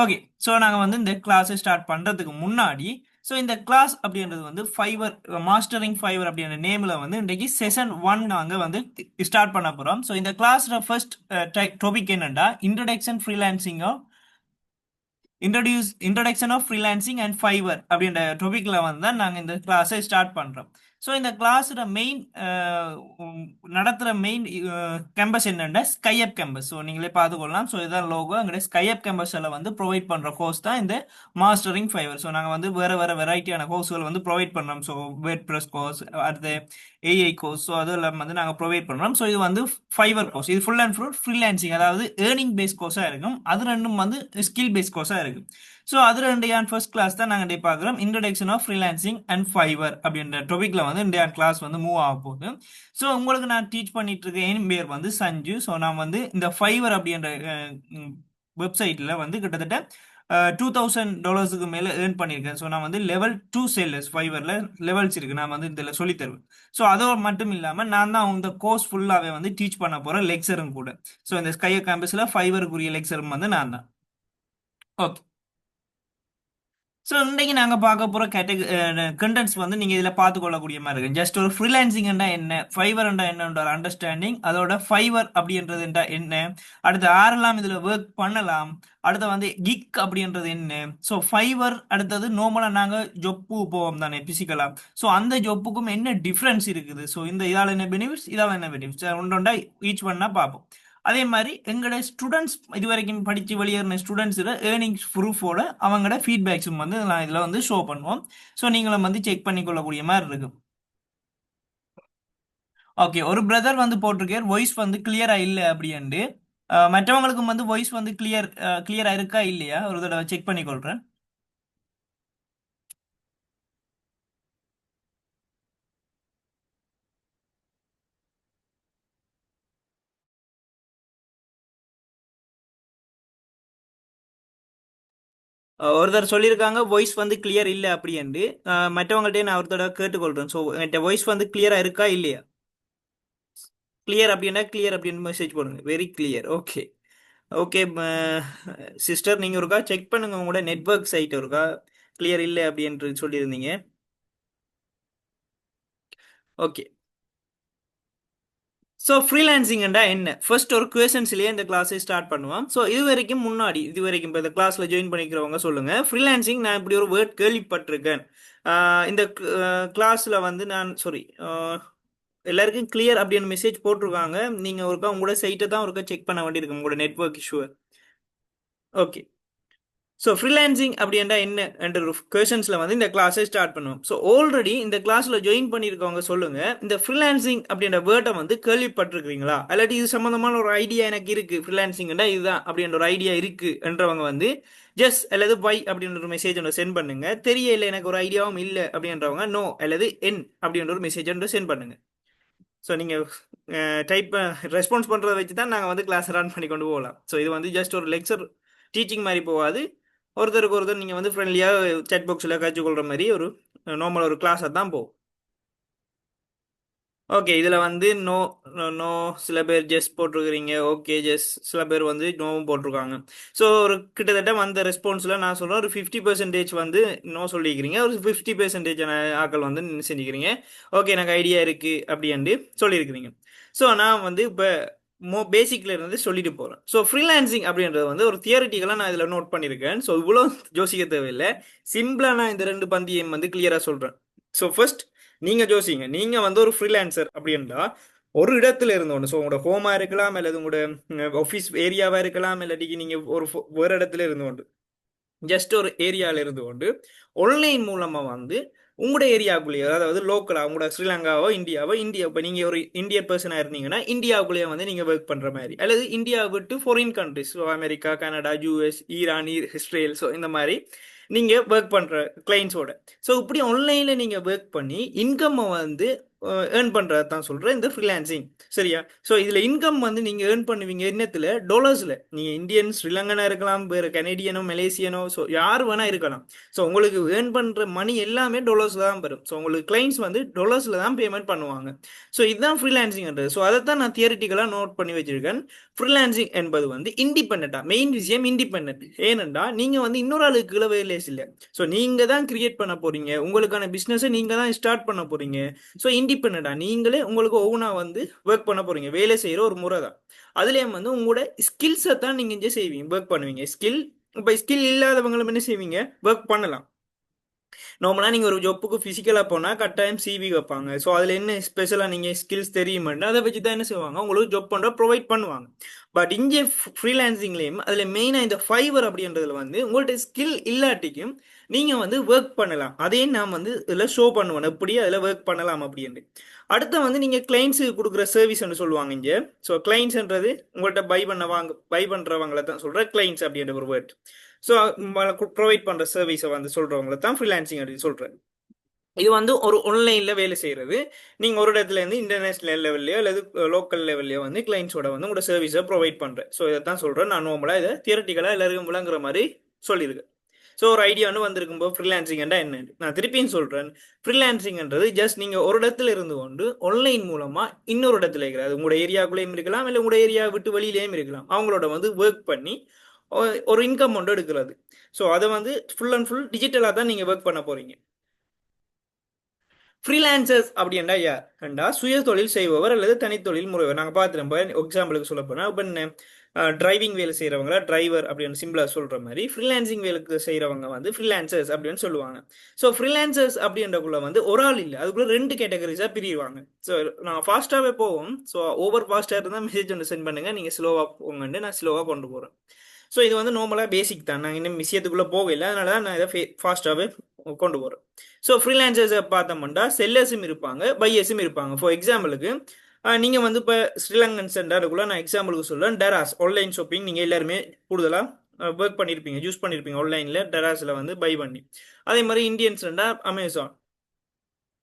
Okay. So நாங்கள் வந்து இந்த கிளாஸை ஸ்டார்ட் பண்ணுறதுக்கு முன்னாடி, ஸோ இந்த கிளாஸ் அப்படின்றது வந்து ஃபைவர் மாஸ்டரிங் ஃபைவர் அப்படின்ற நேமில் வந்து இன்றைக்கு செஷன் 1 நாங்கள் வந்து ஸ்டார்ட் பண்ண போகிறோம். ஸோ இந்த கிளாஸோட ஃபர்ஸ்ட் டாபிக் என்னென்னா இன்ட்ரடக்ஷன் ஃப்ரீலான்சிங்கோ introduction of freelancing and Fiverr அப்படின்ற டாபிக்ல வந்து தான் நாங்கள் இந்த கிளாஸை ஸ்டார்ட் பண்ணுறோம். ஸோ இந்த கிளாஸோட மெயின் நடத்துகிற மெயின் கேம்பஸ் என்னென்னா ஸ்கைஅப் கேம்பஸ். ஸோ நீங்களே பார்த்துக்கொள்ளலாம். ஸோ இதான் லோகோ. எங்களுடைய ஸ்கைஅப் கேம்பஸில் வந்து ப்ரொவைட் பண்ணுற கோர்ஸ் தான் இந்த மாஸ்டரிங் ஃபைவர். ஸோ நாங்கள் வந்து வேறு வேறு வெரைட்டியான கோர்ஸ்கள் வந்து ப்ரொவைட் பண்ணுறோம். ஸோ வேர்ட் ப்ரெஸ் கோர்ஸ், அடுத்து ஏஐ கோர்ஸ், ஸோ அதெல்லாம் வந்து நாங்கள் ப்ரொவைட் பண்ணுறோம். ஸோ இது வந்து ஃபைவர் கோர்ஸ். இது ஃபுல் அண்ட் ஃபுல் ஃப்ரீலான்சிங், அதாவது ஏர்னிங் பேஸ் கோர்ஸாக இருக்கும். அது ரெண்டும் வந்து ஸ்கில் பேஸ் கோர்ஸாக இருக்கும். ஸோ அது ரெண்டு ஃபர்ஸ்ட் கிளாஸ் தான் நாங்கள் பார்க்குறோம். Introduction of freelancing and Fiverr அப்படின்ற டாபிக்ல வந்து இந்த கிளாஸ் வந்து மூவ் ஆக போகுது. ஸோ உங்களுக்கு நான் டீச் பண்ணிட்டு இருக்க என் பேர் வந்து சஞ்சு. ஸோ நான் வந்து இந்த ஃபைவர் அப்படின்ற வெப்சைட்டில் வந்து கிட்டத்தட்ட $2000 மேலே ஏர்ன் பண்ணியிருக்கேன். ஸோ நான் வந்து லெவல் 2 சேலர்ஸ் ஃபைவரில் லெவல்ஸ் இருக்குது, நான் வந்து இதில் சொல்லித்தருவேன். ஸோ அதோட மட்டும் இல்லாமல் நான் தான் இந்த கோர்ஸ் ஃபுல்லாகவே வந்து டீச் பண்ண போகிற லெக்சரும் கூட. ஸோ இந்த ஸ்கையோ கேம்பஸில் ஃபைவருக்குரிய லெக்சரும் வந்து நான் தான். ஓகே. ஸோ இன்றைக்கு நாங்கள் பார்க்க போகிற கண்டென்ட்ஸ் வந்து நீங்கள் இதில் பார்த்துக்கொள்ளக்கூடிய மாதிரி இருக்கு. ஜஸ்ட் ஒரு ஃப்ரீலான்சிங்னா என்ன, ஃபைவர்ண்டா என்னன்ற ஒரு அண்டர்ஸ்டாண்டிங், அதோட ஃபைவர் அப்படின்றதுண்டா என்ன, அடுத்து யாரெல்லாம் இதில் ஒர்க் பண்ணலாம், அடுத்து வந்து கிக் அப்படின்றது என்ன, ஸோ ஃபைவர் அடுத்தது நார்மலாக நாங்கள் ஜொப்பு போவோம் தானே பிசிக்கலாக, ஸோ அந்த ஜொப்புக்கும் என்ன டிஃப்ரென்ஸ் இருக்குது, ஸோ இந்த இதால் என்ன பெனிஃபிட்ஸ், இதால் என்ன பெனிஃபிட்ஸ், ஒன்றொண்டா ஈச் பண்ணால் பார்ப்போம். அதே மாதிரி எங்களோட ஸ்டூடெண்ட்ஸ் இது வரைக்கும் படித்து வெளியேறின ஸ்டூடெண்ட்ஸோட ஏர்னிங்ஸ் ப்ரூஃபோட அவங்களோட ஃபீட்பேக்ஸும் வந்து நான் இதில் வந்து ஷோ பண்ணுவோம். ஸோ நீங்களும் வந்து செக் பண்ணிக்கொள்ளக்கூடிய மாதிரி இருக்கு. ஓகே, ஒரு பிரதர் வந்து போட்டிருக்கார் வாய்ஸ் வந்து கிளியரா இல்லை அப்படின்ட்டு. மற்றவங்களுக்கும் வந்து வாய்ஸ் வந்து கிளியரா இருக்கா இல்லையா ஒரு தடவை செக் பண்ணிக்கொள்றேன். ஒருத்தர் சொல்லியிருக்காங்க வாய்ஸ் வந்து கிளியர் இல்லை அப்படின்ட்டு. மற்றவங்கள்ட்ட நான் ஒரு தடவை கேட்டுக்கொள்றேன். ஸோ என்கிட்ட வாய்ஸ் வந்து கிளியரா இருக்கா இல்லையா? கிளியர் அப்படின்னா கிளியர் அப்படின்னு மெசேஜ் போடுங்க. Very clear. Okay. Okay sister, நீங்கள் ஒருக்கா செக் பண்ணுங்க உங்களோட நெட்ஒர்க் சைட் ஒருக்கா கிளியர் இல்லை அப்படின்ட்டு சொல்லியிருந்தீங்க. ஓகே. ஸோ ஃப்ரீலான்சிங்டா என்ன, ஃபர்ஸ்ட் ஒரு கொஷன்ஸ்லேயே இந்த கிளாஸை ஸ்டார்ட் பண்ணுவோம். ஸோ இது வரைக்கும் இப்போ இந்த கிளாஸில் ஜாயின் பண்ணிக்கிறவங்க சொல்லுங்கள், ஃப்ரீலான்சிங் நான் இப்படி ஒரு வேர்ட் கேள்விப்பட்டிருக்கேன். இந்த கிளாஸில் வந்து நான் சாரி எல்லாருக்கும் கிளியர் அப்படின்னு மெசேஜ் போட்டிருக்காங்க. நீங்கள் ஒருக்கா உங்களோட சைட்டை தான் ஒருக்கா செக் பண்ண வேண்டியிருக்கு, உங்களோட நெட்ஒர்க் இஷ்யூவை. ஓகே. ஸோ ஃப்ரீலான்சிங் அப்படின்னா என்ன என்ற ஒரு கொஷன்ஸில் வந்து இந்த கிளாஸை ஸ்டார்ட் பண்ணுவோம். ஸோ ஆல்ரெடி இந்த கிளாஸில் ஜாயின் பண்ணியிருக்கவங்க சொல்லுங்க, இந்த ஃப்ரீலான்சிங் அப்படின்ற வேர்டை வந்து கேள்விப்பட்டிருக்கிறீங்களா, இல்லாட்டி இது சம்மந்தமான ஒரு ஐடியா எனக்கு இருக்கு, ஃப்ரீலான்சிங்னா இதுதான் அப்படின்ற ஒரு ஐடியா இருக்கு என்றவங்க வந்து ஜஸ்ட் அல்லது பை அப்படின்ற ஒரு மெசேஜ் ஒன்று சென்ட் பண்ணுங்க. தெரியல எனக்கு ஒரு ஐடியாவும் இல்லை அப்படின்றவங்க நோ அல்லது என் அப்படின்ற ஒரு மெசேஜ் ஒன்று சென்ட் பண்ணுங்க. ஸோ நீங்கள் டைப் ரெஸ்பான்ஸ் பண்ணுறதை வச்சு தான் நாங்கள் வந்து கிளாஸ் ரன் பண்ணி கொண்டு போகலாம். ஸோ இது வந்து ஜஸ்ட் ஒரு லெக்சர் டீச்சிங் மாதிரி போகாது. ஒருத்தருக்கு ஒருத்தர் நீங்கள் வந்து ஃப்ரெண்ட்லியாக சேட் பாக்ஸில் கற்றுக்கொள்கிற மாதிரி ஒரு நார்மல் ஒரு கிளாஸாக தான் போகும். ஓகே, இதில் வந்து நோ நோ சில பேர் ஜெஸ் போட்டிருக்கிறீங்க. ஓகே ஜெஸ், சில பேர் வந்து நோவும் போட்டிருக்காங்க. ஸோ ஒரு கிட்டத்தட்ட வந்த ரெஸ்பான்ஸில் நான் சொல்கிறேன் ஒரு 50% வந்து நோ சொல்லியிருக்கிறீங்க, ஒரு 50% ஆக்கள் வந்து செஞ்சுக்கிறீங்க ஓகே எனக்கு ஐடியா இருக்குது அப்படின்ட்டு சொல்லியிருக்கிறீங்க. ஸோ நான் வந்து இப்போ பேசிக்ல இருந்து சொல்லிட்டு போகிறேன். ஸோ ஃப்ரீலான்சிங் அப்படின்றது வந்து ஒரு தியரிட்டிக்கலாக நான் இதில் நோட் பண்ணியிருக்கேன். ஸோ இவ்வளோ யோசிக்க தேவையில்லை, சிம்பிளாக நான் இந்த ரெண்டு பந்தியம் வந்து கிளியராக சொல்கிறேன். ஸோ ஃபர்ஸ்ட் நீங்கள் யோசிங்க, நீங்கள் வந்து ஒரு ஃப்ரீலான்சர் அப்படின்றா ஒரு இடத்துல இருந்தோண்டு, ஸோ உங்களோட ஹோமாக இருக்கலாம், அல்லது உங்களோட ஆஃபீஸ் ஏரியாவாக இருக்கலாம், இல்லாட்டிக்கு நீங்கள் ஒரு வேறு இடத்துல இருந்தோண்டு ஜஸ்ட் ஒரு ஏரியாவில் இருந்து கொண்டு ஆன்லைன் மூலமாக வந்து உங்களோட ஏரியாவுக்குள்ளேயே, அதாவது லோக்கலாக உங்களோட ஸ்ரீலங்காவோ இந்தியா இப்போ நீங்கள் ஒரு இந்தியன் பர்சனாக இருந்தீங்கன்னா இந்தியாவுக்குள்ளேயே வந்து நீங்கள் ஒர்க் பண்ணுற மாதிரி, அல்லது இந்தியாவை விட்டு foreign countries, so America, Canada, US, Iran, Israel, so இந்த மாதிரி நீங்கள் ஒர்க் பண்ணுற கிளைண்ட்ஸோட, ஸோ இப்படி ஆன்லைனில் நீங்கள் ஒர்க் பண்ணி இன்கம்மை வந்து ஏர்ன் பண்ணுறது தான் சொல்கிறேன் இந்த ஃப்ரீலான்சிங். சரியா? ஸோ இதில் இன்கம் வந்து நீங்கள் ஏர்ன் பண்ணுவீங்க என்னத்தில்? டாலர்ஸில். நீங்கள் இந்தியன், ஸ்ரீலங்கனா இருக்கலாம், வேறு கனேடியனோ, மலேசியனோ, ஸோ யார் வேணால் இருக்கலாம். ஸோ உங்களுக்கு ஏர்ன் பண்ணுற மணி எல்லாமே டாலர்ஸில் தான் வரும். ஸோ உங்களுக்கு கிளைண்ட்ஸ் வந்து டாலர்ஸில் தான் பேமெண்ட் பண்ணுவாங்க. ஸோ இதுதான் ஃப்ரீலான்சிங்ன்றது. ஸோ அதை தான் நான் தியரிட்டிக்கலாக நோட் பண்ணி வச்சிருக்கேன். ஃப்ரீலான்சிங் என்பது வந்து இண்டிபெண்டா, மெயின் விஷயம் இண்டிபெண்ட். ஏனென்றா நீங்கள் வந்து இன்னொரு ஆளுக்கு கீழே வேலை இல்லை. ஸோ நீங்கள் தான் கிரியேட் பண்ண போறீங்க, உங்களுக்கான பிஸ்னஸை நீங்கள் தான் ஸ்டார்ட் பண்ண போறீங்க. ஸோ இண்டிபெண்டா நீங்களே உங்களுக்கு ஓனா வந்து ஒர்க் பண்ண போறீங்க. வேலை செய்கிற ஒரு முறை தான். அதுலேயும் வந்து உங்களோட ஸ்கில்ஸை தான் நீங்கள் இங்கே செய்வீங்க, ஒர்க் பண்ணுவீங்க. ஸ்கில், இப்போ ஸ்கில் இல்லாதவங்களும் என்ன செய்வீங்க? ஒர்க் பண்ணலாம். நார்மலாக நீங்கள் ஒரு ஜொப்புக்கு ஃபிசிக்கலாக போனால் கட்டாயம் சிவி வைப்பாங்க. ஸோ அதில் என்ன ஸ்பெஷலாக நீங்கள் ஸ்கில்ஸ் தெரியுமெண்டா அதை வச்சு தான் என்ன செய்வாங்க, உங்களுக்கு ஜாப் பண்ணுற ப்ரொவைட் பண்ணுவாங்க. பட் இங்கே ஃப்ரீலான்சிங்லேயும் அதில் மெயினாக இந்த ஃபைவர் அப்படின்றதுல வந்து உங்கள்கிட்ட ஸ்கில் இல்லாட்டிக்கும் நீங்கள் வந்து ஒர்க் பண்ணலாம். அதையும் நான் வந்து இதில் ஷோ பண்ணுவேன் எப்படி அதில் ஒர்க் பண்ணலாம் அப்படின்ட்டு. அடுத்த வந்து நீங்கள் கிளைண்ட்ஸுக்கு கொடுக்குற சர்வீஸ்ன்னு சொல்லுவாங்க இங்கே. ஸோ கிளைண்ட்ஸ்ன்றது உங்கள்கிட்ட பை பண்ணுறவங்கள தான் சொல்கிற கிளைண்ட்ஸ் அப்படின்ற ஒரு வேர்ட். ஸோ ப்ரொவைட் பண்ணுற சர்வீஸை வந்து சொல்கிறவங்கள தான் ஃப்ரீலான்சிங் அப்படின்னு சொல்கிறேன். இது வந்து ஒரு ஆன்லைனில் வேலை செய்கிறது. நீங்கள் ஒரு இடத்துலேருந்து இன்டர்நேஷ்னல் லெவல்லையோ அல்லது லோக்கல் லெவல்லையோ வந்து கிளைண்ட்ஸோட வந்து உங்களோட சர்வீஸை ப்ரொவைட் பண்ணுறேன். ஸோ இதை தான் சொல்கிறேன். நான் நார்மலாக இதை தியரட்டிக்கலாக எல்லாருக்கும் விளங்குற மாதிரி சொல்லியிருக்கேன். ஸோ ஒரு ஐடியான்னு வந்திருக்கும்போது ஃப்ரீலான்சிங்னா என்ன நான் திருப்பியும் சொல்கிறேன். ஃப்ரீலான்சிங்ன்றது ஜஸ்ட் நீங்கள் ஒரு இடத்துல இருந்து கொண்டு ஆன்லைன் மூலமாக இன்னொரு இடத்துல இருக்கிறது உங்களோட ஏரியாக்குள்ளேயும் இருக்கலாம், இல்லை உங்களோட ஏரியா விட்டு வெளியிலேயும் இருக்கலாம், அவங்களோட வந்து ஒர்க் பண்ணி ஒரு இன்கம் ஒன்று எடுக்கிறது. ஸோ அதை வந்து ஃபுல் அண்ட் ஃபுல் டிஜிட்டலாக தான் நீங்கள் ஒர்க் பண்ண போகிறீங்க. ஃப்ரீலான்சர்ஸ் அப்படின்னா யார்ண்டா சுய தொழில் செய்பவர் அல்லது தனித்தொழில் முறைவர். நாங்கள் பார்த்துருப்போம். எக்ஸாம்பிளுக்கு சொல்ல போனால் இப்போ டிரைவிங் வேலை செய்கிறவங்கள டிரைவர் அப்படின்னு சிம்பிளாக சொல்கிற மாதிரி ஃப்ரீலான்சிங் வேலைக்கு செய்கிறவங்க வந்து ஃப்ரீலான்சர்ஸ் அப்படின்னு சொல்லுவாங்க. ஸோ ஃப்ரீலான்சர்ஸ் அப்படின்றக்குள்ள வந்து ஒரு ஆள் இல்லை, அதுக்குள்ளே 2 கேட்டகரிஸாக பிரிவாங்க. ஸோ நான் ஃபாஸ்ட்டாகவே போவோம். ஸோ ஓவர் ஃபாஸ்ட்டாக இருந்தால் மெசேஜ் ஒன்று சென்ட் பண்ணுங்கள், நீங்கள் ஸ்லோவாக போங்கன்னு நான் ஸ்லோவாக கொண்டு போகிறேன். ஸோ இது வந்து நார்மலாக பேசிக் தான், நாங்கள் இன்னும் விஷயத்துக்குள்ளே போகல, அதனால தான் நான் இதை ஃபாஸ்ட்டாகவே கொண்டு போகிறேன். ஸோ ஃப்ரீலான்சர்ஸை பார்த்தோம்னா செல்லர்ஸும் இருப்பாங்க, பையர்ஸும் இருப்பாங்க. ஃபார் எக்ஸாம்பிளுக்கு நீங்கள் வந்து இப்போ ஸ்ரீலங்கன் சென்டருக்குள்ளே நான் எக்ஸாம்பிளுக்கு சொல்கிறேன், டெராஸ் ஆன்லைன் ஷாப்பிங் நீங்கள் எல்லாருமே கூடுதலாக ஒர்க் பண்ணியிருப்பீங்க, யூஸ் பண்ணியிருப்பீங்க ஆன்லைனில் டெராஸில் வந்து பை பண்ணி. அதே மாதிரி இந்தியன்ஸ் அமேசான்.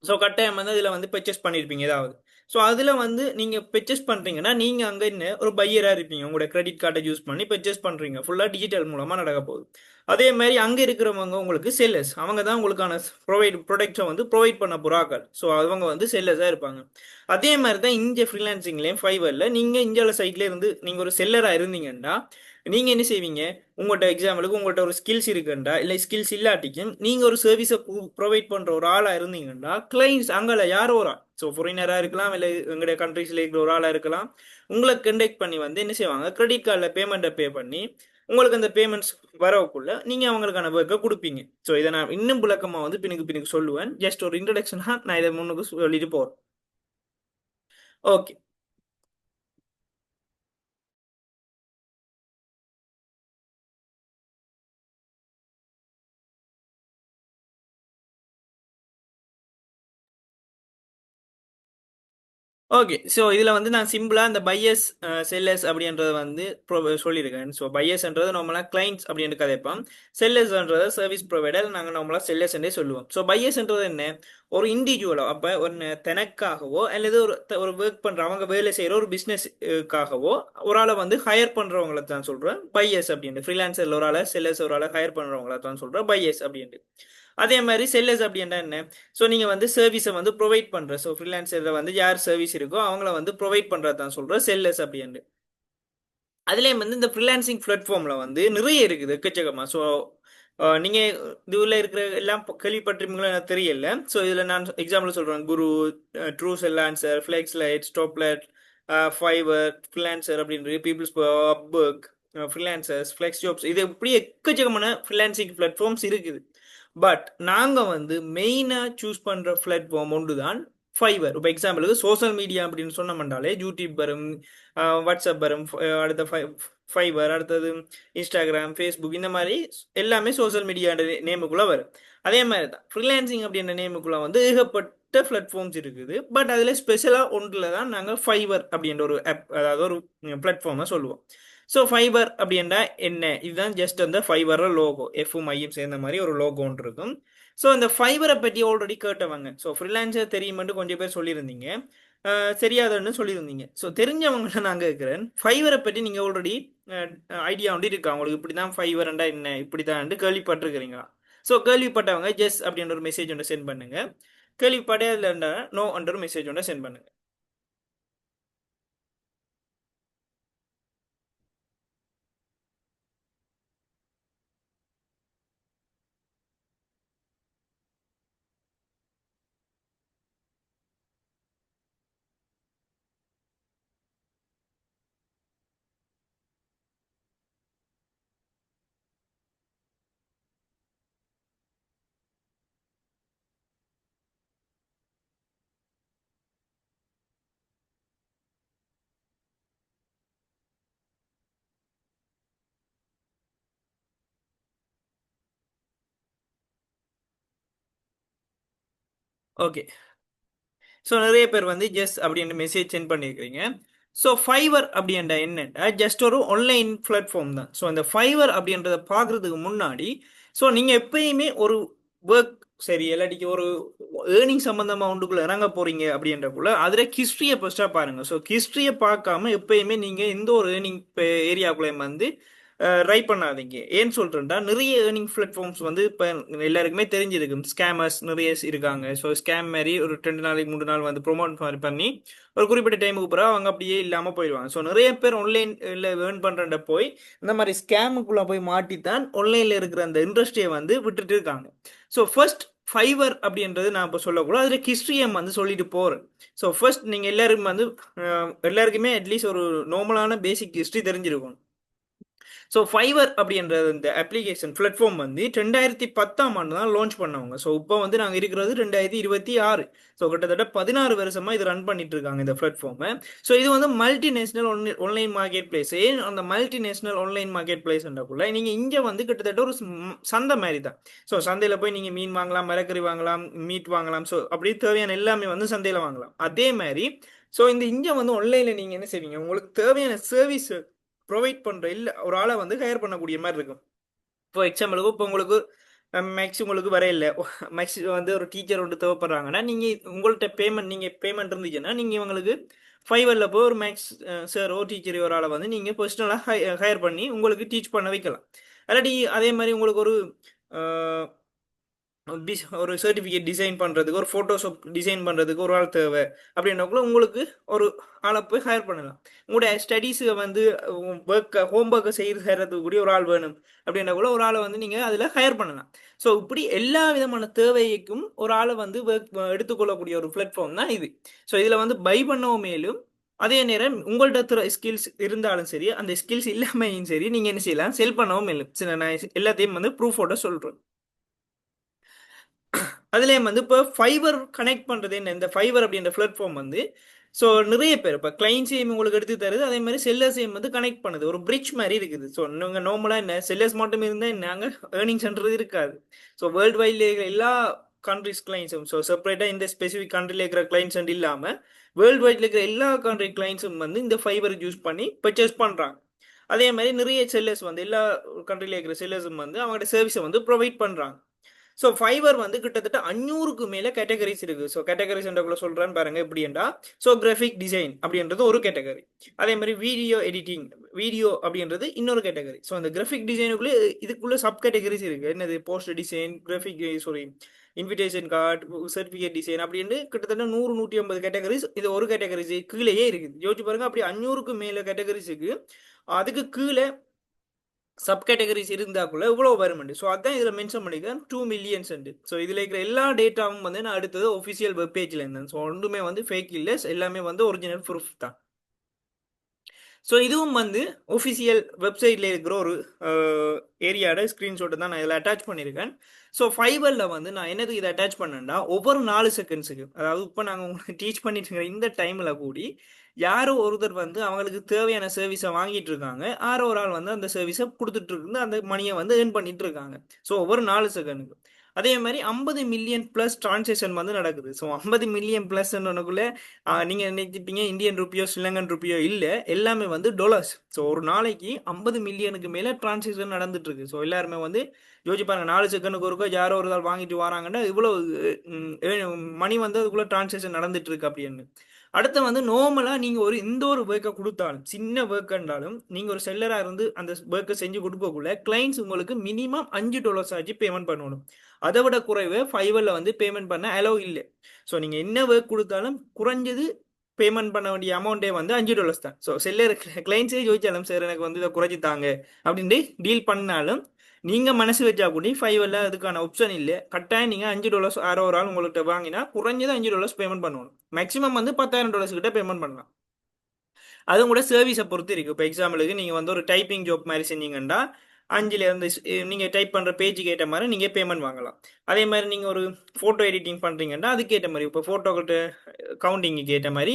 ஸோ கட்டாயம் வந்து அதில் வந்து பர்ச்சேஸ் பண்ணியிருப்பீங்க ஏதாவது. ஸோ அதில் வந்து நீங்கள் பர்ச்சேஸ் பண்ணுறீங்கன்னா நீங்கள் அங்கே என்ன ஒரு பையராக இருப்பீங்க, உங்களோட கிரெடிட் கார்டை யூஸ் பண்ணி பர்ச்சேஸ் பண்ணுறீங்க. ஃபுல்லாக டிஜிட்டல் மூலமாக நடக்க போகுது. அதே மாதிரி அங்கே இருக்கிறவங்க உங்களுக்கு செல்லர்ஸ், அவங்க தான் உங்களுக்கான ப்ரொடக்ட்ஸை வந்து ப்ரொவைட் பண்ண போகிறாக்கள். ஸோ அவங்க வந்து செல்லர்ஸாக இருப்பாங்க. அதே மாதிரி தான் இங்கே ஃப்ரீலான்சிங்லேயும் ஃபைவரில் நீங்கள் இந்தியாவில் சைட்லேயே இருந்து நீங்கள் ஒரு செல்லராக இருந்தீங்கன்னா நீங்கள் என்ன செய்வீங்க, உங்கள்கிட்ட எக்ஸாம்பிளுக்கு உங்கள்கிட்ட ஒரு ஸ்கில்ஸ் இருக்குண்டா, இல்லை ஸ்கில்ஸ் இல்லாட்டிக்கும் நீங்கள் ஒரு சர்வீஸை ப்ரொவைட் பண்ணுற ஒரு ஆளாக இருந்தீங்கன்னா கிளைண்ட்ஸ் அங்கே யாரோ ஒரு ஆள், ஸோ ஃபாரினராக இருக்கலாம், இல்லை எங்களுடைய கண்ட்ரீஸில் இருக்கிற ஒரு ஆளாக இருக்கலாம், உங்களை கண்டெக்ட் பண்ணி வந்து என்ன செய்வாங்க, கிரெடிட் கார்டில் பேமெண்ட்டை பே பண்ணி உங்களுக்கு அந்த பேமெண்ட்ஸ் வரவுக்குள்ள நீங்கள் அவங்களுக்கான ஒர்க்கை கொடுப்பீங்க. ஸோ இதை நான் இன்னும் விளக்கமாக வந்து பின்னுக்கு சொல்லுவேன். ஜஸ்ட் ஒரு இன்ட்ரடக்ஷனாக நான் இதை முன்னுக்கு சொல்லிட்டு போகிறேன். ஓகே. ஓகே. ஸோ இதில் வந்து நான் சிம்பிளாக இந்த பையர்ஸ் செல்லர்ஸ் அப்படின்றத வந்து சொல்லியிருக்கேன். ஸோ பையர்ஸ்ன்றது நார்மலாக கிளைண்ட்ஸ் அப்படின்னு கதைப்போம். செல்லர்ஸ்ன்றது சர்வீஸ் ப்ரொவைடர், நாங்கள் நார்மலாக செல்லர்ஸ்ன்றே சொல்லுவோம். ஸோ பையர்ஸ்ன்றது என்ன, ஒரு இண்டிவிஜுவலோ அப்போ ஒன்று தனக்காகவோ அல்லது ஒரு ஒர்க் பண்ணுற அவங்க வேலை செய்கிற ஒரு பிஸ்னஸ்க்காகவோ ஒரு ஆளை வந்து ஹையர் பண்ணுறவங்கள தான் சொல்கிறேன் பையர்ஸ் அப்படின்ட்டு. ஃப்ரீலான்சரில் ஒரு ஆளை, செல்லர்ஸ் ஒரு ஆளை ஹையர் பண்ணுறவங்கள தான் சொல்கிறேன் பையர்ஸ் அப்படின்ட்டு. அதே மாதிரி செல்லர்ஸ் அப்படின்னா என்ன, ஸோ நீங்கள் வந்து சர்வீஸை வந்து ப்ரொவைட் பண்ணுற, ஸோ ஃப்ரீலான்சரில் வந்து யார் சர்வீஸ் இருக்கோ அவங்கள வந்து ப்ரொவைட் பண்ணுறது தான் சொல்கிறோம் செல்லர்ஸ் அப்படின்ட்டு. அதுலேயும் வந்து இந்த ஃப்ரீலான்சிங் பிளாட்ஃபார்மில் வந்து நிறைய இருக்குது எக்கச்சக்கமாக. ஸோ நீங்கள் இதுல இருக்கிற எல்லாம் கேள்விப்பட்டிருப்பீங்களோ எனக்கு தெரியல. ஸோ இதில் நான் எக்ஸாம்பிள் சொல்கிறேன், Guru, Truelancer, flex light, ஸ்டாப்லெட், ஃபைவர், ஃப்ரீலான்சர் அப்படின்றது, peoples Upwork, freelancers, FlexJobs, இது இப்படி எக்கச்சக்கமான ஃப்ரீலான்சிங் பிளாட்ஃபார்ம்ஸ் இருக்குது. பட் நாங்கள் வந்து மெயினாக சூஸ் பண்ணுற பிளாட்ஃபார்ம் ஒன்று தான் ஃபைவர். இப்போ எக்ஸாம்பிளுக்கு சோஷியல் மீடியா அப்படின்னு சொன்னோம்னாலே யூடியூப் வரும், வாட்ஸ்அப் வரும், அடுத்த ஃபைவர், அடுத்தது இன்ஸ்டாகிராம், ஃபேஸ்புக், இந்த மாதிரி எல்லாமே சோஷியல் மீடியா நேமுக்குள்ளே வரும். அதே மாதிரி தான் ஃப்ரீலான்சிங் அப்படின்ற நேமுக்குள்ளே வந்து ஏகப்பட்ட பிளாட்ஃபார்ம்ஸ் இருக்குது. பட் அதில் ஸ்பெஷலாக ஒன்றில் தான் நாங்கள் ஃபைவர் அப்படின்ற ஒரு ஆப், அதாவது ஒரு பிளாட்ஃபார்மை சொல்லுவோம். ஸோ ஃபைபர் அப்படின்னா என்ன, இதுதான் ஜஸ்ட் அந்த ஃபைபர் லோகோ, எஃப்எம் ஐயும் சேர்ந்த மாதிரி ஒரு லோகோ ஒன்று இருக்கும். ஸோ இந்த ஃபைவரை பற்றி ஆல்ரெடி கேட்டவங்க, ஸோ ஃப்ரீலான்சர் தெரியுமென்று கொஞ்சம் பேர் சொல்லியிருந்தீங்க, தெரியாதுன்னு சொல்லியிருந்தீங்க. ஸோ தெரிஞ்சவங்கள்ட்ட நான் கேட்குறேன், ஃபைவரை பற்றி நீங்கள் ஆல்ரெடி ஐடியா வந்து இருக்கா உங்களுக்கு? இப்படி தான் ஃபைவர்ண்டா என்ன, இப்படி தான் கேள்விப்பட்டிருக்கிறீங்களா? ஸோ கேள்விப்பட்டவங்க ஜெஸ் அப்படின்ற ஒரு மெசேஜ் ஒன்று சென்ட் பண்ணுங்க. கேள்விப்படையாதுலண்டா நோ என்ற ஒரு மெசேஜ் ஒன்று சென்ட் பண்ணுங்க. ஓகே. ஸோ நிறைய பேர் வந்து ஜஸ்ட் அப்படின்ற மெசேஜ் சென்ட் பண்ணியிருக்கிறீங்க. ஸோ ஃபைவர் அப்படின்ற என்னன்னா ஜஸ்ட் ஒரு ஆன்லைன் பிளாட்ஃபார்ம் தான். ஸோ அந்த ஃபைவர் அப்படின்றத பார்க்கறதுக்கு முன்னாடி, ஸோ நீங்கள் எப்பயுமே ஒரு ஒர்க் சரி இல்லாட்டிக்கு ஒரு ஏர்னிங் சம்பந்தமாக ஒன்றுக்குள்ள இறங்க போறீங்க அப்படின்றக்குள்ள அதில் ஹிஸ்ட்ரியை ஃபர்ஸ்ட்டாக பாருங்க. ஸோ ஹிஸ்ட்ரியை பார்க்காம எப்பயுமே நீங்கள் எந்த ஒரு ஏர்னிங் ஏரியாக்குள்ளேயும் வந்து ட்ரை பண்ணாதீங்க. ஏன்னு சொல்றேன்டா, நிறைய ஏர்னிங் பிளாட்ஃபார்ம்ஸ் வந்து இப்போ எல்லாருக்குமே தெரிஞ்சிருக்கு. ஸ்கேமர்ஸ் நிறைய இருக்காங்க. ஸோ ஸ்கேம் மாதிரி ஒரு 2 நாளைக்கு 3 நாள் வந்து ப்ரொமோட் மாதிரி பண்ணி ஒரு குறிப்பிட்ட டைமுக்கு பிறகு அவங்க அப்படியே இல்லாமல் போயிடுவாங்க. ஸோ நிறைய பேர் ஆன்லைனில் ஏர்ன் பண்ணுறத போய் இந்த மாதிரி ஸ்கேமுக்குள்ளே போய் மாட்டித்தான் ஆன்லைனில் இருக்கிற அந்த இண்டஸ்ட்ரியை வந்து விட்டுட்டு இருக்காங்க. ஸோ ஃபர்ஸ்ட் ஃபைவர் அப்படின்றது நான் இப்போ சொல்லக்கூடாது, அதில் ஹிஸ்ட்ரியை வந்து சொல்லிட்டு போகிறேன். ஸோ ஃபர்ஸ்ட் நீங்கள் எல்லாரும் வந்து எல்லாருக்குமே அட்லீஸ்ட் ஒரு நார்மலான பேசிக் ஹிஸ்ட்ரி தெரிஞ்சிருக்கும். ஸோ ஃபைவர் அப்படின்ற இந்த அப்ளிகேஷன் பிளாட்ஃபார்ம் வந்து 2010ஆம் ஆண்டு தான் லான்ச் பண்ணவங்க. ஸோ இப்போ வந்து நாங்கள் இருக்கிறது 2026. ஸோ கிட்டத்தட்ட 16 வருஷமா இது ரன் பண்ணிட்டு இருக்காங்க இந்த பிளாட்ஃபார்மை. ஸோ இது வந்து மல்டிநேஷனல் ஆன்லைன் மார்க்கெட் பிளேஸ். அந்த மல்டிநேஷனல் ஆன்லைன் மார்க்கெட் பிளேஸ்ன்றக்குள்ள நீங்கள் இங்கே வந்து கிட்டத்தட்ட ஒரு சந்தை மாதிரி தான். ஸோ சந்தையில் போய் நீங்கள் மீன் வாங்கலாம், மரக்கறி வாங்கலாம், மீட் வாங்கலாம். ஸோ அப்படி தேவையான எல்லாமே வந்து சந்தையில் வாங்கலாம். அதே மாதிரி ஸோ இந்த இங்கே வந்து ஆன்லைனில் நீங்கள் என்ன செய்வீங்க, உங்களுக்கு தேவையான சர்வீஸ் ப்ரொவைட் பண்ணுற இல்லை ஒரு ஆளை வந்து ஹையர் பண்ணக்கூடிய மாதிரி இருக்கும். ஃபார் எக்ஸாம்பிளுக்கு இப்போ உங்களுக்கு மேக்ஸ் உங்களுக்கு வர இல்லை, மேக்ஸ் வந்து ஒரு டீச்சர் வந்து தேவைப்படுறாங்கன்னா நீங்கள் உங்கள்கிட்ட பேமெண்ட் இருந்துச்சுன்னா நீங்கள் இவங்களுக்கு ஃபைவரில் போய் ஒரு மேக்ஸ் சார் ஒரு டீச்சர் ஒரு ஆளை வந்து நீங்கள் பர்சனலாக ஹையர் பண்ணி உங்களுக்கு டீச் பண்ண வைக்கலாம். அல்லாட்டி அதே மாதிரி உங்களுக்கு ஒரு ஒரு சர்டிஃபிகேட் டிசைன் பண்ணுறதுக்கு, ஒரு ஃபோட்டோஷாப் டிசைன் பண்ணுறதுக்கு ஒரு ஆள் தேவை அப்படின்றக்குள்ள உங்களுக்கு ஒரு ஆளை போய் ஹையர் பண்ணலாம். உங்களுடைய ஸ்டடீஸை வந்து ஹோம் ஒர்க்கை செய்கிறதுக்கு கூடிய ஒரு ஆள் வேணும் அப்படின்றக்குள்ள ஒரு ஆளை வந்து நீங்கள் அதில் ஹையர் பண்ணலாம். ஸோ இப்படி எல்லா விதமான தேவைக்கும் ஒரு ஆளை வந்து எடுத்துக்கொள்ளக்கூடிய ஒரு பிளாட்ஃபார்ம் தான் இது. ஸோ இதில் வந்து பை பண்ணவும் மேலும் அதே நேரம் உங்கள்கிட்ட ஸ்கில்ஸ் இருந்தாலும் சரி, அந்த ஸ்கில்ஸ் இல்லாமையும் சரி, நீங்கள் என்ன செய்யலாம், செல் பண்ணவும் மேலும். சில நான் எல்லாத்தையும் வந்து ப்ரூஃபோட சொல்கிறேன். அதுலேயும் வந்து இப்போ ஃபைவர் கனெக்ட் பண்ணுறது என்ன, இந்த ஃபைவர் அப்படின்ற பிளாட்ஃபார்ம் வந்து ஸோ நிறைய பேர் இப்போ கிளைண்ட்ஸையும் உங்களுக்கு எடுத்து தருது, அதே மாதிரி செல்லர்ஸையும் வந்து கனெக்ட் பண்ணுது. ஒரு பிரிட்ஜ் மாதிரி இருக்குது. ஸோ நீங்கள் நார்மலாக என்ன செல்லர்ஸ் மட்டும் இருந்தால் நாங்கள் ஏர்னிங்ஸ்ன்றது இருக்காது. ஸோ வேர்ல்டு வைடில் இருக்கிற எல்லா கண்ட்ரிஸ் கிளைண்ட்ஸும், ஸோ செப்பரேட்டாக இந்த ஸ்பெசிஃபிக் கண்ட்ரியில் இருக்கிற கிளைண்ட்ஸ் இல்லாமல் வேர்ல்டு வைடில் இருக்கிற எல்லா கண்ட்ரி கிளைண்ட்ஸும் வந்து இந்த ஃபைவர் யூஸ் பண்ணி பர்ச்சேஸ் பண்ணுறாங்க. அதே மாதிரி நிறைய செல்லர்ஸ் வந்து எல்லா கண்ட்ரியில் இருக்கிற செல்லர்ஸும் வந்து அவங்களோட சர்வீஸை வந்து ப்ரொவைட் பண்ணுறாங்க. ஸோ ஃபைவர் வந்து கிட்டத்தட்ட 500க்கு மேலே கேட்டகரிஸ் இருக்கு. ஸோ கேட்டகரிஸ்ன்றக்குள்ள சொல்றேன்னு பாருங்க எப்படின்னா, ஸோ கிராஃபிக் டிசைன் அப்படின்றது ஒரு கேட்டகரி. அதே மாதிரி வீடியோ எடிட்டிங், வீடியோ அப்படின்றது இன்னொரு கேட்டகரி. ஸோ அந்த கிராஃபிக் டிசைனுக்குள்ளே இதுக்குள்ள சப் கேட்டகரிஸ் இருக்கு. என்னது poster design, graphic sorry invitation card, certificate design அப்படின்னு கிட்டத்தட்ட 100-150 கேட்டகரிஸ் இது ஒரு கேட்டகரிஸ் கீழேயே இருக்குது. யோசிச்சு பாருங்க, அப்படி 500க்கு மேலே கேட்டகரிஸ் இருக்கு. அதுக்கு கீழே சப் கேட்டகரிஸ் இருந்தாக்குள்ள இவ்வளோ வருமெண்டு. ஸோ அதான் இதில் மென்ஷன் பண்ணிக்கிறேன் 2 மில்லியன்ஸ். ஸோ இதில் இருக்கிற எல்லா டேட்டாவும் வந்து நான் அடுத்தது ஒஃபிஷியல் வெப் பேஜில் இருந்தேன். ஸோ ஒன்றுமே வந்து ஃபேக் இல்லை, எல்லாமே வந்து ஒரிஜினல் ப்ரூஃப் தான். ஸோ இதுவும் வந்து ஒஃபிஷியல் வெப்சைட்டில் இருக்கிற ஒரு ஏரியாவோட ஸ்க்ரீன்ஷாட்டை தான் நான் இதில் அட்டாச் பண்ணியிருக்கேன். ஸோ ஃபைபரில் வந்து நான் என்னது இதை அட்டாச் பண்ணேன்னா, ஒவ்வொரு 4 செகண்ட்ஸுக்கு, அதாவது இப்போ நாங்கள் உங்களுக்கு டீச் பண்ணிட்டு இருக்கிற இந்த டைமில் கூடி யாரோ ஒருத்தர் வந்து அவங்களுக்கு தேவையான சர்வீஸை வாங்கிட்டு இருக்காங்க, யாரோ ஒரு ஆள் வந்து அந்த சர்வீஸை கொடுத்துட்டு இருந்து அந்த மணியை வந்து ஏர்ன் பண்ணிட்டு இருக்காங்க. ஸோ ஒவ்வொரு 4 செகண்டுக்கு அதே மாதிரி 50 மில்லியன் பிளஸ் டிரான்சாக்ஷன் வந்து நடக்குது. ஸோ 50 மில்லியன் பிளஸ் நீங்க நினைச்சிப்பீங்க இந்தியன் ருப்பியோ ஸ்ரீலங்கன் ருப்பியோ இல்ல, எல்லாமே வந்து டொலர்ஸ். ஸோ ஒரு நாளைக்கு 50 மில்லியனுக்கு மேல டிரான்சாக்ஷன் நடந்துட்டு இருக்கு. ஸோ எல்லாருமே வந்து யோசிச்சு பாருங்க, 4 செகண்டுக்கு ஒருக்கா யாரோ ஒரு ஆள் வாங்கிட்டு வராங்கன்னா இவ்வளவு மணி வந்து அதுக்குள்ள டிரான்சாக்ஷன் நடந்துட்டு இருக்கு அப்படின்னு. அடுத்து வந்து நார்மலா நீங்க இந்த ஒரு ஒர்க்கை கொடுத்தாலும், சின்ன ஒர்க் இருந்தாலும் நீங்க ஒரு செல்லரா இருந்து அந்த ஒர்க்கை செஞ்சு கொடுக்கக்குள்ள கிளைண்ட்ஸ் உங்களுக்கு மினிமம் $5 ஆச்சு பேமெண்ட் பண்ணணும். அதை விட குறைவு ஃபைவர்ல வந்து பேமெண்ட் பண்ண அலோவ் இல்லை. ஸோ நீங்க என்ன ஒர்க் கொடுத்தாலும் குறைஞ்சது பேமெண்ட் பண்ண வேண்டிய அமௌண்ட்டே வந்து $5 தான். ஸோ செல்லர் கிளைண்ட்ஸே யோசிச்சாலும் சார் எனக்கு வந்து இதை குறைச்சி தாங்க அப்படின்ட்டு டீல் பண்ணாலும் நீங்க மனசு வச்சா கூட ஃபைவர்ல அதுக்கான ஆப்ஷன் இல்லை. கட்டாயம் நீங்க $5 யாரோ ஒரு ஆள் உங்கள்கிட்ட வாங்கினா குறைஞ்சது $5 பேமெண்ட் பண்ணணும். மேக்ஸிமம் வந்து $10,000 கிட்ட பேமெண்ட் பண்ணலாம். அதுவும் கூட சர்வீஸை பொறுத்து இருக்கு. இப்போ எக்ஸாம்பிளுக்கு நீங்க வந்து ஒரு டைப்பிங் ஜாப் மாதிரி செஞ்சீங்கன்னா 5ல இருந்து நீங்க டைப் பண்ற பேஜுக்கு ஏற்ற மாதிரி நீங்க பேமெண்ட் வாங்கலாம். அதே மாதிரி நீங்க ஒரு போட்டோ எடிட்டிங் பண்றீங்கன்னா அதுக்கு ஏற்ற மாதிரி, இப்போ போட்டோக்கிட்ட கவுண்டிங்க்கு ஏற்ற மாதிரி,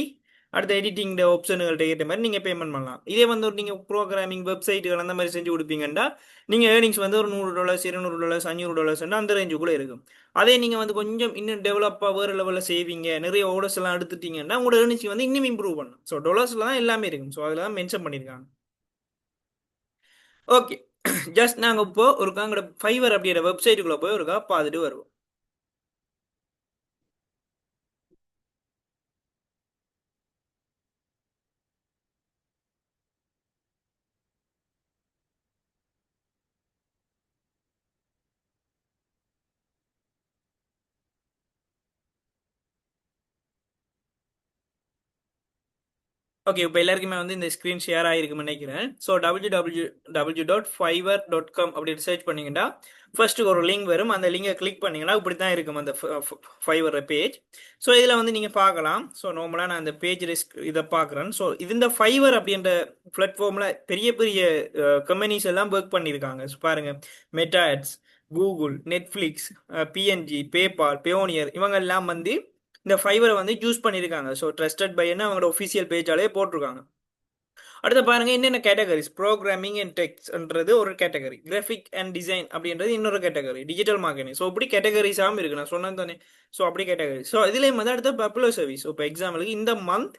அடுத்த எடிட்டிங் ஆப்ஷனுகள்ட்ட ஏற்ற மாதிரி நீங்க பேமெண்ட் பண்ணலாம். இதே வந்து ஒரு நீங்க ப்ரோக்ராமிங் வெப்சைட்டுகள் அந்த மாதிரி செஞ்சு கொடுப்பீங்கன்னா நீங்க ஏர்னிங்ஸ் வந்து ஒரு $100 $200 $500 அந்த ரேஞ்சுக்குள்ள இருக்கும். அதே நீங்க வந்து கொஞ்சம் இன்னும் டெவலப்பா வேற லெவலில் செய்வீங்க, நிறைய ஓர்டர்ஸ் எல்லாம் எடுத்துட்டீங்கன்னா உங்களோட ஏர்னிங்ஸ் வந்து இன்னும் இம்ப்ரூவ் பண்ணும். ஸோ டொலர்ஸ்ல தான் எல்லாமே இருக்கும். ஸோ அதில் தான் மென்ஷன் பண்ணியிருக்காங்க. ஓகே, ஜஸ்ட் நாங்கள் இப்போ ஒருக்கா எங்களோட ஃபைவர் அப்படிங்கிற வெப்சைட்டுக்குள்ள போய் ஒருக்கா பார்த்துட்டு வருவோம். ஓகே, இப்போ எல்லாருக்குமே வந்து இந்த ஸ்க்ரீன் ஷேர் ஆகிருக்குன்னு நினைக்கிறேன். ஸோ www.fiverr.com அப்படின்னு சர்ச் பண்ணீங்கன்னா ஃபர்ஸ்ட் ஒரு லிங்க் வரும். அந்த லிங்கை கிளிக் பண்ணீங்கன்னா இப்படி தான் இருக்கும் அந்த ஃபைவர் பேஜ். ஸோ இதில் வந்து நீங்கள் பார்க்கலாம். ஸோ நார்மலாக நான் இந்த பேஜ் இதை பார்க்குறேன். ஸோ இது இந்த ஃபைவர் அப்படின்ற பிளாட்ஃபார்மில் பெரிய பெரிய கம்பெனிஸ் எல்லாம் ஒர்க் பண்ணியிருக்காங்க. ஸோ பாருங்க, Meta ads, Google, Netflix, PNG, PayPal, Payoneer இவங்க எல்லாம் வந்து இந்த ஃபைவரை வந்து யூஸ் பண்ணியிருக்காங்க. ஸோ ட்ரஸ்டட் பைன்னு அவங்களோட ஒஃபிஷியல் பேஜாலே போட்டிருக்காங்க. அடுத்து பாருங்க என்னென்ன கேட்டகரிஸ். ப்ரோக்ராமிங் அண்ட் டெக்ஸ்ன்றது ஒரு கேட்டகரி, கிராஃபிக் அண்ட் டிசைன் அப்படின்றது இன்னொரு கேட்டகரி, டிஜிட்டல் மார்க்கெட்டிங். ஸோ இப்படி கேட்டகரிஸாகவும் இருக்கு, நான் சொன்னது தானே. ஸோ அப்படி கேட்டகரி. ஸோ இதுலேயும் வந்து அடுத்த பாப்புலர் சர்வீஸ். இப்போ எக்ஸாம்பிளுக்கு இந்த மந்த்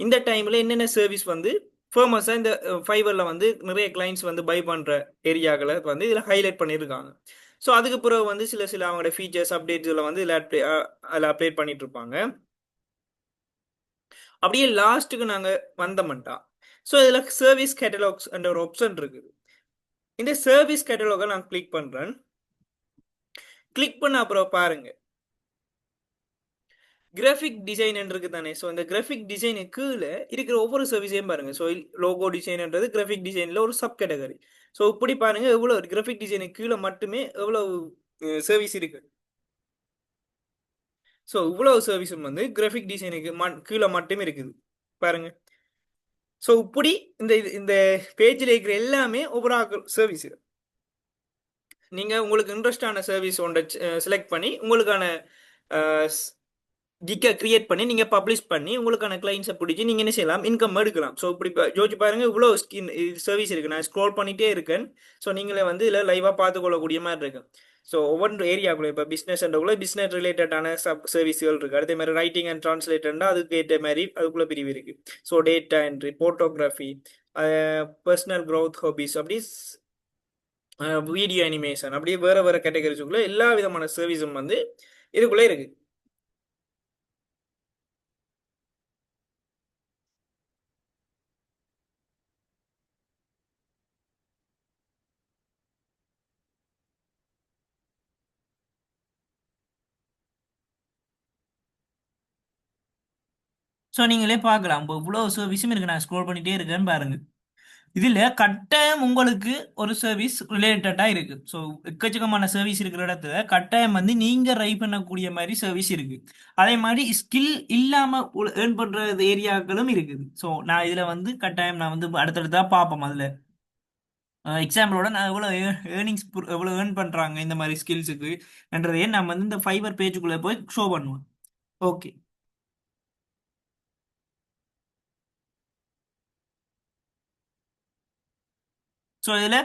இந்த டைமில் என்னென்ன சர்வீஸ் வந்து ஃபேமஸாக இந்த ஃபைவரில் வந்து நிறைய கிளைண்ட்ஸ் வந்து பை பண்ணுற ஏரியாக்களை வந்து இதில் ஹைலைட் பண்ணியிருக்காங்க. ஸோ அதுக்கு பிறகு வந்து சில சில அவங்களோட ஃபீச்சர்ஸ் அப்டேட்ஸ் இதில் வந்து அதில் அப்டேட் பண்ணிட்டு இருப்பாங்க. அப்படியே லாஸ்ட்டுக்கு நாங்கள் வந்தோம்ட்டா, ஸோ இதில் சர்வீஸ் கேட்டலாக்ஸ் என்ற ஒரு ஆப்ஷன் இருக்குது. இந்த சர்வீஸ் கேட்டலாகை நான் கிளிக் பண்ணுறேன். கிளிக் பண்ண அப்புறம் பாருங்க, கிராஃபிக் டிசைன் இருக்கு தானே. ஸோ இந்த கிராஃபிக் டிசைனுக்கு கீழே இருக்கிற ஒவ்வொரு சர்வீஸையும் பாருங்க. ஸோ லோகோ டிசைன்ன்றது கிராஃபிக் டிசைனில் ஒரு சப் கேட்டகரி. ஸோ இப்படி பாருங்க எவ்வளோ கிராஃபிக் டிசைனுக்கு கீழே மட்டுமே எவ்வளோ சர்வீஸ் இருக்கு. ஸோ இவ்வளவு சர்வீஸும் வந்து கிராஃபிக் டிசைனுக்கு கீழே மட்டுமே இருக்குது பாருங்க. ஸோ இப்படி இந்த பேஜில் இருக்கிற எல்லாமே ஒவ்வொரு சர்வீஸ். நீங்கள் உங்களுக்கு இன்ட்ரெஸ்டான சர்வீஸ் ஒன்றை செலக்ட் பண்ணி உங்களுக்கான கிக்கை கிரியேட் பண்ணி நீங்கள் பப்ளிஷ் பண்ணி உங்களுக்கான கிளைண்ட்ஸை பிடிச்சி நீங்கள் என்ன செய்யலாம், இன்கம் எடுக்கலாம். ஸோ இப்படி யோசிச்சு பாருங்க இவ்வளோ சர்வீஸ் இருக்குது. நான் ஸ்க்ரோல் பண்ணிகிட்டே இருக்கேன். ஸோ நீங்களே வந்து இதில் லைவாக பார்த்துக்கொள்ளக்கூடிய மாதிரி இருக்கு. ஸோ ஒவ்வொரு ஏரியாக்குள்ள இப்போ பிஸ்னஸ்ன்றக்குள்ள பிஸ்னஸ் ரிலேட்டடான சர்வீஸ்கள் இருக்குது. அதே மாதிரி ரைட்டிங் அண்ட் டிரான்ஸ்லேட்டர்னா அதுக்கு ஏற்ற மாதிரி அதுக்குள்ள பிரிவு இருக்குது. So data entry, photography, personal growth, hobbies, அப்படி வீடியோ அனிமேஷன், அப்படியே வேறு வேறு கேட்டகரிஸுக்குள்ள எல்லா விதமான சர்வீஸும் வந்து இதுக்குள்ளே இருக்குது. ஸோ நீங்களே பார்க்கலாம் இப்போ இவ்வளோ சர்வீஸும் இருக்கு. நான் ஸ்க்ரோல் பண்ணிட்டே இருக்கேன்னு பாருங்க. இதில் கட்டாயம் உங்களுக்கு ஒரு சர்வீஸ் ரிலேட்டடாக இருக்கு. ஸோ எக்கச்சக்கமான சர்வீஸ் இருக்கிற இடத்துல கட்டாயம் வந்து நீங்கள் ரை பண்ணக்கூடிய மாதிரி சர்வீஸ் இருக்கு. அதே மாதிரி ஸ்கில் இல்லாமல் ஏர்ன் பண்ணுற ஏரியாக்களும் இருக்குது. ஸோ நான் இதில் வந்து கட்டாயம் நான் வந்து அடுத்தடுத்தா பார்ப்போம். அதில் எக்ஸாம்பிளோட நான் எவ்வளோ ஏர்னிங்ஸ் எவ்வளோ ஏர்ன் பண்ணுறாங்க இந்த மாதிரி ஸ்கில்ஸுக்கு என்றதையே நம்ம வந்து இந்த ஃபைவர் பேஜுக்குள்ளே போய் ஷோ பண்ணுவோம். ஓகே. ஸோ இதில்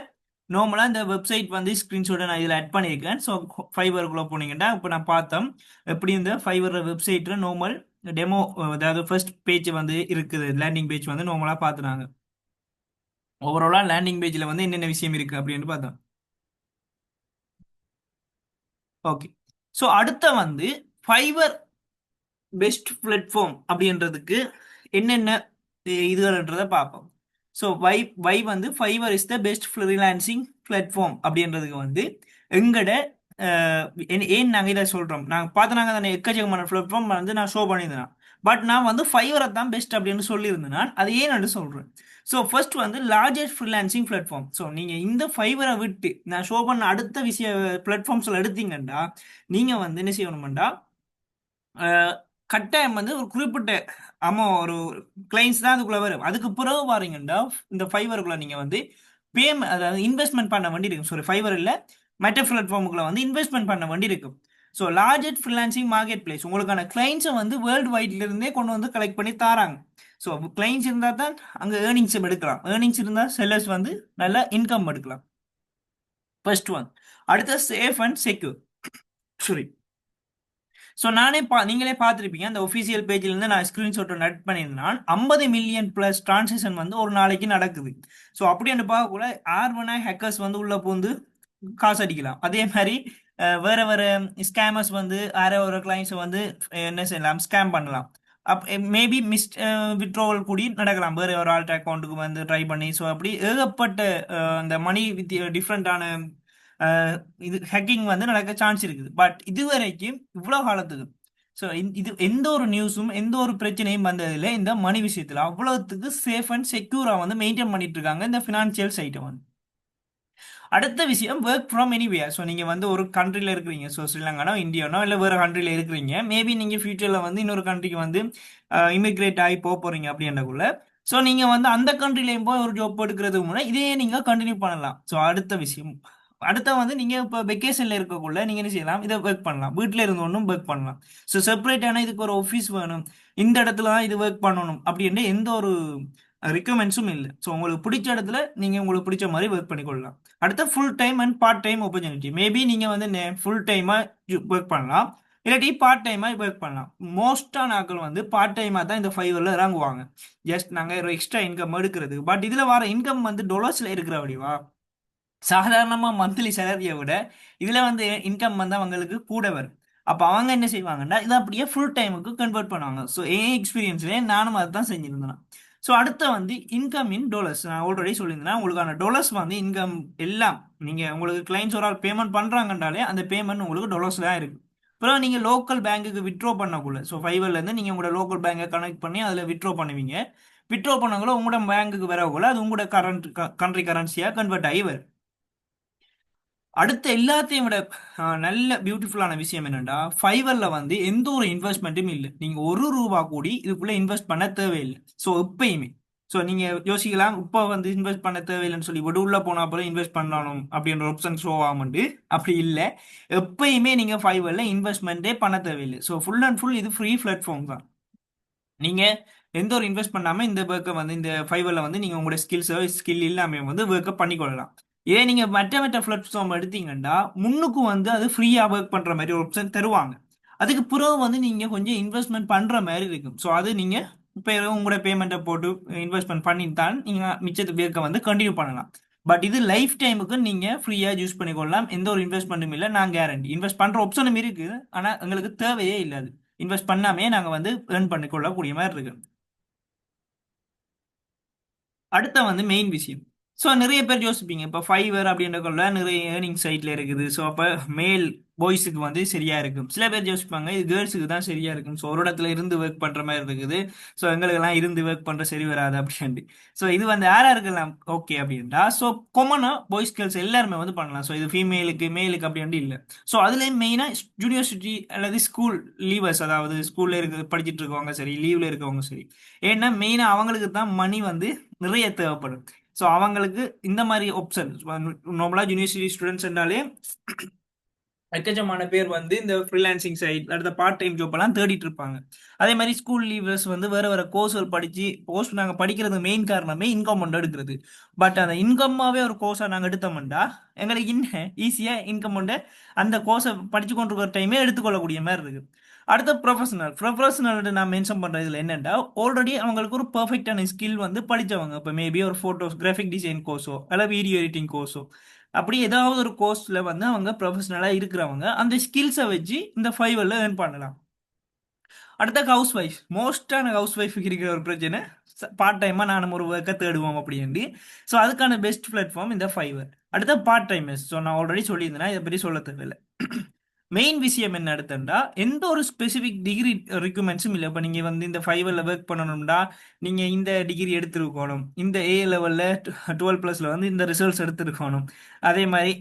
நார்மலாக இந்த வெப்சைட் வந்து ஸ்க்ரீன்ஷாட்டை நான் இதில் ஆட் பண்ணியிருக்கேன். ஸோ ஃபைபருக்குள்ளே போனீங்கன்னா இப்போ நான் பார்த்தோம் எப்படி இந்த ஃபைபர் வெப்சைட்டில் நார்மல் டெமோ, அதாவது ஃபர்ஸ்ட் பேஜ் வந்து இருக்குது, லேண்டிங் பேஜ் வந்து நார்மலாக பார்த்துனாங்க. ஓவராலாக லேண்டிங் பேஜில் வந்து என்னென்ன விஷயம் இருக்குது அப்படின்னு பார்த்தோம். ஓகே. ஸோ அடுத்த வந்து ஃபைபர் பெஸ்ட் பிளாட்ஃபார்ம் அப்படின்றதுக்கு என்னென்ன இதுகள்ன்றதை பார்ப்போம். ஸோ வை வந்து Fiverr is the best freelancing platform அப்படின்றதுக்கு வந்து எங்கட ஏன் நாங்கள் இதை சொல்கிறோம், நாங்கள் பார்த்து நாங்கள் தானே எக்கச்சக்கமான பிளாட்ஃபார்ம் வந்து நான் ஷோ பண்ணியிருந்தேன். பட் நான் வந்து ஃபைவரை தான் பெஸ்ட் அப்படின்னு சொல்லியிருந்தேன். நான் அது ஏன்னு சொல்கிறேன். ஸோ ஃபர்ஸ்ட் வந்து லார்ஜஸ்ட் ஃப்ரீலான்சிங் பிளாட்ஃபார்ம். ஸோ நீங்கள் இந்த ஃபைவரை விட்டு நான் ஷோ பண்ண அடுத்த விஷய பிளாட்ஃபார்ம்ஸில் எடுத்தீங்கன்னா நீங்கள் வந்து என்ன செய்யணுமெண்டா, கட்டாயம் வந்து ஒரு குறிப்பிட்ட ஒரு கிளைண்ட்ஸ் தான் அதுக்குள்ள வரும். அதுக்கு பிறகு பாருங்கன்னா இந்த ஃபைவருக்குள்ள நீங்க வந்து அதாவது இன்வெஸ்ட்மெண்ட் பண்ண வேண்டி இருக்கும். சாரி, ஃபைவர் இல்ல, மற்ற பிளாட்ஃபார்முக்குள்ள வந்து இன்வெஸ்ட்மெண்ட் பண்ண வேண்டி இருக்கும். So largest freelancing market place உங்களுக்கான கிளைண்ட்ஸை வந்து வேர்ல்டு வைட்ல இருந்தே கொண்டு வந்து கலெக்ட் பண்ணி தாராங்க. ஸோ கிளைண்ட்ஸ் இருந்தால் தான் அங்கே ஏர்னிங்ஸ் எடுக்கலாம். ஏர்னிங்ஸ் இருந்தால் செல்லர்ஸ் வந்து நல்ல இன்கம் எடுக்கலாம். First one. அடுத்த சேஃப் அண்ட் செக்யூர். சரி. ஸோ நானே நீங்களே பார்த்துருப்பீங்க அந்த ஒஃபிஷியல் பேஜ்லேருந்து நான் ஸ்க்ரீன்ஷாட்டை நட் பண்ணியிருந்தேன். 50 மில்லியன் ப்ளஸ் டிரான்சாக்ஷன் வந்து ஒரு நாளைக்கு நடக்குது. ஸோ அப்படின்னு பார்க்கக்கூட ஆர்வனா ஹேக்கர்ஸ் வந்து உள்ள பூந்து காசு அடிக்கலாம். அதே மாதிரி வேற வேற ஸ்கேமர்ஸ் வந்து வேற ஒரு கிளைண்ட்ஸை வந்து என்ன செய்யலாம், ஸ்கேம் பண்ணலாம். மேபி வித்ட்ரோவல் கூடி நடக்கலாம் வேற ஒரு ஆல்ட் அக்கௌண்ட்டுக்கு வந்து ட்ரை பண்ணி. ஸோ அப்படி ஏகப்பட்ட அந்த மணி வித் டிஃப்ரெண்டான இது ஹேக்கிங் வந்து நடக்க சான்ஸ் இருக்குது. பட் இதுவரைக்கும் இவ்வளோ காலத்துக்கு ஸோ இது எந்த ஒரு நியூஸும் எந்த ஒரு பிரச்சனையும் வந்ததில்லை இந்த மணி விஷயத்தில். அவ்வளோத்துக்கு சேஃப் அண்ட் செக்யூராக வந்து மெயின்டைன் பண்ணிட்டு இருக்காங்க இந்த ஃபினான்ஷியல் சைட்டை வந்து. அடுத்த விஷயம் ஒர்க் ஃப்ரம் எனிவேர். ஸோ நீங்கள் வந்து ஒரு கண்ட்ரியில் இருக்கிறீங்க, ஸோ ஸ்ரீலங்கானோ இந்தியானோ இல்லை வேறு கண்ட்ரியில் இருக்கிறீங்க. மேபி நீங்கள் ஃபியூச்சரில் வந்து இன்னொரு கண்ட்ரிக்கு வந்து இமிக்ரேட் ஆகி போக போகிறீங்க அப்படின்றக்குள்ள ஸோ நீங்கள் வந்து அந்த கண்ட்ரிலையும் போய் ஒரு ஜாப் எடுக்கிறதுக்கு முன்னாடி இதே நீங்கள் கண்டினியூ பண்ணலாம். ஸோ அடுத்த விஷயம், அடுத்த வந்து நீங்கள் இப்போ வெக்கேஷனில் இருக்கக்குள்ள நீங்கள் என்ன செய்யலாம், இதை ஒர்க் பண்ணலாம். வீட்டில் இருந்து ஒன்றும் ஒர்க் பண்ணலாம். ஸோ செப்பரேட்டான இதுக்கு ஒரு ஆஃபீஸ் வேணும், இந்த இடத்துல தான் இது ஒர்க் பண்ணணும் அப்படின்ற எந்த ஒரு ரிக்வயர்மெண்ட்ஸும் இல்லை. ஸோ உங்களுக்கு பிடிச்ச இடத்துல நீங்கள் உங்களுக்கு பிடிச்ச மாதிரி ஒர்க் பண்ணிக்கொள்ளலாம். அடுத்த full time and part time opportunity. Maybe நீங்கள் வந்து ஃபுல் டைமாக ஒர்க் பண்ணலாம், இல்லாட்டி பார்ட் டைமாக ஒர்க் பண்ணலாம். மோஸ்டான ஆட்கள் வந்து பார்ட் டைமாக தான் இந்த ஃபைவரில் இறங்குவாங்க, ஜஸ்ட் நாங்கள் ஒரு எக்ஸ்ட்ரா இன்கம் எடுக்கிறது. பட் இதில் வர இன்கம் வந்து டொலர்ஸில் இருக்கிற வடிவா சாதாரணமாக மந்த்லி சேலரியை விட இதில் வந்து இன்கம் வந்து அவங்களுக்கு கூட வரும். அப்போ அவங்க என்ன செய்வாங்கன்னா இதை அப்படியே ஃபுல் டைமுக்கு கன்வெர்ட் பண்ணுவாங்க. ஸோ என் எக்ஸ்பீரியன்ஸ்லேயே நானும் அதை தான் செஞ்சுருந்தேன். ஸோ அடுத்த வந்து இன்கம் இன் டொலர்ஸ். நான் ஆல்ரெடி சொல்லியிருந்தேன் உங்களுக்கான டொலர்ஸ் வந்து இன்கம் எல்லாம் நீங்கள் உங்களுக்கு கிளைண்ட்ஸ் ஒரு ஆள் பேமெண்ட் பண்ணுறாங்கன்றாலே அந்த பேமெண்ட் உங்களுக்கு டொலர்ஸ் தான் இருக்குது. அப்புறம் நீங்கள் லோக்கல் பேங்க்குக்கு விட்ரோ பண்ணக்குள்ள, ஸோ ஃபைவர்லேருந்து நீங்கள் உங்களோட லோக்கல் பேங்கை கனெக்ட் பண்ணி அதில் விட்ரோ பண்ணுவீங்க. விட்ரோ பண்ணக்குள்ள உங்களோட பேங்க்குக்கு வரக்குள்ள அது உங்களோட கண்ட்ரி கரன்சியாக கன்வெர்ட் ஆகி வரும். அடுத்த எல்லாத்தையும் விட நல்ல பியூட்டிஃபுல்லான விஷயம் என்னன்னா ஃபைவர்ல வந்து எந்த ஒரு இன்வெஸ்ட்மெண்ட்டும் இல்லை. நீங்க ஒரு ரூபா கூடி இதுக்குள்ள இன்வெஸ்ட் பண்ண தேவையில்லை. ஸோ எப்பயுமே ஸோ நீங்க யோசிக்கலாம் இப்போ வந்து இன்வெஸ்ட் பண்ண தேவையில்லைன்னு சொல்லி விட உள்ள போனா அப்புறம் இன்வெஸ்ட் பண்ணணும் அப்படின்ற ஆப்ஷன் ஷோ ஆகும்ண்டு. அப்படி இல்லை, எப்பயுமே நீங்க ஃபைவர்ல இன்வெஸ்ட்மெண்ட்டே பண்ண தேவையில்லை. ஸோ ஃபுல் அண்ட் ஃபுல் இது ஃப்ரீ பிளாட்ஃபார்ம் தான். நீங்க எந்த ஒரு இன்வெஸ்ட் பண்ணாம இந்த ஒர்க்கை வந்து இந்த ஃபைவர்ல வந்து நீங்க உங்களோட ஸ்கில் இல்லாம வந்து ஒர்க்கை பண்ணிக்கொள்ளலாம். இதே நீங்க மற்ற மற்ற பிளாட்ஃபார்ம் எடுத்தீங்கன்னா முன்னுக்கு வந்து அது ஃப்ரீயா ஒர்க் பண்ற மாதிரி ஒரு ஆப்ஷன் தருவாங்க. அதுக்கு பிறகு வந்து நீங்க கொஞ்சம் இன்வெஸ்ட்மெண்ட் பண்ற மாதிரி இருக்கும். ஸோ அது நீங்க இப்போ உங்களோட பேமெண்ட்டை போட்டு இன்வெஸ்ட்மெண்ட் பண்ணிட்டு தான் நீங்க மிச்சத்து ஒர்க்கை வந்து கண்டினியூ பண்ணலாம். பட் இது லைஃப் டைமுக்கு நீங்க ஃப்ரீயா யூஸ் பண்ணிக்கொள்ளலாம், எந்த ஒரு இன்வெஸ்ட்மெண்ட்டும் இல்லை. நான் கேரண்டி இன்வெஸ்ட் பண்ற ஆப்ஷனும் இருக்கு, ஆனா எங்களுக்கு தேவையே இல்லை. அது இன்வெஸ்ட் பண்ணாமே நாங்க வந்து ஏர்ன் பண்ணிக்கொள்ளக்கூடிய மாதிரி இருக்கு. அடுத்த வந்து மெயின் விஷயம். ஸோ நிறைய பேர் யோசிப்பீங்க இப்போ ஃபைவர் அப்படின்றக்குள்ள நிறைய ஏர்னிங் சைட்ல இருக்குது. ஸோ அப்போ மேல் பாய்ஸுக்கு வந்து சரியா இருக்கும். சில பேர் யோசிப்பாங்க இது கேர்ள்ஸுக்கு தான் சரியா இருக்கும். ஸோ ஒரு இடத்துல இருந்து ஒர்க் பண்ற மாதிரி இருக்குது. ஸோ எங்களுக்கெல்லாம் இருந்து ஒர்க் பண்ற சரி வராது அப்படின்ட்டு. ஸோ இது வந்து யாரா இருக்கலாம் ஓகே அப்படின்டா. ஸோ கொமனா பாய்ஸ் கேர்ள்ஸ் எல்லாருமே வந்து பண்ணலாம். ஸோ இது ஃபீமேலுக்கு மேலுக்கு அப்படின்ட்டு இல்லை. ஸோ அதுலேயும் மெயினாக யூனிவர்சிட்டி அல்லது ஸ்கூல் லீவர்ஸ், அதாவது ஸ்கூல்ல இருக்க படிச்சுட்டு இருக்கவங்க சரி, லீவ்ல இருக்கவங்க சரி. ஏன்னா மெயினாக அவங்களுக்கு தான் மணி வந்து நிறைய தேவைப்படும். ஸோ அவங்களுக்கு இந்த மாதிரி ஆப்ஷன் நார்மலாக யூனிவர்சிட்டி ஸ்டூடெண்ட்ஸ் என்றாலே எக்கச்சக்கமான பேர் வந்து இந்த ஃப்ரீலான்சிங் சைட் அடுத்த பார்ட் டைம் ஜாப் எல்லாம் தேடிட்டு இருப்பாங்க. அதே மாதிரி ஸ்கூல் லீவர்ஸ் வந்து வேற வேற கோர்ஸ்கள் படிச்சு போஸ்ட் நாங்கள் படிக்கிறது மெயின் காரணமே இன்கம் ஒன்று எடுக்கிறது. பட் அந்த இன்கம்மாவே ஒரு கோர்ஸை நாங்கள் எடுத்தோம்டா எங்களுக்கு இன்னும் ஈஸியாக இன்கம் உண்டு அந்த கோர்ஸை படிச்சு கொண்டிருக்கிற டைமே எடுத்துக்கொள்ளக்கூடிய மாதிரி இருக்கு. அடுத்த ப்ரொஃபஷனல் நான் மென்ஷன் பண்றதுல என்னன்னா ஆல்ரெடி அவங்களுக்கு ஒரு பெர்ஃபெக்டான ஸ்கில் வந்து படிச்சவங்க. இப்போ மேபி ஒரு போட்டோஸ் கிராஃபிக் டிசைன் கோர்ஸோ அல்ல வீடியோ எடிட்டிங் கோர்ஸோ அப்படி ஏதாவது ஒரு கோர்ஸ்ல வந்து அவங்க ப்ரொஃபஷனலா இருக்கிறவங்க அந்த ஸ்கில்ஸை வச்சு இந்த ஃபைவர்ல ஏர்ன் பண்ணலாம். அடுத்த ஹவுஸ் ஒய்ஃப் மோஸ்டான ஹவுஸ் ஒய்ஃபுக்கு இருக்கிற ஒரு பிரச்சனை பார்ட் டைமா நானும் ஒரு ஒர்க்கை தேடுவோம் அப்படின்னு. ஸோ அதுக்கான பெஸ்ட் பிளாட்ஃபார்ம் இந்த ஃபைவர். அடுத்த பார்ட் டைமர்ஸ். ஸோ நான் ஆல்ரெடி சொல்லியிருந்தேன் இதை பற்றி சொல்ல தேவையில்லை. மெயின் விஷயம் என்ன எடுத்தா எந்த ஒரு ஸ்பெசிஃபிக் டிகிரி ரிக்யூர்மெண்ட்ஸும் இல்லை. இப்போ நீங்கள் வந்து இந்த ஃபைவரில் ஒர்க் பண்ணணும்னா நீங்கள் இந்த டிகிரி எடுத்துருக்கணும், இந்த ஏ லெவலில் 12+ல வந்து இந்த ரிசல்ட்ஸ் எடுத்துருக்கணும், அதே மாதிரி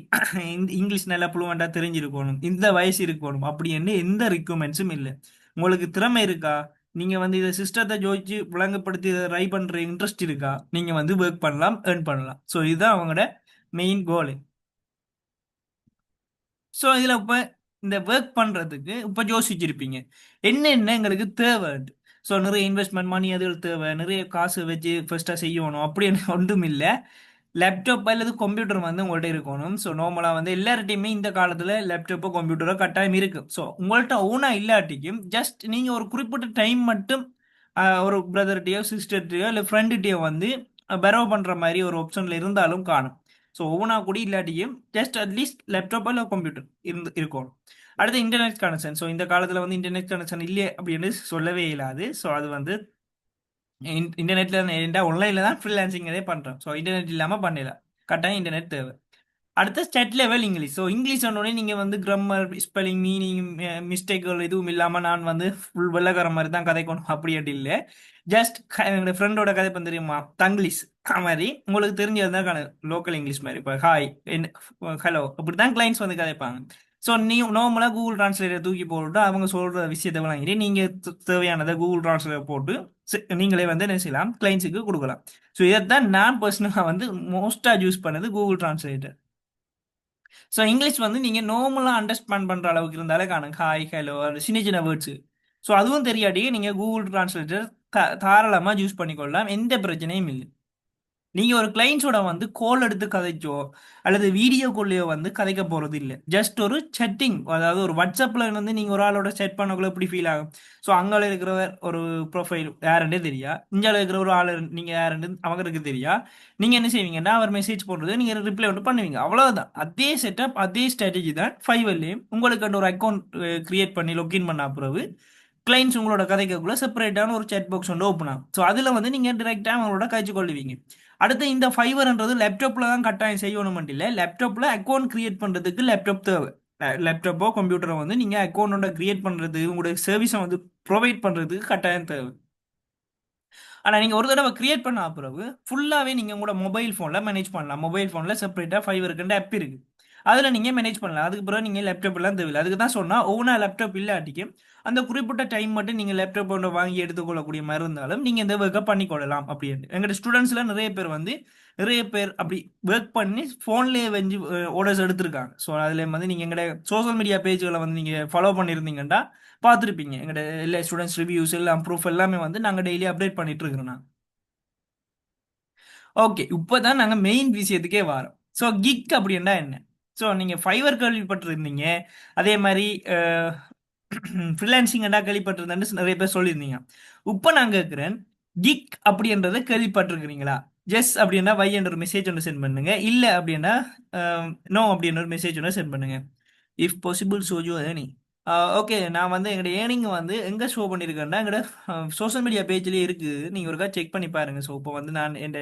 இந்த இங்கிலீஷ் நல்லா ஃப்ளூவெண்ட்டாக தெரிஞ்சிருக்கணும், இந்த வயசு இருக்கணும் அப்படின்னு எந்த ரிக்யூர்மெண்ட்ஸும் இல்லை. உங்களுக்கு திறமை இருக்கா, நீங்கள் வந்து இதை சிஸ்டத்தை ஜோதிச்சு விளங்கப்படுத்தி இதை ட்ரை பண்ணுற இன்ட்ரெஸ்ட் இருக்கா, நீங்கள் வந்து ஒர்க் பண்ணலாம், ஏர்ன் பண்ணலாம். ஸோ இதுதான் அவங்களோட மெயின் கோலு. ஸோ இதில் இப்போ இந்த ஒர்க் பண்ணுறதுக்கு இப்போ யோசிச்சிருப்பீங்க என்ன எங்களுக்கு தேவை. ஸோ நிறைய இன்வெஸ்ட்மெண்ட் மணி அதுகள் தேவை, நிறைய காசு வச்சு ஃபர்ஸ்ட்டாக செய்யணும் அப்படின்னு ஒன்றும் இல்லை. லேப்டாப் அல்லது கம்ப்யூட்டர் வந்து உங்கள்கிட்ட இருக்கணும். ஸோ நார்மலாக வந்து எல்லார்ட்டையுமே இந்த காலத்தில் லேப்டாப்போ கம்ப்யூட்டரோ கட்டாயம் இருக்குது. ஸோ உங்கள்கிட்ட ஓனாக இல்லாட்டிக்கும் ஜஸ்ட் நீங்கள் ஒரு குறிப்பிட்ட டைம் மட்டும் ஒரு பிரதர்கிட்டயோ சிஸ்டர்கிட்டயோ இல்லை ஃப்ரெண்டுகிட்டயோ வந்து பெரோ பண்ணுற மாதிரி ஒரு ஆப்ஷனில் இருந்தாலும் காணும். ஸோ ஓனா கூட இல்லாட்டியும் ஜஸ்ட் அட்லீஸ்ட் லேப்டாப் இல்லை கம்ப்யூட்டர் இருக்கணும். அடுத்து இன்டர்நெட் கனெக்ஷன். ஸோ இந்த காலத்தில் வந்து இன்டர்நெட் கனெக்ஷன் இல்லை அப்படின்னு சொல்லவே இல்லாது. ஸோ அது வந்து இன்டர்நெட்ல ஆன்லைனில் தான் ஃப்ரீலான்சிங்கே பண்ணுறோம். ஸோ இன்டர்நெட் இல்லாமல் பண்ணல, கட்டாயம் இன்டர்நெட் தேவை. அடுத்த state level English. So English சொன்னோடனே நீங்கள் வந்து கிராமர் ஸ்பெல்லிங் மீனிங் மிஸ்டேக்குகள் எதுவும் இல்லாமல் நான் வந்து ஃபுல் வெள்ளக்கார மாதிரி தான் கதைக்கணும் அப்படி இல்லை. ஜஸ்ட் என்னோட ஃப்ரெண்டோட கதை இப்போ தெரியுமா தங்கிலீஷ் மாதிரி உங்களுக்கு தெரிஞ்சது தான் லோக்கல் இங்கிலீஷ் மாதிரி. இப்போ ஹாய் ஹலோ அப்படி தான் கிளைண்ட்ஸ் வந்து கதைப்பாங்க. ஸோ நீ நார்மலாக கூகுள் டிரான்ஸ்லேட்டர் தூக்கி போட்டு அவங்க சொல்கிற விஷயத்தை வாங்கிட்டு நீங்கள் தேவையானதை கூகுள் டிரான்ஸ்லேட்டர் போட்டு நீங்களே வந்து என்ன செய்யலாம், கிளைண்ட்ஸுக்கு கொடுக்கலாம். ஸோ இதைத்தான் நான் பர்சனலாக வந்து மோஸ்ட்டாக யூஸ் பண்ணது கூகுள் டிரான்ஸ்லேட்டர். ஸோ இங்கிலீஷ் வந்து நீங்கள் நார்மலாக அண்டர்ஸ்டாண்ட் பண்ணுற அளவுக்கு இருந்தாலே காணும் ஹாய் ஹலோ சின்ன சின்ன வேர்ட்ஸு. ஸோ அதுவும் தெரியாட்டி நீங்கள் கூகுள் டிரான்ஸ்லேட்டர் தாராளமாக யூஸ் பண்ணிக்கொள்ளலாம், எந்த பிரச்சனையும் இல்லை. நீங்கள் ஒரு கிளைண்ட்ஸோட வந்து கால் எடுத்து கதைச்சோ அல்லது வீடியோ கால்லையோ வந்து கதைக்க போகிறது இல்லை. ஜஸ்ட் ஒரு செட்டிங், அதாவது ஒரு வாட்ஸ்அப்பில் வந்து நீங்கள் ஒரு ஆளோட செட் பண்ணக்குள்ள எப்படி ஃபீல் ஆகும். ஸோ அங்கே இருக்கிறவர் ஒரு ப்ரொஃபைல் யாருன்றே தெரியா, இந்தியாவில் இருக்கிற ஒரு ஆள் நீங்கள் யாருன்னு அவங்களுக்கு தெரியா, நீங்கள் என்ன செய்வீங்கன்னா அவர் மெசேஜ் போடுறது நீங்கள் ரிப்ளை ஒன்று பண்ணுவீங்க, அவ்வளோதான். அதே செட்டப் அதே ஸ்ட்ராட்டஜி தான் ஃபைவர்லேயும். உங்களுக்கு ஒரு அக்கௌண்ட் கிரியேட் பண்ணி லொக்கின் பண்ண பிறகு கிளைண்ட்ஸ் உங்களோட கதைக்குள்ள செப்பரேட்டான ஒரு சேட் பாக்ஸ் வந்து ஓப்பன் ஆகும். ஸோ அதில் வந்து நீங்கள் டிரெக்டாக அவங்களோட கழிச்சு கொள்ளுவீங்க. அடுத்து இந்த ஃபைவர்ன்றது லேப்டாப்பில் தான் கட்டாயம் செய்யணும் இல்லை, லேப்டாப்பில் அக்கௌண்ட் கிரியேட் பண்ணுறதுக்கு லேப்டாப் தேவை. லேப்டாப்போ கம்ப்யூட்டரோ வந்து நீங்கள் அக்கௌண்ட்டோட கிரியேட் பண்ணுறது உங்களுடைய சர்வீஸை வந்து ப்ரொவைட் பண்ணுறதுக்கு கட்டாயம் தேவை. ஆனால் நீங்கள் ஒரு தடவை கிரியேட் பண்ண பிறகு ஃபுல்லாகவே நீங்கள் உங்களோட மொபைல் ஃபோனில் மேனேஜ் பண்ணலாம். மொபைல் ஃபோனில் செப்பரேட்டாக ஃபைவருக்குன்ற ஆப் இருக்குது, அதில் நீங்கள் மேனேஜ் பண்ணலாம். அதுக்கு பிறகு நீங்கள் லேப்டாப் எல்லாம் தேவையில்லை. அதுக்கு தான் சொன்னால் ஓனா லேப்டாப் இல்லாட்டிக்கும் அந்த குறிப்பிட்ட டைம் மட்டும் நீங்கள் லேப்டாப் ஒன்று வாங்கி எடுத்துக்கொள்ளக்கூடிய மாதிரி இருந்தாலும் நீங்கள் இந்த ஒர்க்கை பண்ணிக்கொள்ளலாம் அப்படின்னு. எங்களோட ஸ்டூடெண்ட்ஸில் நிறைய பேர் அப்படி ஒர்க் பண்ணி ஃபோன்லேயே வந்து ஆர்டர்ஸ் எடுத்திருக்காங்க. ஸோ அதில் வந்து நீங்கள் எங்களோட சோஷியல் மீடியா பேஜ்களை வந்து நீங்கள் ஃபாலோ பண்ணியிருந்தீங்கன்னா பார்த்துருப்பீங்க. எங்களோட எல்லா ஸ்டூடெண்ட்ஸ் ரிவ்யூஸ் எல்லாம் ப்ரூஃப் எல்லாமே வந்து நாங்கள் டெய்லி அப்டேட் பண்ணிட்டு இருக்கிறோம். ஓகே, இப்போதான் நாங்கள் மெயின் விஷயத்துக்கே வரோம். ஸோ கிக் அப்படின்னா என்ன? ஸோ நீங்கள் ஃபைவர் கேள்விப்பட்டிருந்தீங்க, அதே மாதிரி ஃப்ரீலான்சிங் என்ன கேள்விப்பட்டிருந்தேன்னு நிறைய பேர் சொல்லியிருந்தீங்க. இப்போ நான் கேட்குறேன், கிக் அப்படின்றத கேள்விப்பட்டிருக்கிறீங்களா? ஜெஸ் அப்படின்னா வை என்ற ஒரு மெசேஜ் ஒன்று சென்ட் பண்ணுங்க, இல்லை அப்படின்னா நோ அப்படின்ற ஒரு மெசேஜ் ஒன்று சென்ட் பண்ணுங்க. If possible show your earning. Okay, நான் வந்து எங்களோட ஏர்னிங் வந்து எங்கே ஷோ பண்ணியிருக்கேன்னா எங்களோட சோஷியல் மீடியா பேஜ்லேயே இருக்குது, நீங்கள் ஒருக்கா செக் பண்ணி பாருங்கள். ஸோ இப்போ வந்து நான் என்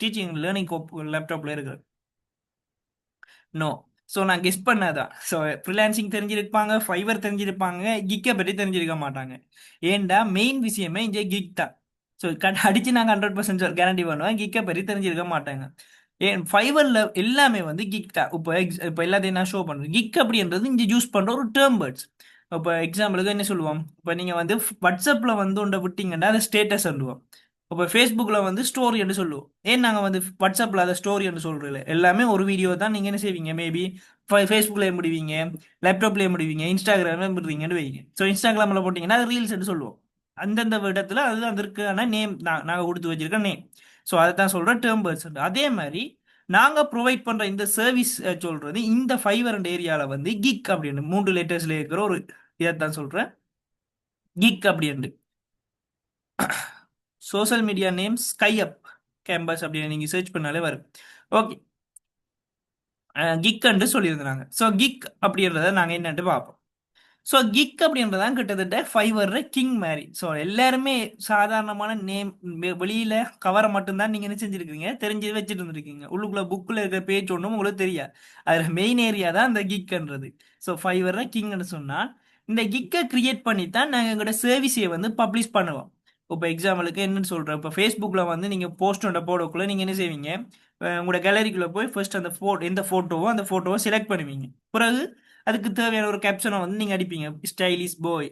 டீச்சிங் லேர்னிங் லேப்டாப்பில் இருக்கிறேன். நோ. ஸோ நான் கெஸ் பண்ணதான். ஸோ ஃப்ரீலான்சிங் தெரிஞ்சிருப்பாங்க, ஃபைவர் தெரிஞ்சிருப்பாங்க, கிக்கை பற்றி தெரிஞ்சிருக்க மாட்டாங்க. ஏன்டா மெயின் விஷயமே இங்கே கிக் தான். ஸோ அடித்து நாங்கள் 100% கேரண்டி பண்ணுவேன், கிக்கை பற்றி தெரிஞ்சிருக்க மாட்டாங்க. ஏன் ஃபைவரில் எல்லாமே வந்து கிக் தான். இப்போ எல்லாத்தையும் நான் ஷோ பண்ணுறேன். கிக் அப்படின்றது இங்கே யூஸ் பண்ணுற ஒரு டேர்ம் வேர்ட்ஸ். இப்போ எக்ஸாம்பிளுக்கு என்ன சொல்லுவோம், இப்போ நீங்கள் வந்து வாட்ஸ்அப்பில் வந்து ஒன்றை விட்டீங்கன்னா அதை ஸ்டேட்டஸ் சொல்லுவோம். இப்போ ஃபேஸ்புக்கில் வந்து ஸ்டோரி என்று சொல்லுவோம். ஏன் நாங்கள் வந்து வாட்ஸ்அப்பில் அதை ஸ்டோரி என்று சொல்கிறதில்ல. எல்லாமே ஒரு வீடியோ தான் நீங்கள் என்ன செய்வீங்க, மேபி ஃபேஸ்புக்கில் முடிவீங்க, லேப்டாப்லேயே முடிவீங்க, இன்ஸ்டாகிராமில் முடிவீங்கன்னு வைங்க. ஸோ இன்ஸ்டாகிராமில் போட்டிங்கன்னா அது ரீல்ஸ் என்று சொல்லுவோம். அந்தந்த இடத்துல அது அதற்கான நேம் நாங்கள் கொடுத்து வச்சிருக்க நேம். ஸோ அதை தான் சொல்கிறோம் டேர்ம் பேர்ஸ். அதே மாதிரி நாங்கள் ப்ரொவைட் பண்ணுற இந்த சர்வீஸ் சொல்கிறது இந்த ஃபைவர் அண்ட் ஏரியாவில் வந்து கிக் அப்படின்னு 3 லெட்டர்ஸில் இருக்கிற ஒரு இதை தான் சொல்கிறேன், கிக் அப்படின்னு. சோஷியல் மீடியா நேம் ஸ்கைஅப் கேம்பஸ் அப்படின்னு நீங்க சர்ச் பண்ணாலே வரும். ஓகே, கிக் சொல்லியிருந்தாங்க. ஸோ கிக் அப்படின்றத நாங்கள் என்னட்டு பார்ப்போம். ஸோ கிக் அப்படின்றதான் கிட்டத்தட்ட ஃபைவர் கிங் மாதிரி. ஸோ எல்லாருமே சாதாரணமான நேம் வெளியில கவரை மட்டும்தான் நீங்க என்ன செஞ்சிருக்கீங்க, தெரிஞ்சு வச்சுட்டு இருந்திருக்கீங்க. உள்ளுக்குள்ள புக்கில் இருக்கிற பேஜ் ஒன்றும் உங்களுக்கு தெரியாது. அதில் மெயின் ஏரியா தான் இந்த கிக்ன்றது. ஸோ ஃபைவர் கிங்னு சொன்னால் இந்த கிக்கை கிரியேட் பண்ணி தான் நாங்கள் எங்களோட சர்வீஸை வந்து பப்ளிஷ் பண்ணுவோம். இப்போ எக்ஸாம்பிளுக்கு என்னன்னு சொல்கிறேன், இப்போ ஃபேஸ்புக்கில் வந்து நீங்கள் போஸ்ட் ஒன்றை போடக்குள்ள நீங்கள் என்ன செய்வீங்க, உங்களோட கேலரிக்குள்ளே போய் ஃபர்ஸ்ட் அந்த எந்த ஃபோட்டோவோ அந்த ஃபோட்டோவை செலக்ட் பண்ணுவீங்க. பிறகு அதுக்கு தேவையான ஒரு கேப்ஷனை வந்து நீங்கள் அடிப்பீங்க, ஸ்டைலிஷ் பாய்,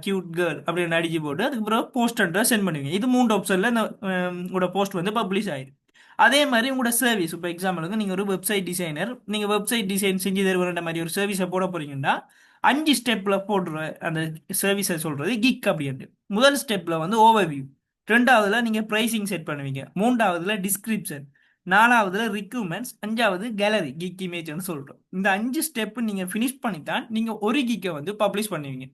கியூட் கேர்ள் அப்படின்னு அடிச்சு போட்டு அதுக்கு பிறகு போஸ்டர்ன்ற சென்ட் பண்ணுவீங்க. இது 3 ஆப்ஷனில் இந்த உங்களோட போஸ்ட் வந்து பப்ளிஷ் ஆயிடும். அதே மாதிரி உங்களோட சர்வீஸ், இப்போ எக்ஸாம்பிளுக்கு நீங்கள் ஒரு வெப்சைட் டிசைனர், நீங்கள் வெப்சைட் டிசைன் செஞ்சு தருவன்ற மாதிரி ஒரு சர்வீஸை போட போறீங்கன்னா 5 ஸ்டெப்பில் போடுற அந்த சர்வீஸை சொல்கிறது கிக் அப்படின்ட்டு. முதல் ஸ்டெப்பில் வந்து ஓவர்வியூ, ரெண்டாவதுல நீங்கள் ப்ரைசிங் செட் பண்ணுவீங்க, மூன்றாவதுல டிஸ்கிரிப்ஷன், நாலாவதுல ரிக்யூமெண்ட்ஸ், அஞ்சாவது கேலரி கிக் இமேஜ்னு சொல்கிறோம். இந்த 5 ஸ்டெப் நீங்கள் ஃபினிஷ் பண்ணித்தான் நீங்கள் ஒரு கிக்கை வந்து பப்ளிஷ் பண்ணுவீங்க.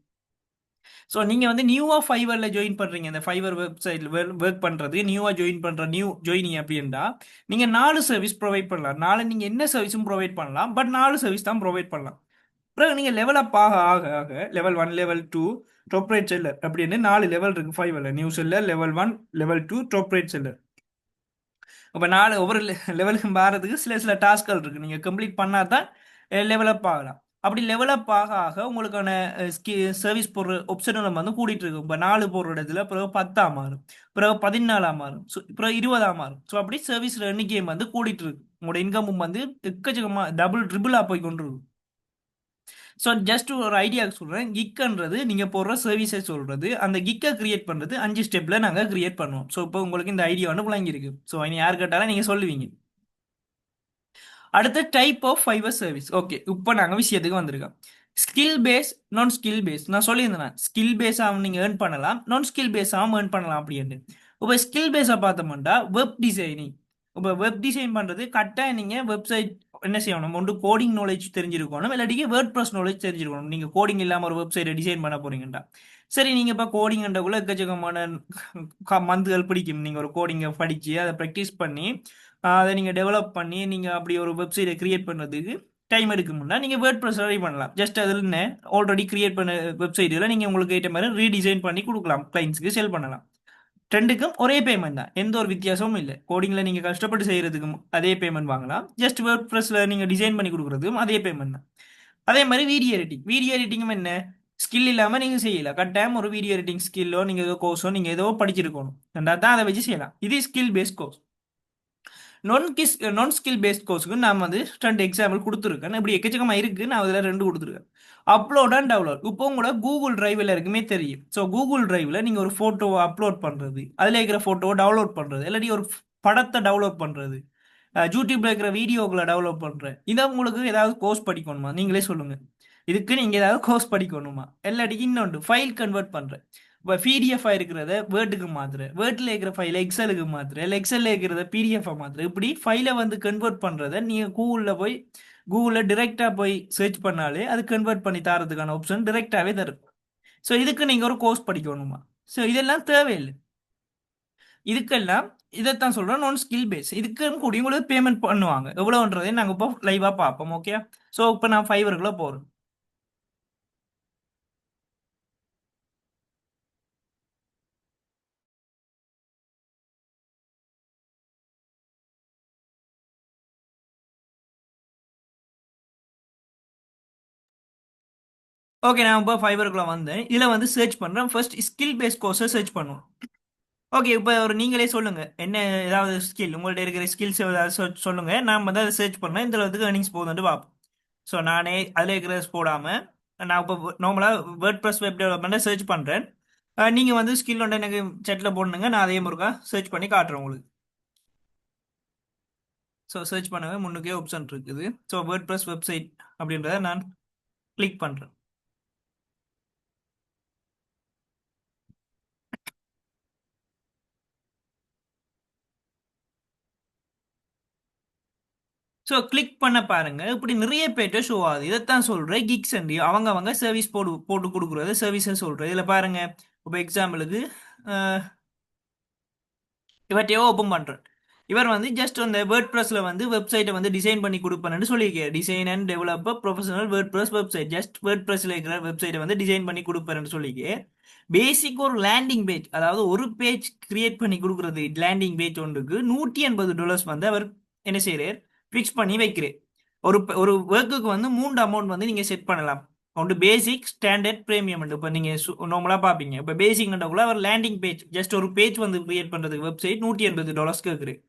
ஸோ நீங்கள் வந்து நியூவாக ஃபைவரில் ஜாயின் பண்ணுறீங்க, இந்த ஃபைவர் வெப்சைட்டில் ஒர்க் பண்ணுறது நியூவாக ஜாயின் பண்ணுற நியூ ஜாயினிங் அப்படின்னா நீங்கள் 4 சர்வீஸ் ப்ரொவைட் பண்ணலாம். நீங்கள் என்ன சர்வீஸும் ப்ரொவைட் பண்ணலாம், பட் 4 சர்வீஸ் தான் ப்ரொவைட் பண்ணலாம். அப்புறம் நீங்கள் லெவல் அப் ஆக ஆக ஆக level 1, level 2, top rate seller அப்படின்னு 4 லெவல் இருக்கு ஃபைவரில். New seller, level 1, level 2, top rate seller. இப்போ ஒவ்வொரு லெவலுக்கு மாறதுக்கு சில சில டாஸ்க்கள் இருக்கு, நீங்கள் கம்ப்ளீட் பண்ணால் தான் லெவலப் ஆகலாம். அப்படி லெவலப் ஆக ஆக உங்களுக்கான சர்வீஸ் போடுற ஆப்ஷனும் வந்து கூட்டிட்டு இருக்கும். இப்போ 4 போடுற இடத்துல பிறகு 10 மாறும், பிறகு 14 மாறும், பிறகு 20 மாறும். ஸோ அப்படி சர்வீஸ் எண்ணிக்கையும் வந்து கூட்டிட்டு இருக்கு. உங்களோட இன்கமும் வந்து எக்கச்சக்கமாக டபுள் ட்ரிபிளாக போய் கொண்டு இருக்கும். ஸோ ஜஸ்ட் ஒரு ஐடியாவுக்கு சொல்கிறேன், கிக்ன்றது நீங்கள் போடுற சர்வீஸை சொல்கிறது. அந்த கிக்கை கிரியேட் பண்ணுறது 5 ஸ்டெப்பில் நாங்கள் கிரியேட் பண்ணுவோம். ஸோ இப்போ உங்களுக்கு இந்த ஐடியா வந்து விளங்கியிருக்கு. ஸோ இனி யார் கேட்டாலும் நீங்கள் சொல்லுவீங்க. அடுத்த type of Fiverr service. Okay, இப்போ நாங்கள் விஷயத்துக்கு வந்திருக்கோம். ஸ்கில் பேஸ், நான் ஸ்கில் பேஸ். நான் சொல்லியிருந்தேன் ஸ்கில் பேஸாகவும் நீங்கள் ஏர்ன் பண்ணலாம், நான் ஸ்கில் பேஸாகவும் ஏர்ன் பண்ணலாம் அப்படின்ட்டு. இப்போ ஸ்கில் பேஸை பார்த்தோம்னா வெப் டிசைனிங். இப்போ வெப் டிசைன் பண்ணுறது கரெக்டாக நீங்கள் வெப்சைட் என்ன செய்யணும், ஒன்று கோடிங் நாலேஜ் தெரிஞ்சிருக்கணும், இல்லாட்டிக்கு வேர்ட் ப்ரெஸ் நாலேஜ் தெரிஞ்சிருக்கணும். நீங்கள் கோடிங் இல்லாமல் ஒரு வெப்சைட்டை டிசைன் பண்ண போறீங்கடா. சரி, நீங்கள் இப்போ கோடிங்கன்றக்குள்ள எக்கச்சக்கமான மந்த்கள் பிடிக்கும். நீங்கள் ஒரு கோடிங்கை படித்து அதை ப்ராக்டிஸ் பண்ணி அதை நீங்கள் டெவலப் பண்ணி நீங்கள் அப்படி ஒரு வெப்சைட்டை கிரியேட் பண்ணுறதுக்கு டைம் எடுக்கும்னா நீங்கள் வேர்ட் ப்ரெஸ் ரெடி பண்ணலாம். ஜஸ்ட் அதில் என்ன ஆல்ரெடி கிரியேட் பண்ண வெப்சைட்டில் நீங்கள் உங்களுக்கு ஏற்ற மாதிரி ரீடிசைன் பண்ணி கொடுக்கலாம், கிளைண்ட்ஸுக்கு செல் பண்ணலாம். ரெண்டுக்கும் ஒரே பேமெண்ட் தான், எந்த ஒரு வித்தியாசமும் இல்லை. கோடிங்கில் நீங்கள் கஷ்டப்பட்டு செய்கிறதுக்கும் அதே பேமெண்ட் வாங்கலாம், ஜஸ்ட் வேர்ட் ப்ரெஸ்ஸில் நீங்கள் டிசைன் பண்ணி கொடுக்குறதுக்கும் அதே பேமெண்ட் தான். அதே மாதிரி வீடியோ எடிட்டிங். வீடியோ எடிட்டிங்கும் என்ன, ஸ்கில் இல்லாமல் நீங்கள் செய்யலாம். கட்டாயம் ஒரு வீடியோ எடிட்டிங் ஸ்கில்லோ நீங்கள் ஏதோ கோர்ஸோ நீங்கள் ஏதோ படிச்சிருக்கணும், ரெண்டாவது தான் அதை வச்சு செய்யலாம். இது ஸ்கில் பேஸ்ட் கோர்ஸ். நான் ஸ்கில் பேஸ்ட் கோர்ஸுக்கு நான் வந்து 2 எக்ஸாம்பிள் கொடுத்துருக்கேன். இப்படி எக்கச்சக்கமாக இருக்குது, நான் அதில் 2 கொடுத்துருக்கேன். Upload and download. இப்போ உங்களோட கூகுள் டிரைவில் இருக்குமே தெரியும். ஸோ கூகுள் டிரைவில் நீங்கள் ஒரு ஃபோட்டோவை அப்லோட் பண்ணுறது, அதில் இருக்கிற ஃபோட்டோவை டவுன்லோட் பண்ணுறது, இல்லாட்டி ஒரு படத்தை டவுன்லோட் பண்ணுறது, யூடியூப்ல இருக்கிற வீடியோக்களை டெவலப் பண்ணுறேன். இதை உங்களுக்கு ஏதாவது கோர்ஸ் படிக்கணுமா, நீங்களே சொல்லுங்கள். இதுக்கு நீங்கள் ஏதாவது கோர்ஸ் படிக்கணுமா, இல்லாட்டிக்கு இன்னொன்று ஃபைல் கன்வெர்ட் பண்ணுறேன். இப்போ பிடிஎஃப் இருக்கிறத வேர்டுக்கு மாத்துறேன், வேர்டில் இருக்கிற ஃபைலை எக்ஸலுக்கு மாத்துறேன், இல்லை எக்ஸலில் இருக்கிறத பிடிஎஃப் மாத்துறேன். இப்படி ஃபைலை வந்து கன்வெர்ட் பண்ணுறதை நீங்கள் கூகுளில் டிரெக்டாக போய் சர்ச் பண்ணாலே அது கன்வெர்ட் பண்ணி தரதுக்கான ஆப்ஷன் டிரெக்டாகவே தரும். ஸோ இதுக்கு நீங்கள் ஒரு கோர்ஸ் படிக்கணுமா? ஸோ இதெல்லாம் தேவையில்லை. இதுக்கெல்லாம் இதைத்தான் சொல்கிறோம் நான் ஸ்கில் பேஸ். இதுக்கு கூட உங்களுக்கு பேமெண்ட் பண்ணுவாங்க, எவ்வளோன்றதை நாங்கள் இப்போ லைவாக பார்ப்போம். ஓகே, ஸோ இப்போ நான் ஃபைவருக்குள்ளே போகிறேன். ஓகே, நான் இப்போ ஃபைவருக்குள்ளே வந்தேன். இதில் வந்து சர்ச் பண்ணுறேன். ஃபர்ஸ்ட் ஸ்கில் பேஸ் கோர்ஸை சர்ச் பண்ணுவோம். ஓகே, இப்போ ஒரு நீங்களே சொல்லுங்கள், என்ன ஏதாவது ஸ்கில் உங்கள்ட்ட இருக்கிற ஸ்கில்ஸ் ஏதாவது சொல்லுங்கள். நான் வந்து அதை சர்ச் பண்ணேன், இதில் வந்து ஏர்னிங்ஸ் போகுதுன்ட்டு பார்ப்போம். ஸோ நானே அதில் இருக்கிற போடாமல் நான் இப்போ நார்மலாக வேர்ட் ப்ரெஸ் வெப் டெவலப்மெண்ட்டை சர்ச் பண்ணுறேன். நீங்க வந்து ஸ்கில் ஒன்று எனக்கு செட்ல போடணுங்க, நான் அதே முருகா சர்ச் பண்ணி காட்டுறேன் உங்களுக்கு. ஸோ சர்ச் பண்ணவே முன்னுக்கே ஆப்ஷன் இருக்குது. ஸோ வேர்ட் ப்ரெஸ் வெப்சைட் அப்படின்றத நான் கிளிக் பண்றேன். ஸோ கிளிக் பண்ண பாருங்க, இப்படி நிறைய பேர்ட்ட ஷோ ஆகுது. இதைத்தான் சொல்றேன் கிக்ஸ் அண்ட் அவங்க அவங்க சர்வீஸ் போட்டு கொடுக்குறது சர்வீஸை சொல்றேன். இதுல பாருங்க, இப்போ எக்ஸாம்பிளுக்கு இவற்றையோ ஓப்பன் பண்றேன். இவர் வந்து ஜஸ்ட் அந்த வேர்ட் ப்ரெஸ்ல வந்து வெப்சைட்டை வந்து டிசைன் பண்ணி கொடுப்பேன்னு சொல்லியிருக்காரு. Design and developer professional WordPress website, just வேர்ட் ப்ரெஸ்ல இருக்கிற வெப்சைட்டை வந்து டிசைன் பண்ணி கொடுப்பேன்னு சொல்லியிருக்கேன். பேசிக் ஒரு லேண்டிங் பேஜ், அதாவது ஒரு பேஜ் கிரியேட் பண்ணி கொடுக்குறது லேண்டிங் பேஜ் ஒன்றுக்கு $180 வந்து அவர் என்ன செய்யறார், ஃபிக்ஸ் பண்ணி வைக்கிறேன். ஒரு ஒர்க்குக்கு வந்து 3 அமௌண்ட் வந்து நீங்க செட் பண்ணலாம். ஒன்று பேசிக், ஸ்டாண்டர்ட், பிரீமியம். இப்போ நீங்க நார்மலா பாப்பீங்க. இப்போ பேசிக்ன்றக்குள்ள அவர் லேண்டிங் பேஜ், ஜஸ்ட் ஒரு பேஜ் வந்து கிரியேட் பண்றதுக்கு வெப்சைட் $180 கேட்குறேன்.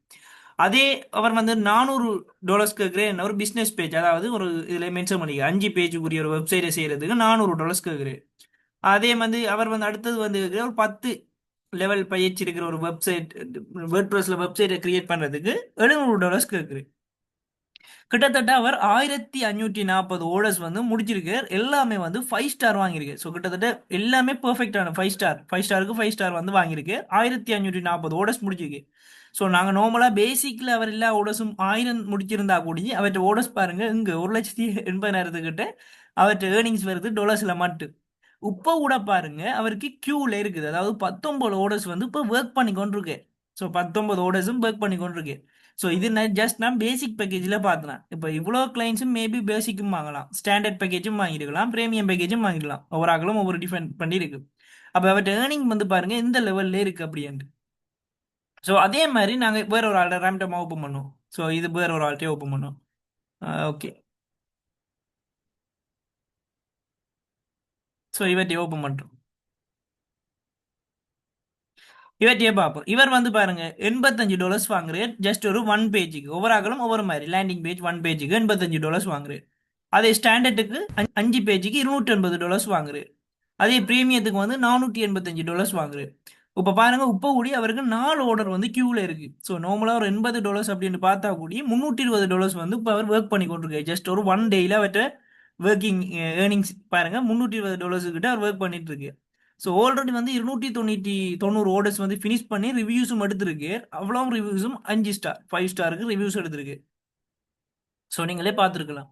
அதே அவர் வந்து $400 கேட்குறேன் ஒரு பிசினஸ் பேஜ், அதாவது ஒரு இதுல மென்ஷன் பண்ணி 5 பேஜுக்குரிய ஒரு வெப்சைட்டை செய்யறதுக்கு $400 கேட்குறேன். அதே வந்து அவர் வந்து அடுத்தது வந்து ஒரு 10 லெவல் பயிற்சி இருக்கிற ஒரு வெப்சைட், வேர்ட்பிரஸ்ல வெப்சைட்டை கிரியேட் பண்றதுக்கு $700 கேட்குறேன். கிட்டத்தட்ட அவர் 1540 ஓடர்ஸ் வந்து முடிச்சிருக்கார். எல்லாமே வந்து 5 ஸ்டார் வாங்கியிருக்கு. ஸோ கிட்டத்தட்ட எல்லாமே பெர்ஃபெக்டான 5 ஸ்டார், 5 ஸ்டாருக்கு 5 ஸ்டார் வந்து வாங்கியிருக்கு. 1540 ஓடர்ஸ் முடிச்சிருக்கு. ஸோ நாங்கள் நார்மலாக பேசிக்கில் அவர் எல்லா ஓடர்ஸும் 1000 முடிச்சிருந்தா கூடி அவற்றை ஓடர்ஸ் பாருங்க, இங்கே 1,80,000 அவற்றை ஏர்னிங்ஸ் வருது டாலர்ஸில் மட்டும். இப்போ கூட பாருங்க, அவருக்கு கியூல இருக்குது, அதாவது 19 ஓடர்ஸ் வந்து இப்போ ஒர்க் பண்ணி கொண்டிருக்கு. ஸோ 19 ஓடர்ஸும் ஒர்க் பண்ணி கொண்டிருக்கு. ஸோ இது நான் பேசிக் பேக்கேஜில் பார்த்தேன். இப்போ இவ்வளோ கிளைண்ட்ஸும் மேபி பேசிக்கும் வாங்கலாம், ஸ்டாண்டர்ட் பேக்கேஜும் வாங்கிருக்கலாம், பிரீமியம் பேக்கேஜும் வாங்கிடலாம். ஒவ்வொரு ஆக்களும் ஒவ்வொரு டிஃபரெண்ட் பண்ணி இருக்கு. அப்போ அவர்கிட்ட ஏர்னிங் வந்து பாருங்க எந்த லெவல்ல இருக்கு அப்படின்ட்டு. ஸோ அதே மாதிரி நாங்கள் வேற ஒரு ஆள்கிட்ட ரேம்டமாக ஓப்பன் பண்ணுவோம். ஸோ இது வேற ஒரு ஆள்கிட்டே ஓப்பன் பண்ணுவோம். ஓகே, ஸோ இவர்கிட்ட ஓப்பன் பண்ணுறோம். இவற்றையே பார்ப்போம். இவர் வந்து பாருங்க $85 வாங்குறாரு ஜஸ்ட் ஒரு 1 பேஜுக்கு. ஒவ்வொரு ஆக்களும் ஒவ்வொரு மாதிரி லேண்டிங் பேஜ் 1 பேஜுக்கு $85 வாங்குறாரு. அதே ஸ்டாண்டர்டுக்கு 5 பேஜுக்கு $280 வாங்குறாரு. அதே பிரீமியத்துக்கு வந்து $485 வாங்குறாரு. இப்போ பாருங்க, இப்போ கூடி அவருக்கு 4 ஓடர் வந்து கியூல இருக்கு. ஸோ நார்மலாக ஒரு $80 அப்படின்னு பார்த்தா கூடி $320 வந்து இப்போ அவர் ஒர்க் பண்ணி கொண்டிருக்காரு. ஜஸ்ட் ஒரு 1 டேயில் அவர்கிட்ட ஒர்க்கிங் ஏர்னிங்ஸ் பாருங்க, $320 கிட்ட அவர் ஒர்க் பண்ணிட்டு இருக்கு. ஸோ ஆல்ரெடி வந்து 290 ஓடர்ஸ் வந்து ஃபினிஷ் பண்ணி ரிவ்யூஸும் எடுத்திருக்கு. அவ்வளோ ரிவ்யூஸும் 5 ஸ்டார், 5 ஸ்டாருக்கு ரிவ்யூஸ் எடுத்திருக்கு. ஸோ நீங்களே பார்த்துருக்கலாம்.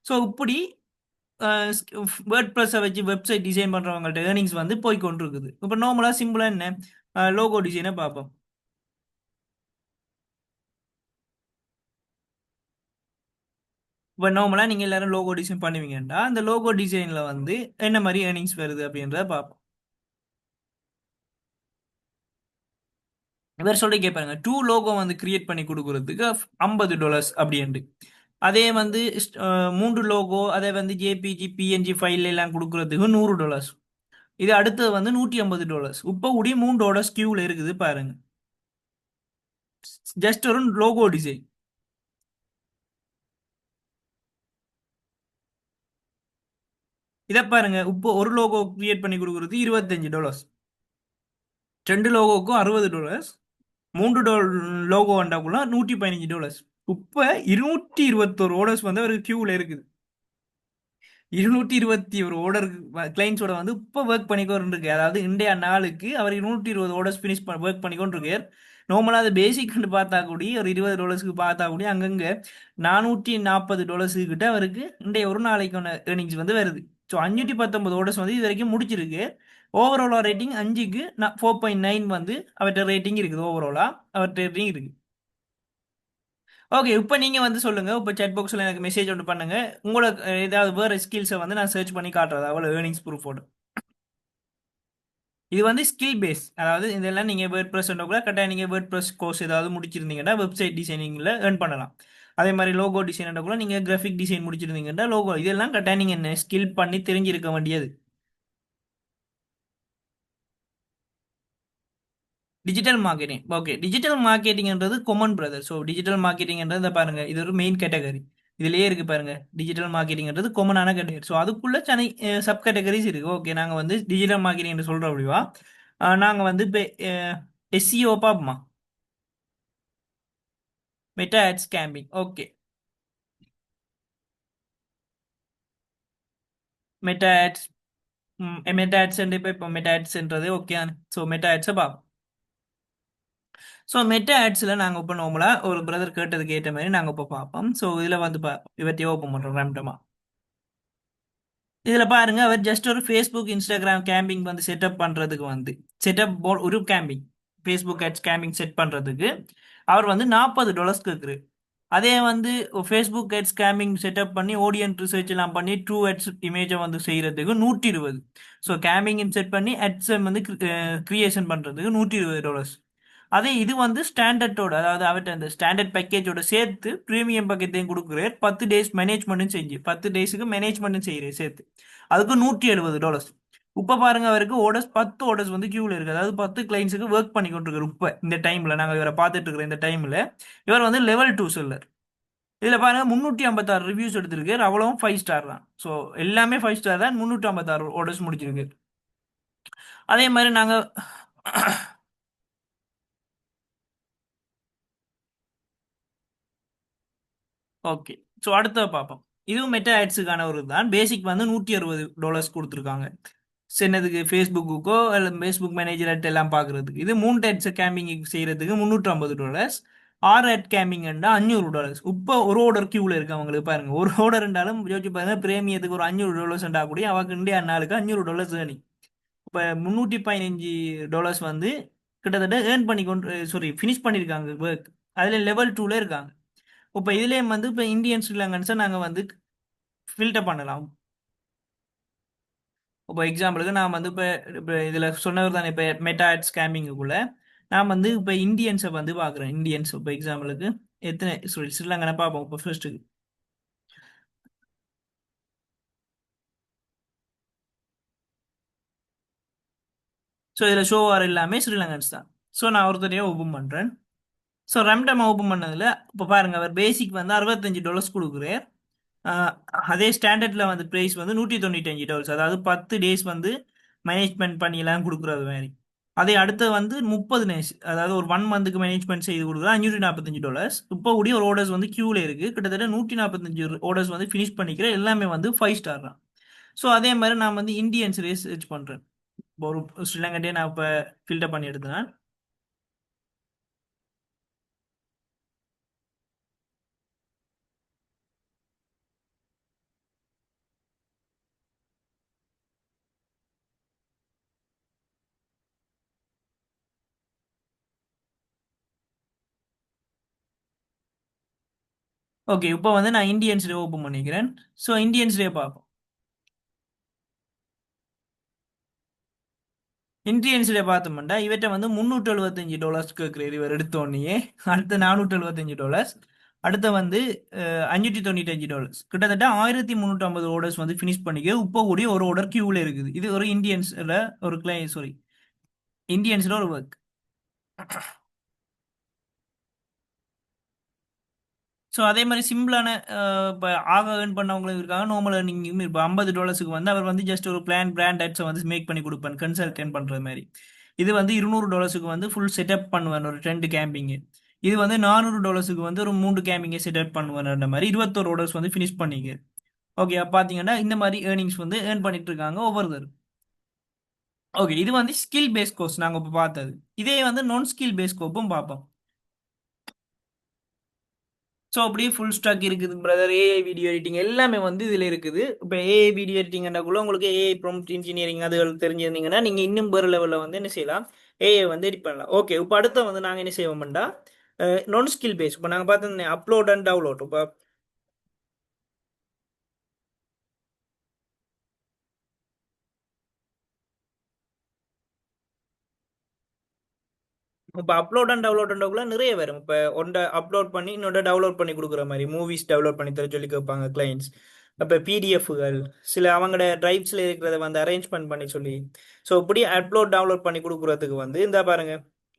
ஸோ இப்படி வேர்ட் ப்ரெஸ்ஸை வச்சு வெப்சைட் டிசைன் பண்ணுறவங்கள்ட்ட ஏர்னிங்ஸ் வந்து போய் கொண்டிருக்குது. இப்போ நார்மலாக சிம்பிளாக என்ன லோகோ டிசைனை பார்ப்போம். இப்போ நார்மலாக நீங்கள் எல்லாரும் லோகோ டிசைன் பண்ணுவீங்கன்னா அந்த லோகோ டிசைனில் வந்து என்ன மாதிரி ஏர்னிங்ஸ் வருது அப்படின்றத பார்ப்போம். இவர் சொல்லி கேட்பாருங்க, 2 லோகோ வந்து கிரியேட் பண்ணி கொடுக்கறதுக்கு $50 அப்படின்ட்டு. அதே வந்து 3 லோகோ, அதே வந்து ஜேபிஜி பிஎன்ஜி ஃபைல் எல்லாம் கொடுக்கறதுக்கு $100. இது அடுத்தது வந்து $150. இப்போ கூடிய 3 ஓட கியூல இருக்குது பாருங்க, ஜஸ்ட் ஒரு லோகோ டிசைன். இதை பாருங்க, இப்போ ஒரு லோகோ கிரியேட் பண்ணி கொடுக்கறது $25, 2 லோகோக்கும் $60, 3 லோகோ வந்தாக்குள்ள $115. இப்போ 221 ஓடர்ஸ் வந்து அவருக்கு கியூல இருக்குது. 221 ஓடர் கிளைண்ட்ஸோட வந்து இப்போ ஒர்க் பண்ணிக்கொண்டு இருக்கு. அதாவது இந்தியா நாளுக்கு அவர் 220 ஓடர்ஸ் ஃபினிஷ் ஒர்க் பண்ணிக்கொண்டு இருக்கார். நார்மலாக அது பேசிக்னு பார்த்தா கூடி ஒரு $20க்கு பார்த்தா கூடி அங்கங்கே $440 கிட்ட அவருக்கு இன்றைய ஒரு நாளைக்கான ஏர்னிங்ஸ் வந்து வருது. ஸோ 519 ஓடர்ஸ் வந்து இது வரைக்கும் முடிச்சிருக்கு. ஓவராலாக ரேட்டிங் 5க்கு 4.9 வந்து அவர்கிட்ட ரேட்டிங் இருக்குது. ஓவராலாக அவர்கிட்ட ரேட்டிங் இருக்குது. ஓகே, இப்போ நீங்க வந்து சொல்லுங்க. இப்போ chat பாக்ஸ்ல எனக்கு மெசேஜ் ஒன்று பண்ணுங்க. உங்களோட ஏதாவது வேற ஸ்கில்ஸை வந்து நான் சர்ச் பண்ணி காட்டுறது, அவ்வளோ ஏர்னிங்ஸ் ப்ரூஃபோட. இது வந்து ஸ்கில் பேஸ், அதாவது இதெல்லாம் நீங்க வேர்ட் ப்ரெஸ் கூட கரெக்டாக நீங்க வேர்ட் ப்ரெஸ் கோர்ஸ் ஏதாவது முடிச்சிருந்தீங்கன்னா வெப்சைட் டிசைனிங்ல ஏர்ன் பண்ணலாம். அதே மாதிரி லோகோ டிசைன் கூட நீங்க கிராஃபிக் டிசைன் முடிச்சிருந்தீங்கன்னா லோகோ, இதெல்லாம் கரெக்டாக நீங்க என்ன ஸ்கில் பண்ணி தெரிஞ்சிருக்க வேண்டியது. Digital marketing, okay. டிஜிட்டல் மார்க்கெட்டிங்ன்றது கொமன் பிரதர். ஸோ டிஜிட்டல் மார்க்கெட்டிங்ன்றது பாருங்க, இது ஒரு மெயின் கேட்டகரி. இதுலயே இருக்கு பாருங்க, டிஜிட்டல் மார்க்கெட்டிங்ன்றது கொமனான கேட்டகரி. ஸோ அதுக்குள்ள தனி சப் கேட்டகரிஸ் இருக்கு. ஓகே, நாங்க வந்து டிஜிட்டல் மார்க்கெட்டிங் சொல்றோம் அப்படிவா. நாங்கள் வந்து இப்போ எஸ்சிஓ பார்ப்போமா? Meta ads campaign. Okay. Meta ads. Meta ads இப்போ மெட்டா ஆட்ஸ்ன்றது ஓகே. ஸோ மெட்டா ஆட்ஸை பார்ப்போம். ஸோ மெட்டா ஆட்ஸில் நாங்கள் இப்போ நார்மலாக ஒரு பிரதர் கேட்டதுக்கு ஏற்ற மாதிரி நாங்கள் இப்போ பார்ப்போம். ஸோ இதில் வந்து இவற்றையோ ஓப்பன் பண்ணுறோம் ரேண்டமா. இதில் பாருங்க, அவர் ஜஸ்ட் ஒரு ஃபேஸ்புக் இன்ஸ்டாகிராம் கேம்பிங் வந்து செட்டப் பண்ணுறதுக்கு வந்து ஒரு campaign Facebook ads campaign set பண்ணுறதுக்கு அவர் வந்து $40 கேட்குறாரு. அதே வந்து ஃபேஸ்புக் ஆட்ஸ் கேம்பிங் செட்டப் பண்ணி ஆடியன்ஸ் ரிசர்ச் எல்லாம் பண்ணி ட்ரூ ஆட்ஸ் இமேஜை வந்து செய்யறதுக்கு 120. ஸோ கேம்பிங் செட் பண்ணி ஆட்ஸை வந்து கிரியேஷன் பண்ணுறதுக்கு $120. அதே இது வந்து ஸ்டாண்டர்டோட, அதாவது அவர்கிட்ட அந்த ஸ்டாண்டர்ட் பேக்கேஜோட சேர்த்து ப்ரீமியம் பக்கத்தையும் கொடுக்குறாரு. 10 டேஸ் மேனேஜ்மெண்ட்டும் செஞ்சு 10 டேஸுக்கு மேனேஜ்மெண்ட்டும் செய்கிறேன் சேர்த்து. அதுக்கு $170. இப்போ பாருங்க, அவருக்கு ஓடர்ஸ் 10 ஓடர்ஸ் வந்து கியூவில் இருக்குது. அதாவது 10 கிளைண்ட்ஸுக்கு ஒர்க் பண்ணி கொண்டிருக்காரு. இப்போ இந்த டைமில் நாங்கள் இவரை பார்த்துட்டு இருக்கிற இந்த டைமில் இவர் வந்து லெவல் 2 செல்லர். இதில் பாருங்க 356 ரிவ்யூஸ் எடுத்திருக்காரு. அவ்வளவும் 5 ஸ்டார் தான். ஸோ எல்லாமே 5 ஸ்டார் தான். 356 ஓடர்ஸ் முடிச்சிருக்கு. அதே மாதிரி நாங்கள் ஓகே. ஸோ அடுத்த பார்ப்போம். இதுவும் மெட்டா ஆட்ஸுக்கான ஒரு தான். பேசிக் வந்து $160 கொடுத்துருக்காங்க. என்னதுக்கு? ஃபேஸ்புக்குக்கோ இல்லை ஃபேஸ்புக் மேனேஜர் அட் எல்லாம் பார்க்குறதுக்கு. இது 3 ஆட்ஸ் கேம்பிங் செய்கிறதுக்கு $350. 6 ஆட் கேம்பிங்னா $500. இப்போ ஒரு ஆர்டர் கியூவில் இருக்கு அவங்களுக்கு. பாருங்க, ஒரு ஆர்டர் இருந்தாலும் யோசிச்சு பாருங்க, பிரேமியத்துக்கு ஒரு $500 கூடிய அவருக்கு இந்தியா நாளுக்கு $500 ஏர்னிங். இப்போ $315 வந்து கிட்டத்தட்ட ஏர்ன் பண்ணி கொண்டு, சாரி, ஃபினிஷ் பண்ணியிருக்காங்க ஒர்க். அதில் லெவல் 2ல இருக்காங்க. இப்போ இதுலேயும் வந்து இப்போ இந்தியன் ஸ்ரீலங்கன்ஸை நாங்கள் வந்து ஃபில்டர் பண்ணலாம். இப்போ எக்ஸாம்பிளுக்கு நான் வந்து இப்போ இதில் சொன்னவர் தானே, இப்போ மெட்டா ஆட் ஸ்கேமிங்குக்குள்ள நான் வந்து இப்போ இந்தியன்ஸை வந்து பார்க்குறேன். இந்தியன்ஸ் இப்போ எக்ஸாம்பிளுக்கு எத்தனை, சாரி, ஸ்ரீலங்கனை பார்ப்போம் இப்போ ஃபர்ஸ்ட்டுக்கு. ஸோ இதில் ஷோ ஆர் எல்லாமே ஸ்ரீலங்கன்ஸ் தான். ஸோ நான் ஒருத்தரையே ஓப்பன் பண்ணுறேன். ஸோ ரம்டம் ஓப்பன் பண்ணதில் இப்போ பாருங்க, அவர் பேசிக் வந்து $65 கொடுக்குறார். ஆஹ் அதே ஸ்டாண்டர்டில் வந்து ப்ரைஸ் வந்து $195. அதாவது 10 டேஸ் வந்து மேனேஜ்மெண்ட் பண்ணிலாம் கொடுக்குறது மாதிரி. அதே அடுத்து வந்து 30 டேஸ், அதாவது ஒரு 1 மந்த்துக்கு மேனேஜ்மெண்ட் செய்து கொடுக்குறது $545. இப்போ கூடிய ஒரு ஓர்டர்ஸ் வந்து கியூவில் இருக்குது. கிட்டத்தட்ட 145 ஓர்டர்ஸ் வந்து ஃபினிஷ் பண்ணிக்கிற எல்லாமே வந்து 5 ஸ்டார் தான். ஸோ அதே மாதிரி நான் வந்து இந்தியன்ஸ் ரிசர்ச் பண்ணுறேன். ஒரு ஸ்ரீலங்கன்டே நான் இப்போ ஃபில்டர் பண்ணி எடுத்தேன். ஓகே, இப்போ வந்து நான் இந்தியன்ஸ் ஓப்பன் பண்ணிக்கிறேன். ஸோ இந்தியன்ஸ்லேயே பார்ப்போம். இந்தியன்ஸ்ல பார்த்தோம்னா இவற்றை வந்து $375 கேட்குறாரு இவர் எடுத்தோடனே. அடுத்து $475. அடுத்து வந்து $595. கிட்டத்தட்ட 1350 ஓர்டர்ஸ் வந்து ஃபினிஷ் பண்ணிக்க இப்போ கூடிய ஒரு ஆர்டர் கியூவில் இருக்குது. இது ஒரு இந்தியன்ஸ்ல ஒரு கிளைண்ட், சாரி, இந்தியன்ஸ்ல ஒரு ஒர்க். ஸோ அதே மாதிரி சிம்பிளான இப்போ ஆக ஏர்ன் பண்ணவங்களும் இருக்காங்க, நார்மல் ஏர்னிங்கும் இப்போ $50 வந்து அவர் வந்து ஜஸ்ட் ஒரு பிராண்ட் ஆட்ஸை வந்து மேக் பண்ணி கொடுப்பேன், கன்சல்டன்ட் பண்ணுற மாதிரி. இது வந்து $200 வந்து ஃபுல் செட்டப் பண்ணுவேன் ஒரு 2 கேம்பிங்கு. இது வந்து $400 வந்து ஒரு 3 கேம்பிங்கை செட்டப் பண்ணுவேன். அந்த மாதிரி 21 ஓர்டர்ஸ் வந்து ஃபினிஷ் பண்ணிங்க. ஓகே, பார்த்தீங்கன்னா இந்த மாதிரி ஏர்னிங்ஸ் வந்து ஏர்ன் பண்ணிட்டு இருக்காங்க ஒவ்வொருத்தர். ஓகே, இது வந்து ஸ்கில் பேஸ் கோர்ஸ் நாங்கள் இப்போ பார்த்தது. இதே வந்து நான் ஸ்கில் பேஸ் கோப்பும் பார்ப்போம். ஸோ அப்படியே ஃபுல் ஸ்டாக் இருக்குது பிரதர். ஏஐ வீடியோ எடிட்டிங் எல்லாமே வந்து இதில் இருக்குது. இப்போ ஏஐ வீடியோ எடிட்டிங்னாக்குள்ள உங்களுக்கு ஏஐ ப்ராம்ப்ட் இன்ஜினியரிங் அதுகள் தெரிஞ்சிருந்தீங்கன்னா நீங்கள் இன்னும் வேறு லெவலில் வந்து என்ன செய்யலாம், ஏஐ வந்து எடிட் பண்ணலாம். ஓகே, இப்போ அடுத்த வந்து நாங்கள் என்ன செய்வோம்டா, நான் ஸ்கில் பேஸ். இப்போ நாங்கள் பார்த்தோம் அப்லோட் அண்ட் டவுன்லோட். இப்போ இப்போ அப்லோட் அண்ட் டவுன்லோட்ன்றக்குள்ள நிறைய வரும். இப்போ ஒன்றை அப்லோட் பண்ணி இன்னொன்று டவுன்லோட் பண்ணி கொடுக்குற மாதிரி மூவிஸ் டெவலப் பண்ணி தர சொல்லி கேட்பாங்க கிளைண்ட்ஸ். இப்போ பிடிஎஃப்கள் சில அவங்களோட டிரைவ்ஸில் இருக்கிறத வந்து அரேஞ்ச்மெண்ட் பண்ணி சொல்லி, ஸோ இப்படி அப்லோட் டவுன்லோட் பண்ணி கொடுக்குறதுக்கு வந்து இந்த பாருங்க,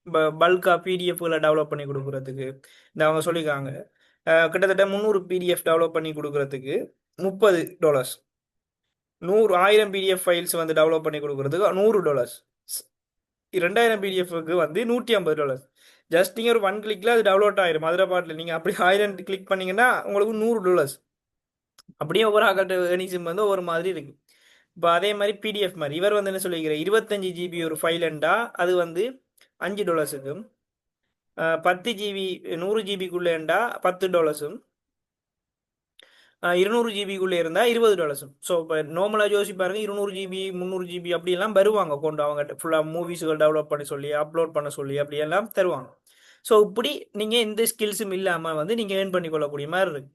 இப்போ பல்காக பிடிஎஃப்களை டெவலப் பண்ணி கொடுக்குறதுக்கு இந்த அவங்க சொல்லியிருக்காங்க. கிட்டத்தட்ட 300 பிடிஎஃப் டெவலப் பண்ணி கொடுக்குறதுக்கு $30. 1000 பிடிஎஃப் ஃபைல்ஸ் வந்து டெவலப் பண்ணி கொடுக்குறதுக்கு $100. 2000 பிடிஎஃப்க்கு வந்து $150. ஜஸ்ட் நீங்கள் ஒரு 1 கிளிக்கில் அது டவுன்லோட் ஆயிரும் மதுரை பாட்டில். நீங்கள் அப்படி 1000 கிளிக் பண்ணீங்கன்னா உங்களுக்கு $100. அப்படியே ஒவ்வொரு ஆகட்ட ஏர்னிங்ஸும் வந்து ஒவ்வொரு மாதிரி இருக்கு. இப்போ அதே மாதிரி பிடிஎஃப் மாதிரி இவர் வந்து என்ன சொல்லியிருக்கிறார், 25 GB ஒரு ஃபைலண்டா அது வந்து $5க்கும், 10 GB 100 GB $10, 200 GB இருந்தால் $20. ஸோ இப்போ நார்மலாக யோசிச்சு பாருங்க, 200 GB 300 GB அப்படியெல்லாம் வருவாங்க கொண்டு அவங்க ஃபுல்லாக மூவிஸுகள் டெவலப் பண்ண சொல்லி அப்லோட் பண்ண சொல்லி அப்படியெல்லாம் தருவாங்க. ஸோ இப்படி நீங்கள் எந்த ஸ்கில்ஸும் இல்லாமல் வந்து நீங்கள் ஏர்ன் பண்ணி கொள்ளக்கூடிய மாதிரி இருக்கு.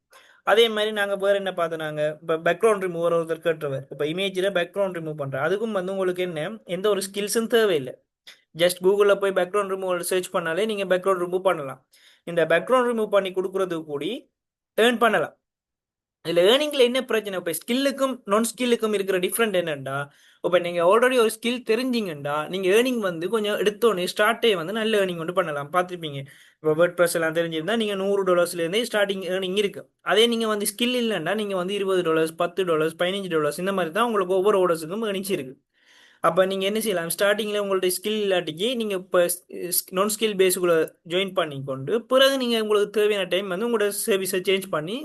அதே மாதிரி நாங்கள் வேறு என்ன பார்த்தோம், இப்போ பேக்ரவுண்ட் ரிமூவர் ஒருத்தர் கேட்டுருவார். இப்போ இமேஜில் பேக்ரவுண்ட் ரிமூவ் பண்ணுறேன், அதுக்கும் வந்து உங்களுக்கு என்ன எந்த ஒரு ஸ்கில்ஸும் தேவையில்லை. ஜஸ்ட் கூகுளில் போய் பேக்ரவுண்ட் ரிமூவ் சர்ச் பண்ணாலே நீங்கள் பேக்ரவுண்ட் ரிமூவ் பண்ணலாம். இந்த பேக்ரவுண்ட் ரிமூவ் பண்ணி கொடுக்குறது கூடி ஏர்ன் பண்ணலாம். இதில் ஏர்னிங்கில் என்ன பிரச்சனை, இப்போ ஸ்கில்லுக்கும் நான் ஸ்கில்லுக்கும் இருக்கிற டிஃப்ரெண்ட் என்னென்னா, இப்போ நீங்கள் ஆல்ரெடி ஒரு ஸ்கில் தெரிஞ்சிங்கன்னா நீங்கள் ஏர்னிங் வந்து கொஞ்சம் எடுத்தோடனே ஸ்டார்ட்டே வந்து நல்ல ஏர்னிங் வந்து பண்ணலாம். பார்த்துருப்பீங்க, இப்போ வேர்ட் ப்ரெஸ் எல்லாம் தெரிஞ்சிருந்தால் நீங்கள் $100 ஸ்டார்டிங் ஏர்னிங் இருக்குது. அதே நீங்கள் வந்து ஸ்கில் இல்லைன்னா நீங்கள் வந்து $20, $10, $15 இந்த மாதிரி தான் உங்களுக்கு ஒவ்வொரு ஓடர்ஸுக்கும் ஏர்னிங்ஸ் இருக்குது. அப்போ நீங்கள் என்ன செய்யலாம், ஸ்டார்டிங்கில் உங்கள்ட்ட ஸ்கில் இல்லாட்டிக்கு நீங்கள் இப்போ நான் ஸ்கில் பேஸுக்குள்ளே ஜாயின் பண்ணி கொண்டு பிறகு நீங்கள் உங்களுக்கு தேவையான டைம் வந்து உங்களோட சர்வீஸை சேஞ்ச் பண்ணி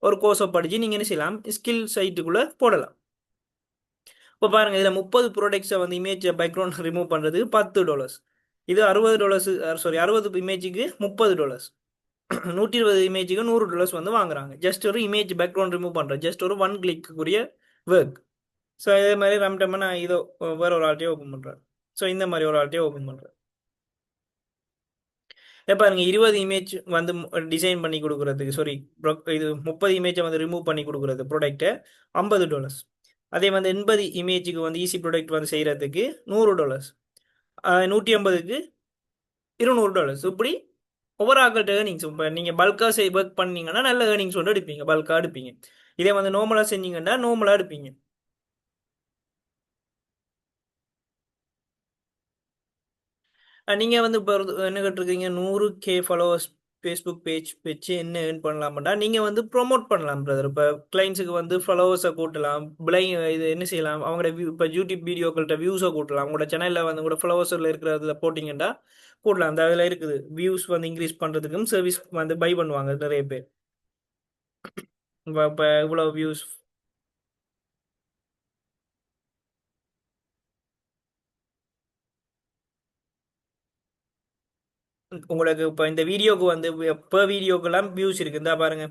ஒரு கோர்ஸை படித்து நீங்கள் என்ன செய்யலாம், ஸ்கில் சைட்டுக்குள்ளே போடலாம். இப்போ பாருங்கள், இதில் 30 ப்ராடக்ட்ஸை வந்து இமேஜ் பேக்ரவுண்ட் ரிமூவ் பண்ணுறதுக்கு $10. இது $60, சாரி 60 இமேஜுக்கு $30, 120 இமேஜுக்கு $100 வந்து வாங்குறாங்க. ஜஸ்ட் ஒரு இமேஜ் பேக்ரவுண்ட் ரிமூவ் பண்ணுறேன், ஜஸ்ட் ஒரு 1 கிளிக்குரிய ஒர்க். ஸோ இதே மாதிரி ரம்டம்மா நான் இதோ வேற ஒரு ஆள்கிட்டயே ஓப்பன் பண்ணுறேன். ஸோ இந்த மாதிரி ஒரு ஆள்கிட்டயே ஓப்பன் பண்ணுறேன். பாருங்க, 20 இமேஜ் வந்து டிசைன் பண்ணி கொடுக்குறதுக்கு, சாரி இது 30 இமேஜை வந்து ரிமூவ் பண்ணி கொடுக்குறது ப்ராடக்ட்டை $50. அதே வந்து 80 இமேஜுக்கு வந்து ஈஸி ப்ராடக்ட் வந்து செய்கிறதுக்கு $100, 150க்கு $200. இப்படி ஒவ்வொரு ஆக்கள்கிட்ட ஏர்னிங்ஸ். இப்போ நீங்கள் பல்காக ஒர்க் பண்ணீங்கன்னா நல்ல ஏர்னிங்ஸ் வந்து எடுப்பீங்க, பல்காக எடுப்பீங்க. இதே வந்து நார்மலாக செஞ்சீங்கன்னா நார்மலாக எடுப்பீங்க. நீங்கள் வந்து இப்போ என்ன கேட்டிருக்கீங்க, 100K ஃபாலோவர்ஸ் ஃபேஸ்புக் பேஜ் வச்சு என்ன ஏர்ன் பண்ணலாம்டா, நீங்கள் வந்து ப்ரொமோட் பண்ணலாம் பிரதர். இப்போ கிளைண்ட்ஸுக்கு வந்து ஃபாலோவர்ஸை கூட்டலாம், இது என்ன செய்யலாம், அவங்களோட இப்போ யூடியூப் வீடியோக்கள்கிட்ட வியூஸை கூட்டலாம். உங்களோட சேனலில் வந்து கூட ஃபாலோவர்ஸில் இருக்கிறதுல போட்டிங்கன்னா கூட்டலாம். அந்த அதில் இருக்குது வியூஸ் வந்து இன்க்ரீஸ் பண்ணுறதுக்கும் சர்வீஸ் வந்து பை பண்ணுவாங்க நிறைய பேர். இப்போ இவ்வளோ வியூஸ் உங்களுக்கு இப்போ இந்த வீடியோக்கு வந்து இப்போ வீடியோக்கெல்லாம் வியூஸ் இருக்குது. இந்த பாருங்க,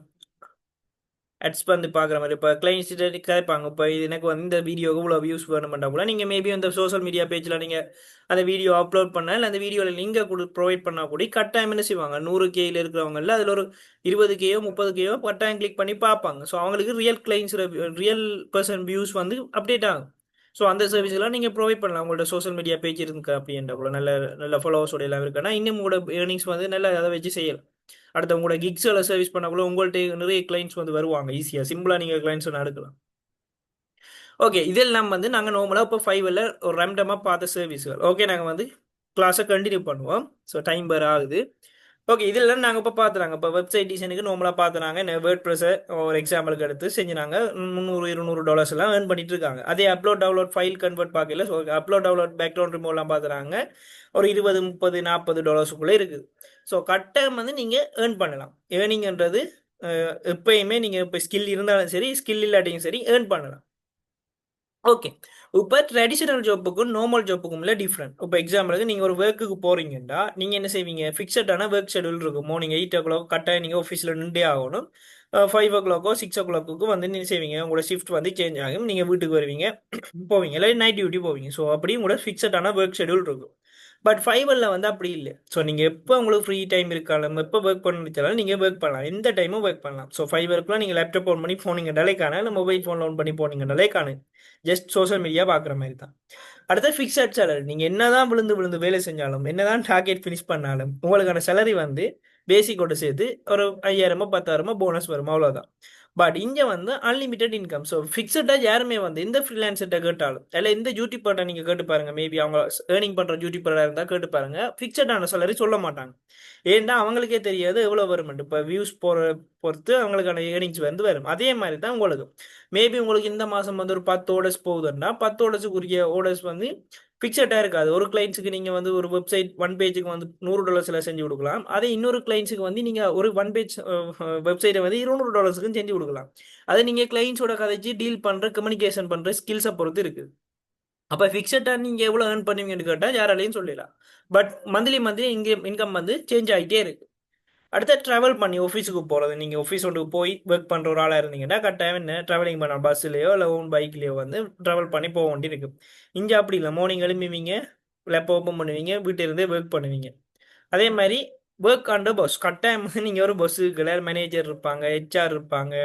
அட்ஸ் வந்து பார்க்குற மாதிரி இப்போ கிளைண்ட்ஸ் கேட்பாங்க, இப்போ எனக்கு வந்து இந்த வீடியோக்கு இவ்வளோ வியூஸ் வேணுமெண்டா கூட நீங்கள் மேபி அந்த சோஷியல் மீடியா பேஜில் நீங்கள் அந்த வீடியோ அப்லோட் பண்ணால் இல்லை அந்த வீடியோவில் லிங்கை ப்ரொவைட் பண்ணால் கூட கட்டாயம் என்ன செய்வாங்க, 100Kயில் இருக்கிறவங்கள அதில் ஒரு 20Kயோ 30Kயோ கட்டாயம் கிளிக் பண்ணி பார்ப்பாங்க. ஸோ அவங்களுக்கு real clients real person views வந்து அப்டேட் ஆகும். ஸோ அந்த சர்வீஸ்லாம் நீங்கள் ப்ரொவைட் பண்ணலாம். உங்களோட சோஷியல் மீடியா பேஜ் இருக்கு அப்படின்ற கூட நல்ல நல்ல ஃபாலோவர்ஸோட எல்லாம் இருக்குன்னா இன்னும் உங்களோட ஏர்னிங்ஸ் வந்து நல்லா அதை வச்சு செய்யலாம். அடுத்த உங்களோட கிக்ஸில் சர்வீஸ் பண்ணக்குள்ள உங்கள்கிட்ட நிறைய கிளைண்ட்ஸ் வந்து வருவாங்க. ஈஸியாக சிம்பிளாக நீங்கள் கிளைண்ட்ஸ் ஒன்று எடுக்கலாம். ஓகே, இதெல்லாம் வந்து நாங்கள் நார்மலாக இப்போ ஃபைவரில் ஒரு ரேண்டமாக பார்த்த சர்வீஸ்கள். ஓகே, நாங்கள் வந்து கிளாஸை கண்டினியூ பண்ணுவோம். ஸோ டைம் வேறு ஆகுது. ஓகே, இதெல்லாம் நாங்கள் இப்போ பார்த்துறாங்க. இப்போ வெப்சைட் டிசைனுக்கு நார்மலாக பார்த்துறாங்க. வேர்ட் ப்ரெஸ்ஸை ஒரு எக்ஸாம்பிளுக்கு எடுத்து செஞ்சுனாங்க. $300-200 எல்லாம் ஏர்ன் பண்ணிட்டு இருக்காங்க. அதே அப்லோட் டவுன்லோட் ஃபைல் கன்வெர்ட் பார்க்கல. ஸோ அப்லோட் டவுன்லோட் பேக்ரவுண்ட் ரிமூவ்லாம் பார்த்துறாங்க. ஒரு $20, $30, $40 இருக்குது. ஸோ கட்டாயம் வந்து நீங்கள் ஏர்ன் பண்ணலாம். ஏர்னிங்ன்றது எப்பயுமே நீங்கள் இப்போ ஸ்கில் இருந்தாலும் சரி, ஸ்கில் இல்லாட்டியும் சரி ஏர்ன் பண்ணலாம். ஓகே, இப்போ ட்ரெடிஷனல் ஜாப்புக்கும் நார்மல் ஜாப்புக்கும் இல்லை டிஃப்ரெண்ட். இப்போ எக்ஸாம்பிளுக்கு நீங்கள் ஒரு ஒர்க்குக்கு போகிறீங்கன்னா நீங்கள் என்ன செய்வீங்க, ஃபிக்ஸடான ஒர்க் ஷெடியூல் இருக்கும். மார்னிங் 8 o'clock கட்டாயம் நீங்கள் ஆஃபீஸில் நின்றே ஆகணும். 5 o'clock 6 o'clock வந்து என்ன செய்வீங்க, உங்களோட ஷிஃப்ட் வந்து சேஞ்ச் ஆகும். நீங்கள் வீட்டுக்கு வருவீங்க, போவீங்க, இல்லை நைட் டியூட்டி போவீங்க. ஸோ அப்படி உங்களோட ஃபிக்ஸடான ஒர்க் ஷெடியூல் இருக்கும். பட் ஃபைவரில் வந்து அப்படி இல்லை. ஸோ நீங்கள் எப்போ உங்களுக்கு ஃப்ரீ டைம் இருக்காலும் எப்போ ஒர்க் பண்ணிச்சாலும் நீங்கள் ஒர்க் பண்ணலாம், எந்த டைமும் ஒர்க் பண்ணலாம். ஸோ ஃபைவருக்குலாம் நீங்கள் லேப்டாப் ஆன் பண்ணி போனீங்கன்னாலே காணும், இல்லை மொபைல் ஃபோன் ஆன் பண்ணி போனீங்கன்னாலே காணும். ஜஸ்ட் சோஷியல் மீடியா பார்க்குற மாதிரி தான். அடுத்த ஃபிக்ஸட் சேலரி. நீங்கள் என்னதான் விழுந்து விழுந்து வேலை செஞ்சாலும், என்னதான் டார்கெட் ஃபினிஷ் பண்ணாலும் உங்களுக்கான சேலரி வந்து பேசிக்கோட சேர்த்து ஒரு 5000 10,000 போனஸ் வரும், அவ்வளோதான். பட் இங்கே வந்து அன்லிமிட்டெட் இன்கம். ஸோ ஃபிக்ஸடாக யாருமே வந்து எந்த ஃப்ரீலான்சர்கிட்ட கேட்டாலும் இல்லை எந்த யூடியூபர்கிட்ட நீங்கள் கேட்டு பாருங்க, மேபி அவங்க ஏர்னிங் பண்ணுற யூடியூபராக இருந்தால் கேட்டு பாருங்க, ஃபிக்ஸடான சேலரி சொல்ல மாட்டாங்க. ஏன்னா அவங்களுக்கே தெரியாது எவ்வளோ வருமெண்ட். இப்போ வியூஸ் பொறுத்து அவங்களுக்கான ஏர்னிங்ஸ் வந்து வரும். அதே மாதிரி தான் உங்களுக்கு மேபி உங்களுக்கு இந்த மாதம் வந்து ஒரு 10 orders போகுதுன்னா 10 ordersக்குரிய orders வந்து ஃபிக்ஸடாக இருக்காது. ஒரு கிளைண்ட்ஸுக்கு நீங்கள் வந்து ஒரு வெப்சைட் ஒன் பேஜுக்கு வந்து $100 செஞ்சு கொடுக்கலாம். அதே இன்னொரு கிளைண்ட்ஸுக்கு வந்து நீங்கள் ஒரு ஒன் பேஜ் வெப்சைட்டை வந்து $200 செஞ்சு கொடுக்கலாம். அதை நீங்கள் கிளைண்ட்ஸோட கதைச்சு டீல் பண்ணுற கம்யூனிகேஷன் பண்ணுற ஸ்கில்ஸை பொறுத்து இருக்குது. அப்போ ஃபிக்ஸடாக நீங்கள் எவ்வளோ ஏர்ன் பண்ணுவீங்கன்னு கேட்டால் யாராலையும் சொல்லலாம். பட் மந்த்லி மந்த்லி இங்கே இன்கம் வந்து சேஞ்ச் ஆகிட்டே இருக்கு. அடுத்து ட்ராவல் பண்ணி ஆஃபீஸுக்கு போகிறது. நீங்கள் ஆஃபீஸ் ஒன்று போய் ஒர்க் பண்ணுற ஒரு ஆளாக இருந்தீங்கன்னா கட்டாயம் என்ன ட்ராவலிங் பண்ண பஸ்ஸுலையோ இல்லை ஓன் பைக்லேயோ வந்து ட்ராவல் பண்ணி போக வேண்டி இருக்கு. இங்கே அப்படி இல்லை. மார்னிங் எழும்புவீங்க, லேப்டாப் ஓப்பன் பண்ணுவீங்க, வீட்டிலிருந்தே ஒர்க் பண்ணுவீங்க. அதே மாதிரி ஒர்க் ஆன் த பஸ் கட்டாயம் வந்து நீங்கள் ஒரு பஸ்ஸுக்குள்ள மேனேஜர் இருப்பாங்க, ஹெச்ஆர் இருப்பாங்க,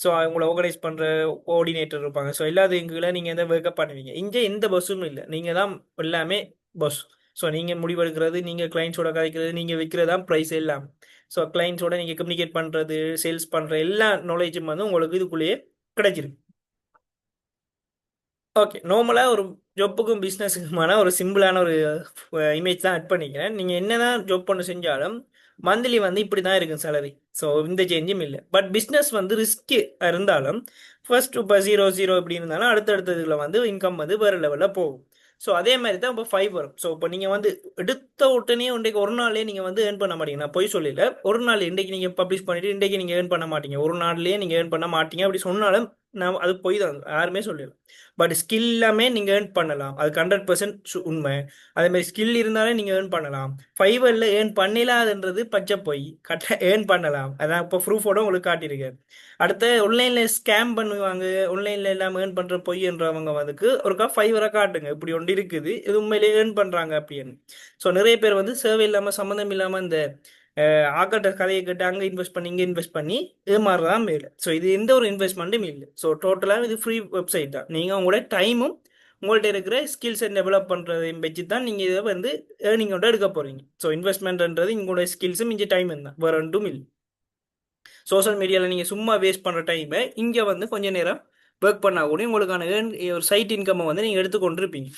ஸோ அவங்கள ஆர்கனைஸ் பண்ணுற கோஆர்டினேட்டர் இருப்பாங்க. ஸோ எல்லாத்துக்குள்ள நீங்கள் எந்த ஒர்க்கப் பண்ணுவீங்க. இங்கே எந்த பஸ்ஸும் இல்லை. நீங்கள் தான் எல்லாமே பஸ். ஸோ நீங்கள் முடிவெடுக்கிறது, நீங்கள் கிளைண்ட்ஸோட கதைக்கிறது, நீங்கள் விற்கிறது தான் ப்ரைஸ் எல்லாம். ஸோ கிளைண்ட்ஸோட நீங்கள் கம்யூனிகேட் பண்ணுறது, சேல்ஸ் பண்ணுற எல்லா நாலேஜும் வந்து உங்களுக்கு இதுக்குள்ளேயே கிடைச்சிருக்கு. ஓகே. நார்மலாக ஒரு ஜொப்புக்கும் பிஸ்னஸுக்குமான ஒரு சிம்பிளான ஒரு இமேஜ் தான் ஆட் பண்ணிக்கிறேன். நீங்கள் என்னதான் ஜாப் ஒன்று செஞ்சாலும் மந்த்லி வந்து இப்படி தான் இருக்கும் சேலரி. ஸோ இந்த சேஞ்சும் இல்லை. பட் பிஸ்னஸ் வந்து ரிஸ்க்கு இருந்தாலும் ஃபர்ஸ்ட் இப்போ 0 இப்படி இருந்தாலும் அடுத்தடுத்ததுல வந்து இன்கம் வந்து வேறு லெவலில் போகும். ஸோ அதே மாதிரி தான் இப்போ 5 வரும். ஸோ இப்போ நீங்கள் வந்து எடுத்த உடனே இன்றைக்கு ஒரு நாள்லேயே நீங்கள் வந்து ஏர்ன் பண்ண மாட்டீங்க. நான் பொய் சொல்லல. ஒரு நாள் இன்றைக்கு நீங்கள் பப்ளிஷ் பண்ணிவிட்டு இன்றைக்கு நீங்கள் ஏர்ன் பண்ண மாட்டீங்க. ஒரு நாள்லேயே நீங்கள் ஏர்ன் பண்ண மாட்டீங்க அப்படி சொன்னாலும் நான் அது பொய் தான், யாருமே சொல்லல. பட் ஸ்கில் எல்லாமே நீங்கள் ஏர்ன் பண்ணலாம். அது 100% உண்மை. அதேமாதிரி ஸ்கில் இருந்தாலே நீங்கள் ஏர்ன் பண்ணலாம். ஃபைவரில் ஏர்ன் பண்ணலாதுன்றது பச்சை போய் ஏர்ன் பண்ணலாம். அதான் இப்போ ப்ரூஃபோட உங்களுக்கு காட்டியிருக்கேன். அடுத்து ஆன்லைனில் ஸ்கேம் பண்ணுவாங்க, ஆன்லைனில் எல்லாம் ஏர்ன் பண்ணுற பொய்ன்றவங்க வந்துக்கு ஒருக்கா ஃபைவரை காட்டுங்க, இப்படி ஒன்று இருக்குது, இது உண்மையிலேயே ஏர்ன் பண்ணுறாங்க அப்படின்னு. ஸோ நிறைய பேர் வந்து சேவை இல்லாமல் சம்மந்தம் இல்லாமல் இந்த ஆக்கட்ட கதையை கேட்டு அங்கே இன்வெஸ்ட் பண்ணி இங்கே இன்வெஸ்ட் பண்ணி ஏமாறுறதான் மேலே. ஸோ இது எந்த ஒரு இன்வெஸ்ட்மெண்ட்டும் இல்லை. ஸோ டோட்டலாக இது ஃப்ரீ வெப்சைட் தான். நீங்கள் உங்களோட டைமும் உங்கள்கிட்ட இருக்கிற ஸ்கில்ஸை டெவலப் பண்ணுறதையும் வச்சு தான் நீங்கள் இதை வந்து ஏர்னிங்கோட எடுக்க போகிறீங்க. ஸோ இன்வெஸ்ட்மெண்ட்ன்றது உங்களோட ஸ்கில்ஸும் இங்கே டைம் தான், வேறு ரெண்டும் இல்லை. சோஷியல் மீடியாவில் நீங்கள் சும்மா வேஸ்ட் பண்ணுற டைமை இங்கே வந்து கொஞ்சம் நேரம் ஒர்க் பண்ணால் கூட உங்களுக்கான ஒரு சைட் இன்கம்மை வந்து நீங்கள் எடுத்துக்கொண்டிருப்பீங்க.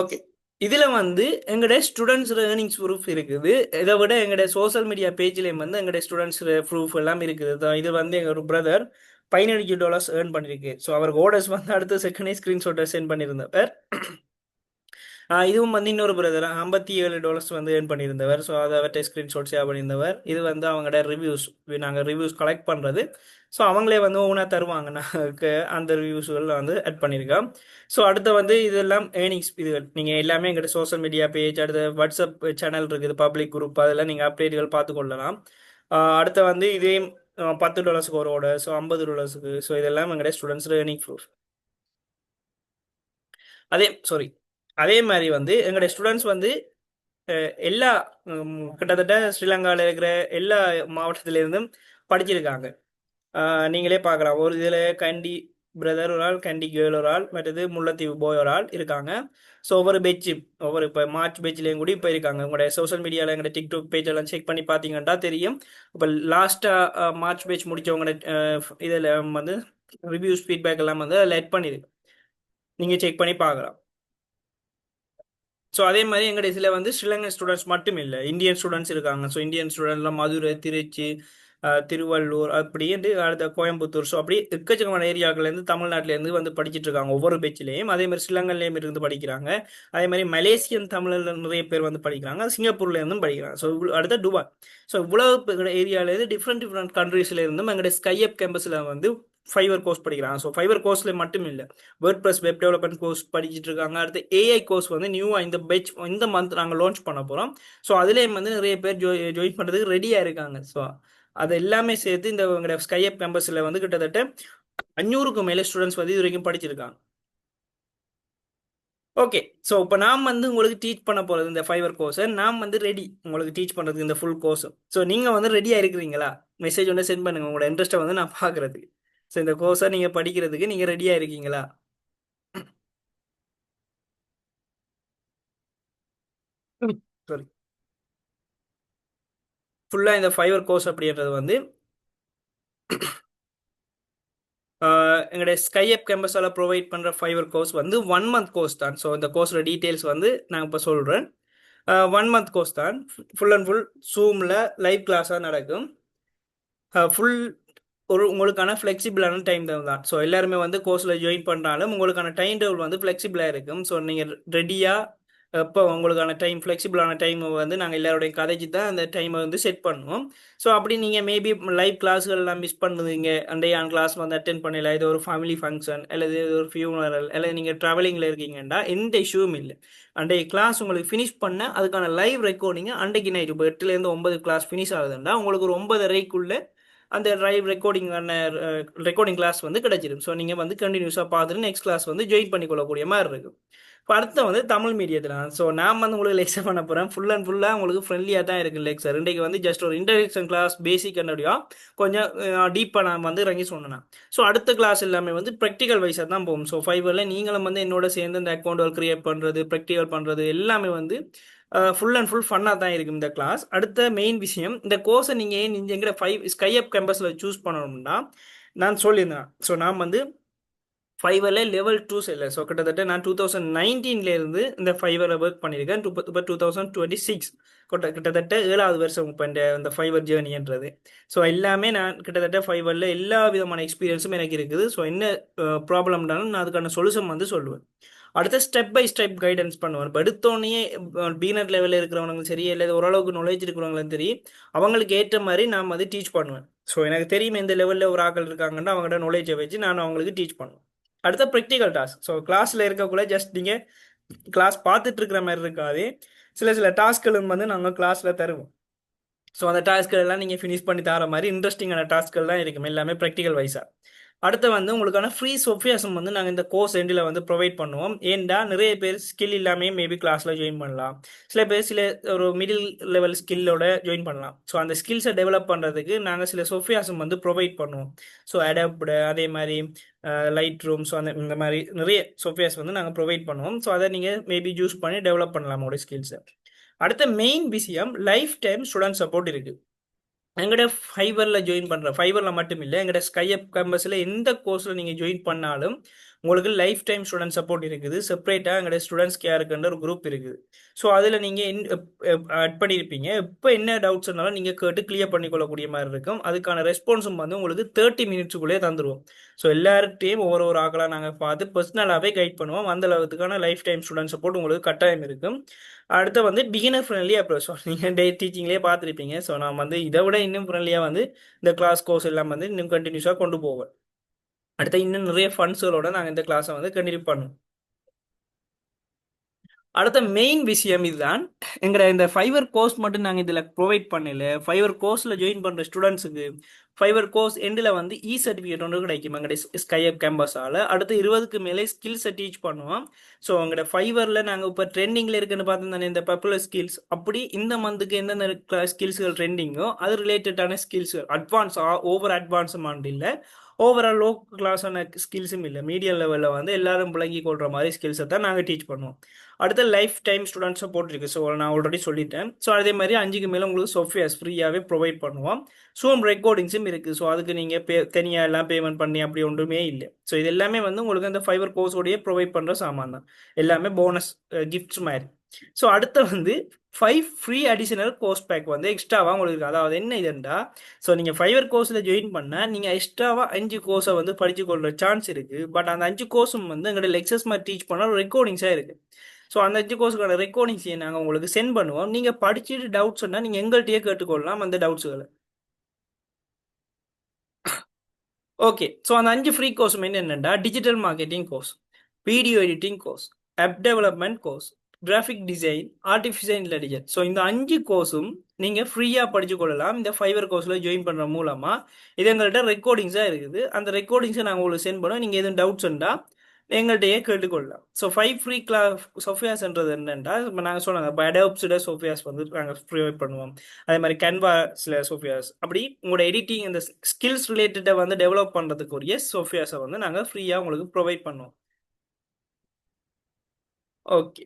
ஓகே. இதில் வந்து எங்களுடைய ஸ்டூடெண்ட்ஸ் ஏர்னிங்ஸ் ப்ரூஃப் இருக்குது. இதை விட எங்களுடைய சோஷியல் மீடியா பேஜ்லேயும் வந்து எங்களுடைய ஸ்டூடெண்ட்ஸ் ப்ரூஃப் எல்லாம் இருக்குது. இது வந்து எங்கள் ஒரு பிரதர் $15 ஏர்ன் பண்ணியிருக்கு. ஸோ அவருக்கு ஓர்டர்ஸ் வந்து அடுத்த செகண்டே ஸ்க்ரீன்ஷாட்டை சென்ட் பண்ணியிருந்தவர். இதுவும் வந்து இன்னொரு பிரதர் $57 வந்து ஏர்ன் பண்ணியிருந்தவர். ஸோ அதை அவர்கிட்ட ஸ்க்ரீன்ஷாட் ஷேர் பண்ணியிருந்தவர். இது வந்து அவங்களோட ரிவ்யூஸ், நாங்கள் ரிவ்யூஸ் கலெக்ட் பண்ணுறது. ஸோ அவங்களே வந்து ஓனாக தருவாங்க. நாங்கள் அந்த ரிவ்யூஸ்கள் வந்து ஆட் பண்ணியிருக்கோம். ஸோ அடுத்து வந்து இதெல்லாம் ஏர்னிங்ஸ் இதுகள் நீங்கள் எல்லாமே எங்கள்கிட்ட சோஷியல் மீடியா பேஜ், அடுத்த வாட்ஸ்அப் சேனல் இருக்குது, பப்ளிக் குரூப், அதெல்லாம் நீங்கள் அப்டேட்டுகள் பார்த்து கொள்ளலாம். அடுத்து வந்து இதே $10 ஒரு ஆர்டர், ஸோ $50. ஸோ இதெல்லாம் எங்களுடைய ஸ்டூடெண்ட்ஸ் ஏர்னிங் ப்ரூஃப். அதே மாதிரி வந்து எங்களுடைய ஸ்டூடெண்ட்ஸ் வந்து எல்லா கிட்டத்தட்ட ஸ்ரீலங்காவில் இருக்கிற எல்லா மாவட்டத்திலேருந்தும் படிச்சிருக்காங்க. நீங்களே பார்க்கலாம். ஒரு இதில் கண்டி பிரதர் ஒரு ஆள், கண்டி கேர்ள் ஒரு ஆள், மற்றது முல்லைத்தீவு பாய் ஒரு ஆள் இருக்காங்க. ஸோ ஒவ்வொரு பேட்சும் ஒவ்வொரு இப்போ மார்ச் பேட்ச்லேயும் கூட இப்போ இருக்காங்க. உங்களுடைய சோஷியல் மீடியாவில் எங்களுடைய டிக்டாக் பேஜ் எல்லாம் செக் பண்ணி பார்த்தீங்கன்னா தெரியும். இப்போ லாஸ்ட்டாக மார்ச் பேட்ச் முடித்தவங்களோட இதில் வந்து ரிவ்யூஸ் ஃபீட்பேக் எல்லாம் வந்து அதில் ஆட் பண்ணியிருக்கு. நீங்கள் செக் பண்ணி பார்க்கலாம். ஸோ அதே மாதிரி எங்களுடைய இதில் வந்து ஸ்ரீலங்கன் ஸ்டூடெண்ட்ஸ் மட்டும் இல்லை, இந்தியன் ஸ்டூடெண்ட்ஸ் இருக்காங்க. ஸோ இந்தியன் ஸ்டூடெண்ட்லாம் மதுரை, திருச்சி, திருவள்ளூர், அப்படின்ட்டு அடுத்த கோயம்புத்தூர், ஸோ அப்படி எக்கச்சக்கமான ஏரியாக்கள்லேருந்து தமிழ்நாட்டிலேருந்து வந்து படிச்சுட்டு இருக்காங்க ஒவ்வொரு பேச்சிலையும். அதே மாதிரி ஸ்ரீலங்கன்லேயும் இருந்து படிக்கிறாங்க. அதே மாதிரி மலேசியன் தமிழில் நிறைய பேர் வந்து படிக்கிறாங்க. சிங்கப்பூர்லேருந்தும் படிக்கிறாங்க. ஸோ அடுத்த துபாய். ஸோ இவ்வளவு ஏரியாவிலேருந்து டிஃப்ரெண்ட் கண்ட்ரீஸ்லேருந்தும் எங்களுடைய ஸ்கைஅப் கேம்பஸில் வந்து ஃபைவர் கோர்ஸ் படிக்கிறாங்க. ஸோ ஃபைவர் கோர்ஸில் மட்டும் இல்லை, word plus web development course படிச்சுட்டு இருக்காங்க. அடுத்து ஏஐ கோர்ஸ் வந்து நியூவாக இந்த மந்த் நாங்கள் லான்ச் பண்ண போகிறோம். ஸோ அதுலேயும் வந்து நிறைய பேர் ஜாயின் பண்ணுறதுக்கு ரெடியாக இருக்காங்க. ஸோ அது எல்லாமே சேர்த்து இந்த உங்களோட ஸ்கைஅப் கேம்பஸில் வந்து கிட்டத்தட்ட 500க்கும் மேலே ஸ்டூடெண்ட்ஸ் வந்து இது வரைக்கும் படிச்சிருக்காங்க. ஓகே. ஸோ இப்போ நாம் வந்து உங்களுக்கு டீச் பண்ண போகிறது இந்த ஃபைவர் கோர்ஸை நாம் வந்து ரெடி உங்களுக்கு டீச் பண்ணுறதுக்கு இந்த ஃபுல் கோர்ஸும். ஸோ நீங்கள் வந்து ரெடியாக இருக்கிறீங்களா? மெசேஜ் வந்து சென்ட் பண்ணுங்கள் உங்களோட இன்ட்ரெஸ்ட்டை வந்து நான் பார்க்குறதுக்கு. ஸோ இந்த கோர்ஸை நீங்கள் படிக்கிறதுக்கு நீங்கள் ரெடியாக இருக்கீங்களா? சாரி. ஃபுல்லாக இந்த ஃபைவர் கோர்ஸ் அப்படின்றது வந்து எங்களுடைய ஸ்கைஅப் கேம்பஸால் ப்ரொவைட் பண்ணுற ஃபைவர் கோர்ஸ் வந்து 1 மந்த் கோர்ஸ் தான். ஸோ இந்த கோர்ஸோட டீட்டெயில்ஸ் வந்து நான் இப்போ சொல்கிறேன். 1 மந்த் கோர்ஸ் தான். ஃபுல் அண்ட் ஃபுல் ஜூமில் லைவ் கிளாஸாக நடக்கும். ஃபுல் ஒரு உங்களுக்கான ஃப்ளெக்சிபிளான டைம் தான். ஸோ எல்லாருமே வந்து கோர்ஸில் ஜாயின் பண்ணுறாலும் உங்களுக்கான டைம் டேபிள் வந்து ஃப்ளெக்சிபிளாக இருக்கும். ஸோ நீங்கள் ரெடியாக எப்போ உங்களுக்கான டைம் ஃப்ளெக்சிபிளான டைம் வந்து நாங்கள் எல்லாரோடையும் கதைச்சி தான் அந்த டைமை வந்து செட் பண்ணுவோம். ஸோ அப்படி நீங்கள் மேபி லைவ் கிளாஸ்கள்லாம் மிஸ் பண்ணுவீங்க, அண்டைய கிளாஸ் வந்து அட்டென்ட் பண்ணல, இது ஒரு ஃபேமிலி ஃபங்க்ஷன் அல்லது இது ஒரு ஃபியூனரல் அல்லது நீங்கள் ட்ராவலிங்கில் இருக்கீங்கன்னா எந்த இஷ்யூவும் இல்லை. அண்டைய கிளாஸ் உங்களுக்கு ஃபினிஷ் பண்ண அதுக்கான லைவ் ரெக்கார்டிங்கை அன்றைக்கு நைட் இப்போ 8லேருந்து 9 கிளாஸ் ஃபினிஷ் ஆகுதுன்னா உங்களுக்கு ஒரு 9:30க்குள்ளே அந்த லைவ் ரெக்கார்டிங் கிளாஸ் வந்து கிடைச்சிடும். ஸோ நீங்கள் வந்து கண்டினியூஸாக பார்த்துட்டு நெக்ஸ்ட் கிளாஸ் வந்து ஜாயின் பண்ணிக்கொள்ளக்கூடிய மாதிரி இருக்கும். இப்போ அடுத்த வந்து தமிழ் மீடியத்தில் ஸோ நான் வந்து உங்களுக்கு லெக்சர் பண்ண போகிறேன். ஃபுல் அண்ட் ஃபுல்லாக உங்களுக்கு ஃப்ரெண்ட்லியாக தான் இருக்குது லெக்சர். இன்றைக்கு வந்து ஜஸ்ட் ஒரு இன்ட்ரடக்ஷன் கிளாஸ் பேசிக் என்னடியா கொஞ்சம் டீப்பாக நான் வந்து இறங்கி சொன்னேன். ஸோ அடுத்த கிளாஸ் எல்லாமே வந்து ப்ராக்டிக்கல் வைஸாக தான் போகும். ஸோ ஃபைவரில் நீங்களும் வந்து என்னோட சேர்ந்து இந்த அக்கௌண்ட் கிரியேட் பண்ணுறது, ப்ராக்டிக்கல் பண்ணுறது எல்லாமே வந்து ஃபுல் அண்ட் ஃபுல் ஃபன்னாக தான் இருக்கும் இந்த கிளாஸ். அடுத்த மெயின் விஷயம், இந்த கோர்ஸை நீங்கள் ஏன் எங்கிற ஸ்கை அப் கேம்பஸில் சூஸ் பண்ணணும்னா நான் சொல்லியிருந்தேன். ஸோ நான் வந்து ஃபைவரில் லெவல் 2 செல்ல. ஸோ கிட்டத்தட்ட நான் 2019 இந்த ஃபைவரில் ஒர்க் பண்ணியிருக்கேன். இப்போ 2026 கிட்டத்தட்ட 7வது வருஷம் இப்போ இந்த ஃபைவர் ஜேர்னின்றது. ஸோ எல்லாமே நான் கிட்டத்தட்ட ஃபைவரில் எல்லா விதமான எக்ஸ்பீரியன்ஸும் எனக்கு இருக்குது. ஸோ என்ன ப்ராப்ளம்னாலும் நான் அதுக்கான சொல்யூஷன் வந்து சொல்லுவேன். அடுத்த ஸ்டெப் பை ஸ்டெப் கைடன்ஸ் பண்ணுவார். இப்போ எடுத்தோடனே பீனர் லெவலில் இருக்கிறவங்களும் சரி, இல்லை ஓரளவுக்கு நாலேஜ் இருக்கிறவங்களும் சரி, அவங்களுக்கு ஏற்ற மாதிரி நான் வந்து டீச் பண்ணுவேன். ஸோ எனக்கு தெரியும் எந்த லெவலில் ஒரு ஆக்கள் இருக்காங்கன்னா அவங்கள்ட்ட நாலேஜை வச்சு நான் அவங்களுக்கு டீச் பண்ணுவேன். அடுத்த ப்ராக்டிக்கல் டாஸ்க். ஸோ கிளாஸில் இருக்கக்குள்ள ஜஸ்ட் நீங்கள் கிளாஸ் பார்த்துட்டு இருக்கிற மாதிரி இருக்காது, சில டாஸ்க்களும் வந்து நாங்கள் கிளாஸில் தருவோம். ஸோ அந்த டாஸ்க்கள் எல்லாம் நீங்கள் ஃபினிஷ் பண்ணி தர மாதிரி இன்ட்ரெஸ்டிங்கான டாஸ்க்கள் தான் இருக்கும் எல்லாமே ப்ராக்டிக்கல் வைஸாக. அடுத்து வந்து உங்களுக்கான ஃப்ரீ சொஃபியாசம் வந்து நாங்கள் இந்த கோர்ஸ் எண்டில் வந்து ப்ரொவைட் பண்ணுவோம். ஏன்டா நிறைய பேர் ஸ்கில் இல்லாமல் மேபி கிளாஸில் ஜாயின் பண்ணலாம், சில பேர் ஒரு மிடில் லெவல் ஸ்கில்லோட ஜாயின் பண்ணலாம். ஸோ அந்த ஸ்கில்ஸை டெவலப் பண்ணுறதுக்கு நாங்கள் சில சொஃபியாசம் வந்து ப்ரொவைட் பண்ணுவோம். ஸோ அடாப்டு அதே மாதிரி லைட் ரூம், ஸோ இந்த மாதிரி நிறைய சொஃபியாஸ் வந்து நாங்கள் ப்ரொவைட் பண்ணுவோம். ஸோ அதை நீங்கள் மேபி யூஸ் பண்ணி டெவலப் பண்ணலாம் உங்களோட ஸ்கில்ஸை. அடுத்த மெயின் விஷயம், லைஃப் டைம் ஸ்டூடெண்ட் சப்போர்ட் இருக்குது. எங்கள்கிட்ட ஃபைவரில் மட்டும் இல்லை, எங்கள்கிட்ட ஸ்கை அப் கேம்பஸில் எந்த கோர்ஸில் நீங்கள் ஜாயின் பண்ணாலும் உங்களுக்கு லைஃப் டைம் ஸ்டூடெண்ட் சப்போர்ட் இருக்குது. செப்பரேட்டாக எங்கள்கிட்ட ஸ்டூடெண்ட்ஸ் கேருக்குன்ற ஒரு குரூப் இருக்குது. ஸோ அதில் நீங்கள் ஆட் பண்ணியிருப்பீங்க. இப்போ என்ன டவுட்ஸ் இருந்தாலும் நீங்கள் கேட்டு கிளியர் பண்ணிக்கொள்ளக்கூடிய மாதிரி இருக்கும். அதுக்கான ரெஸ்பான்ஸும் வந்து உங்களுக்கு 30 மினிட்ஸுக்குள்ளே தந்துடுவோம். ஸோ எல்லார்ட்டையும் ஒவ்வொரு ஆக்களாக நாங்கள் பார்த்து பர்சனலாகவே கைட் பண்ணுவோம். அந்த அளவுக்கான லைஃப் டைம் ஸ்டூடெண்ட் சப்போர்ட் உங்களுக்கு கட்டாயம் இருக்கும். அடுத்து வந்து பிகினர் ஃப்ரெண்ட்லி அப்ரோச். ஸோ நீங்கள் டீச்சிங்லேயே பார்த்துருப்பீங்க. ஸோ நான் வந்து இதை விட இன்னும் ஃப்ரெண்ட்லியாக வந்து இந்த கிளாஸ் கோர்ஸ் எல்லாம் வந்து இன்னும் கண்டினியூஸாக கொண்டு போவேன். அடுத்து இன்னும் நிறைய ஃபண்ட்ஸுகளோட நாங்கள் இந்த கிளாஸை வந்து கண்டினியூ பண்ணுவோம். அடுத்த மெயின் விஷயம் இதுதான், எங்களை இந்த ஃபைவர் கோர்ஸ் மட்டும் நாங்கள் இதில் ப்ரொவைட் பண்ணல. ஃபைவர் கோர்ஸில் ஜாயின் பண்ணுற ஸ்டூடெண்ட்ஸுக்கு ஃபைவர் கோர்ஸ் எண்டில் வந்து சர்டிஃபிகேட் ஒன்று கிடைக்கும் எங்களுடைய ஸ்கை அப் கேம்பஸால். அடுத்து 20க்கு மேலே ஸ்கில்ஸை டீச் பண்ணுவோம். ஸோ எங்களோட ஃபைவரில் நாங்கள் இப்போ ட்ரெண்டிங்கில் இருக்குன்னு பார்த்தோம் இந்த பாப்புலர் ஸ்கில்ஸ், அப்படி இந்த மந்த்துக்கு எந்தெந்த ஸ்கில்ஸ்கள் ட்ரெண்டிங்கோ அது ரிலேட்டடான ஸ்கில்ஸ்கள் ஓவர் அட்வான்ஸுமான் இல்லை, ஓவரால் லோ கிளாஸான ஸ்கில்ஸும் இல்லை, மீடியம் லெவலில் வந்து எல்லாரும் விளங்கி கொள்கிற மாதிரி ஸ்கில்ஸை தான் நாங்கள் டீச் பண்ணுவோம். அடுத்த லைஃப் டைம் ஸ்டூடெண்ட் சப்போர்ட் இருக்குது. ஸோ நான் ஆல்ரெடி சொல்லிட்டேன். ஸோ அதே மாதிரி 5க்கு மேலே உங்களுக்கு சாஃப்ட்வேர்ஸ் ஃப்ரீயாகவே ப்ரொவைட் பண்ணுவோம். ஸூம் ரெக்கார்டிங்ஸும் இருக்குது. ஸோ அதுக்கு நீங்கள் தனியாக எல்லாம் பேமெண்ட் பண்ணி அப்படி ஒன்றுமே இல்லை. ஸோ இது எல்லாமே வந்து உங்களுக்கு அந்த ஃபைவர் கோர்ஸோடையே ப்ரொவைட் பண்ணுற சாமான் தான், எல்லாமே போனஸ் கிஃப்ட்ஸ் மாதிரி. ஸோ அடுத்து வந்து 5 ஃப்ரீ அடிஷனல் கோர்ஸ் பேக் வந்து எக்ஸ்ட்ராவாக உங்களுக்கு இருக்குது. அதாவது என்ன இதுண்டா, ஸோ நீங்கள் ஃபைவர் கோர்ஸில் ஜாயின் பண்ணால் நீங்கள் எக்ஸ்ட்ராவாக 5 கோர்ஸை வந்து படித்து கொள்கிற சான்ஸ் இருக்குது. பட் அந்த 5 கோர்ஸும் வந்து எங்களோட லெக்சர்ஸ் மாதிரி டீச் பண்ணால் ரெக்கார்டிங்ஸாக இருக்குது. ஸோ அந்த 5 கோர்ஸுக்கான ரெக்கார்டிங்ஸை நாங்கள் உங்களுக்கு சென்ட் பண்ணுவோம். நீங்கள் படிச்சுட்டு டவுட்ஸ் சொன்னால் நீங்கள் எங்கள்கிட்டயே கேட்டுக்கொள்ளலாம் அந்த டவுட்ஸுகளை. ஓகே, ஸோ அந்த 5 ஃப்ரீ கோர்ஸும் என்னென்னா, digital marketing course, video editing course, app development course, graphic design, artificial intelligence. So இந்த 5 கோர்ஸும் நீங்கள் ஃப்ரீயாக படித்து கொள்ளலாம் இந்த ஃபைவர் கோர்ஸில் ஜாயின் பண்ணுற மூலமாக. இது எங்கள்கிட்ட ரெக்கார்டிங்ஸாக இருக்குது. அந்த ரெக்கார்டிங்ஸை நாங்கள் உங்களுக்கு சென்ட் பண்ணுவோம். நீங்கள் எதுவும் டவுட்ஸ் இருந்தால் எங்கள்கிட்டயே கேட்டுக்கொள்ளலாம். ஸோ 5 ஃப்ரீ சோஃபியாஸ்ன்றது என்னென்னா, இப்போ நாங்கள் சொன்னாங்க இப்போ அடாப்ஸில் சோஃபியாஸ் வந்து நாங்கள் ப்ரொவைட் பண்ணுவோம். அதே மாதிரி கேன்வாஸில் சோஃபியாஸ், அப்படி உங்களோட எடிட்டிங் இந்த ஸ்கில்ஸ் ரிலேட்டடாக வந்து டெவலப் பண்ணுறதுக்குரிய சோஃபியாஸை வந்து நாங்கள் ஃப்ரீயாக உங்களுக்கு ப்ரொவைட் பண்ணுவோம். ஓகே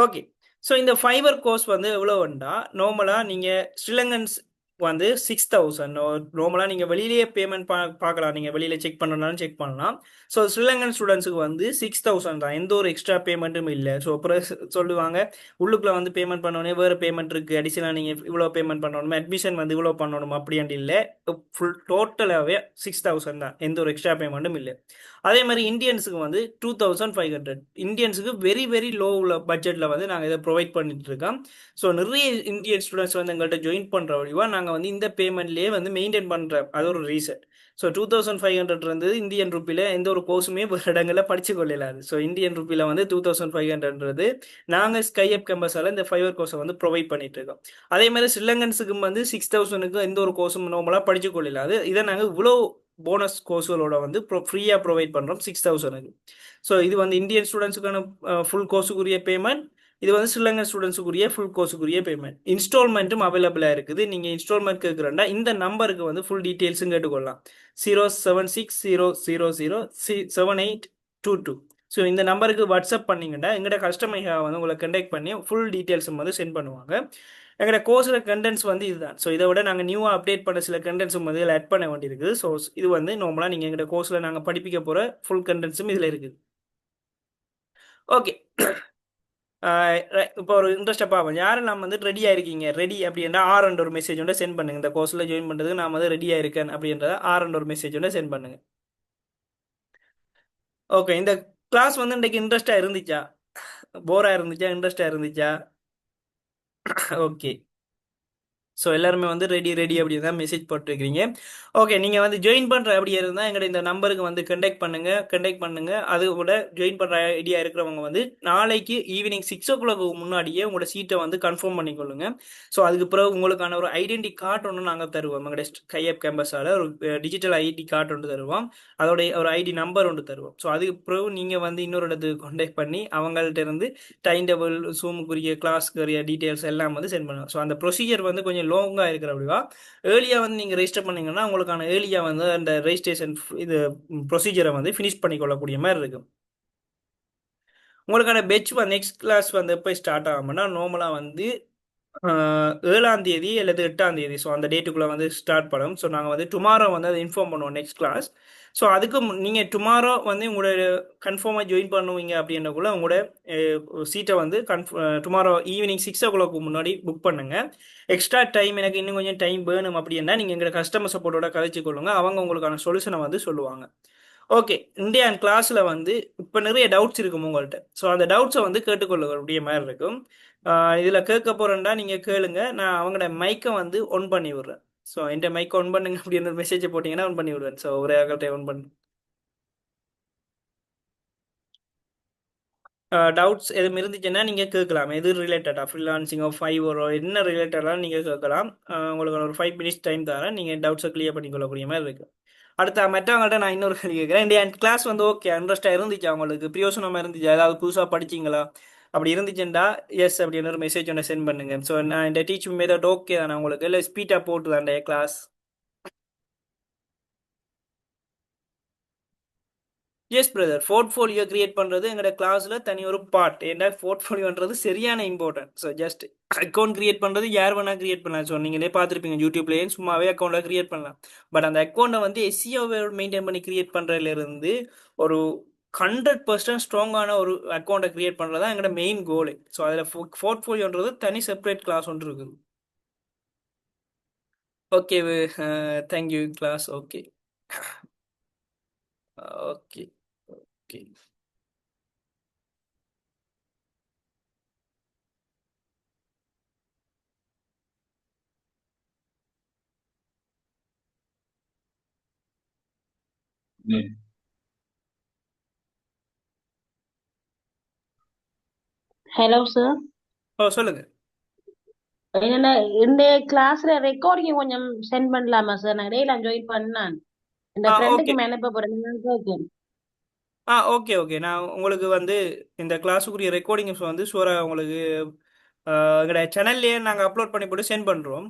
ஓகே ஸோ இந்த ஃபைவர் கோர்ஸ் வந்து எவ்வளோண்டா, நார்மலாக நீங்கள் ஸ்ரீலங்கன்ஸ் வந்து 6000. நார்மலாக நீங்கள் வெளியிலேயே பேமெண்ட் பார்க்கலாம், நீங்கள் வெளியில் செக் பண்ணனாலும் செக் பண்ணலாம். ஸோ ஸ்ரீலங்கன் ஸ்டூடெண்ட்ஸுக்கு வந்து 6000 தான், எந்த ஒரு எக்ஸ்ட்ரா பேமெண்ட்டும் இல்லை. ஸோ அப்புறம் சொல்லுவாங்க உள்ளுக்குள்ளே வந்து பேமெண்ட் பண்ணோடனே வேறு பேமெண்ட் இருக்குது, அடிஷனலாக நீங்கள் இவ்வளோ பேமெண்ட் பண்ணணும், அட்மிஷன் வந்து இவ்வளோ பண்ணணும் அப்படின்ட்டு இல்லை. ஃபுல் டோட்டலாகவே 6000 தான், எந்த ஒரு எக்ஸ்ட்ரா பேமெண்ட்டும் இல்லை. அதே மாதிரி இந்தியன்ஸுக்கு வந்து 2500. இந்தியன்ஸுக்கு வெரி வெரி லோ உள்ள பட்ஜெட்டில் வந்து நாங்கள் இதை ப்ரொவைட் பண்ணிட்டு இருக்கோம். ஸோ நிறைய இந்தியன் ஸ்டூடெண்ட்ஸ் வந்து எங்கள்கிட்ட ஜாயின் பண்ணுற வழிவா நாங்கள் வந்து இந்த பேமெண்ட்லேயே வந்து மெயின்டைன் பண்ணுற அது ஒரு ரீசன். ஸோ 2500 இருந்தது இந்தியன் ருப்பியில் எந்த ஒரு கோர்ஸுமே ஒரு இடங்களில் படிச்சு கொள்ளலாது. ஸோ இந்தியன் ருப்பியில் வந்து 2500 நாங்கள் ஸ்கைஅப் கேம்பஸால் இந்த ஃபைவர் கோர்ஸை வந்து ப்ரொவைட் பண்ணிட்டு இருக்கோம். அதே மாதிரி ஸ்ரீலங்கன்ஸுக்கு வந்து 6000க்கு எந்த ஒரு கோர்ஸும் நார்மலாக படிச்சு கொள்ளலாது. இதை நாங்கள் இவ்வளோ போனஸ் கோர்ஸுகளோட வந்து ஃப்ரீயாக ப்ரொவைட் பண்ணுறோம் 6000க்கு. ஸோ இது வந்து இந்தியன் ஸ்டூடெண்ட்ஸுக்கான ஃபுல் கோர்ஸுக்குரிய பேமெண்ட், இது வந்து ஸ்ரீலங்கன் ஸ்டூடெண்ட்ஸுக்குரிய ஃபுல் கோர்ஸுக்குரிய பேமெண்ட். இன்ஸ்டால்மெண்ட்டும் அவைலபிளாக இருக்குது. நீங்கள் இன்ஸ்டால்மெண்ட் கேட்குறேன்டா இந்த நம்பருக்கு வந்து ஃபுல் டீட்டெயில்ஸும் கேட்டுக்கொள்ளலாம். 07600078222. ஸோ இந்த நம்பருக்கு வாட்ஸ்அப் பண்ணிங்கன்னா எங்களோட கஸ்டமர் வந்து உங்களை கண்டெக்ட் பண்ணி ஃபுல் டீட்டெயில்ஸும் வந்து சென்ட் பண்ணுவாங்க. எங்களோட கோர்ஸில் கண்டென்ட்ஸ் வந்து இதுதான். ஸோ இதை விட நாங்கள் நியூவாக அப்டேட் பண்ண சில கண்டென்ட்ஸும் வந்து இதில் ஆட் பண்ண வேண்டியிருக்குது. ஸோ இது வந்து நார்மலாக நீங்கள் எங்களோட கோர்ஸில் நாங்கள் படிப்பிக்க போகிற ஃபுல் கண்டென்ட்ஸும் இதில் இருக்குது. ஓகே, இப்போ ஒரு இன்ட்ரெஸ்ட்டாக பார்ப்போம். யாரும் நம்ம வந்து ரெடியாக இருக்கீங்க, ரெடி அப்படின்ற ஆர்ன்ற ஒரு மெசேஜ் ஒன்று சென்ட் பண்ணுங்க. இந்த கோர்ஸில் ஜாயின் பண்ணுறதுக்கு நான் வந்து ரெடியாக இருக்கேன் அப்படின்றத ஆர்ன்ற ஒரு மெசேஜ் ஒன்று சென்ட் பண்ணுங்க. ஓகே, இந்த கிளாஸ் வந்து இன்றைக்கு இன்ட்ரெஸ்டாக இருந்துச்சா, போராக இருந்துச்சா, இன்ட்ரெஸ்டாக இருந்துச்சா? ஓகே, ஸோ எல்லாருமே வந்து ரெடி ரெடி அப்படி தான் மெசேஜ் போட்டிருக்கீங்க. ஓகே, நீங்கள் வந்து ஜாயின் பண்ணுற அப்படி இருந்தால் எங்களோட இந்த நம்பருக்கு வந்து கண்டெக்ட் பண்ணுங்கள். அது கூட ஜாயின் பண்ணுற ஐடியா இருக்கிறவங்க வந்து நாளைக்கு ஈவினிங் 6 o'clock முன்னாடியே உங்களோட சீட்டை வந்து கன்ஃபார்ம் பண்ணிக்கொள்ளுங்க. ஸோ அதுக்கு பிறகு உங்களுக்கான ஒரு ஐடென்டி கார்டு ஒன்று நாங்கள் தருவோம். எங்களுடைய கையப் கேம்பஸால் ஒரு டிஜிட்டல் ஐடி கார்டு ஒன்று தருவோம், அதோடைய ஒரு ஐடி நம்பர் ஒன்று தருவோம். ஸோ அதுக்கு பிறகு நீங்கள் வந்து இன்னொரு இடத்துக்கு கான்டாக்ட் பண்ணி அவங்கள்ட்ட இருந்து டைம் டேபிள், ஜூமுக்குரிய கிளாஸ்க்குரிய டீட்டெயில்ஸ் எல்லாம் வந்து சென்ட் பண்ணுவோம். ஸோ அந்த ப்ரொசீஜர் வந்து கொஞ்சம் லாங்காக இருக்கிற அப்படிவா ஏர்லியாக வந்து நீங்கள் ரெஜிஸ்டர் பண்ணீங்கன்னா உங்களுக்கான ஏர்லியாக வந்து அந்த ரெஜிஸ்ட்ரேஷன் இது ப்ரொசீஜரை வந்து ஃபினிஷ் பண்ணிக்கொள்ளக்கூடிய மாதிரி இருக்கும். உங்களுக்கான பெட்ச் வந்து நெக்ஸ்ட் கிளாஸ் வந்து எப்போ ஸ்டார்ட் ஆகும்னா நார்மலாக வந்து 7ஆம் தேதி அல்லது 8ஆம் தேதி, ஸோ அந்த டேட்டுக்குள்ளே வந்து ஸ்டார்ட் பண்ணும். ஸோ நாங்கள் வந்து டுமாரோ வந்து அதை இன்ஃபார்ம் பண்ணுவோம் நெக்ஸ்ட் கிளாஸ். ஸோ அதுக்கு நீங்கள் டுமாரோ வந்து உங்களோட கன்ஃபார்மாக ஜாயின் பண்ணுவீங்க அப்படின்றக்குள்ள உங்களோட சீட்டை வந்து டுமாரோ ஈவினிங் 6 o'clock முன்னாடி புக் பண்ணுங்கள். எக்ஸ்ட்ரா டைம் எனக்கு இன்னும் கொஞ்சம் டைம் வேணும் அப்படின்னா நீங்கள் எங்களோட கஸ்டமர் சப்போர்ட்டோட கதைச்சு கொள்ளுங்க, அவங்க உங்களுக்கான சொல்யூஷனை வந்து சொல்லுவாங்க. ஓகே, இந்தியா கிளாஸில் வந்து இப்போ நிறைய டவுட்ஸ் இருக்கும் உங்கள்கிட்ட. ஸோ அந்த டவுட்ஸை வந்து கேட்டுக்கொள்ளக்கூடிய மாதிரி இருக்கும். இதில் கேட்க போகிறேன்டா நீங்கள் கேளுங்க, நான் அவங்களோட மைக்கை வந்து ஒன் பண்ணி விடுறேன். ஸோ என்கிட்ட மைக்கை ஒன் பண்ணுங்க அப்படின்னு ஒரு மெசேஜை போட்டிங்கன்னா ஒன் பண்ணி விடுவேன். ஸோ ஒரே ஆகள்கிட்ட ஒன் பண்ணு. டவுட்ஸ் எதுவும் இருந்துச்சுன்னா நீங்கள் கேட்கலாம். எது ரிலேட்டடாக ஃப்ரீலான்சிங்கோ ஃபைவரோ என்ன ரிலேட்டடாக நீங்கள் கேட்கலாம். உங்களுக்கு ஒரு 5 minutes டைம் தரேன், நீங்கள் டவுட்ஸை கிளியர் பண்ணிக்கொள்ளக்கூடிய மாதிரி இருக்குது. அடுத்த மற்றவங்கள்ட்ட நான் இன்னொரு கேள்வி கேட்குறேன். என் கிளாஸ் வந்து ஓகே இன்ட்ரெஸ்ட்டாக இருந்துச்சு, அவங்களுக்கு பிரியோசனமாக இருந்துச்சு, ஏதாவது புதுசாக படிச்சிங்களா அப்படி இருந்துச்சுண்டா எஸ் அப்படின்னு ஒரு மெசேஜ் ஒன்று சென்ட் பண்ணுங்க. ஸோ நான் இந்த டீச்சிங் மெத்தட் ஓகே தானே உங்களுக்கு, இல்லை ஸ்பீட்டாக போட்டு தாண்டே class? Yes brother, portfolio create பண்ணுறது எங்களோட கிளாஸில் தனி ஒரு பார்ட். ஏன்னா போர்ட்ஃபோலியோன்றது சரியான important. So just account create பண்ணுறது யார் வேணால் கிரியேட் பண்ணலாம். ஸோ நீங்களே பார்த்துருப்பீங்க யூடியூப்லேயே சும்மாவே அக்கௌண்ட்டை கிரியேட் பண்ணலாம். பட் அந்த அக்கௌண்ட்டை வந்து எஸ்சிஓவை மெயின்டைன் பண்ணி கிரியேட் பண்ணுறதுலேருந்து ஒரு 100% ஸ்ட்ராங்கான ஒரு அக்கௌண்ட்டை கிரியேட் பண்ணுறது தான் எங்களோட மெயின் கோலு. ஸோ அதில் போர்ட்ஃபோலியோன்றது தனி செப்பரேட் கிளாஸ் ஒன்று இருக்குது. Okay, thank you class. Okay okay okay. Hello sir. ஓ சொல்லுங்க. என்னோட இந்த கிளாஸ்ல ரெக்கார்டிங் கொஞ்சம் சென்ட் பண்ணலாமா சார்? நான் இடையில ஜாயின் பண்ணேன், இந்த ஓகே ஃப்ரெண்டுக்கு அனுப்ப போறேன். ஓகே ஓகே, நான் உங்களுக்கு வந்து இந்த கிளாஸுக்குரிய ரெக்கார்டிங்ஸ் வந்து ஷூராக உங்களுக்கு எங்களோட சேனல்லையே நாங்கள் அப்லோட் பண்ணி போட்டு சென்ட் பண்ணுறோம்.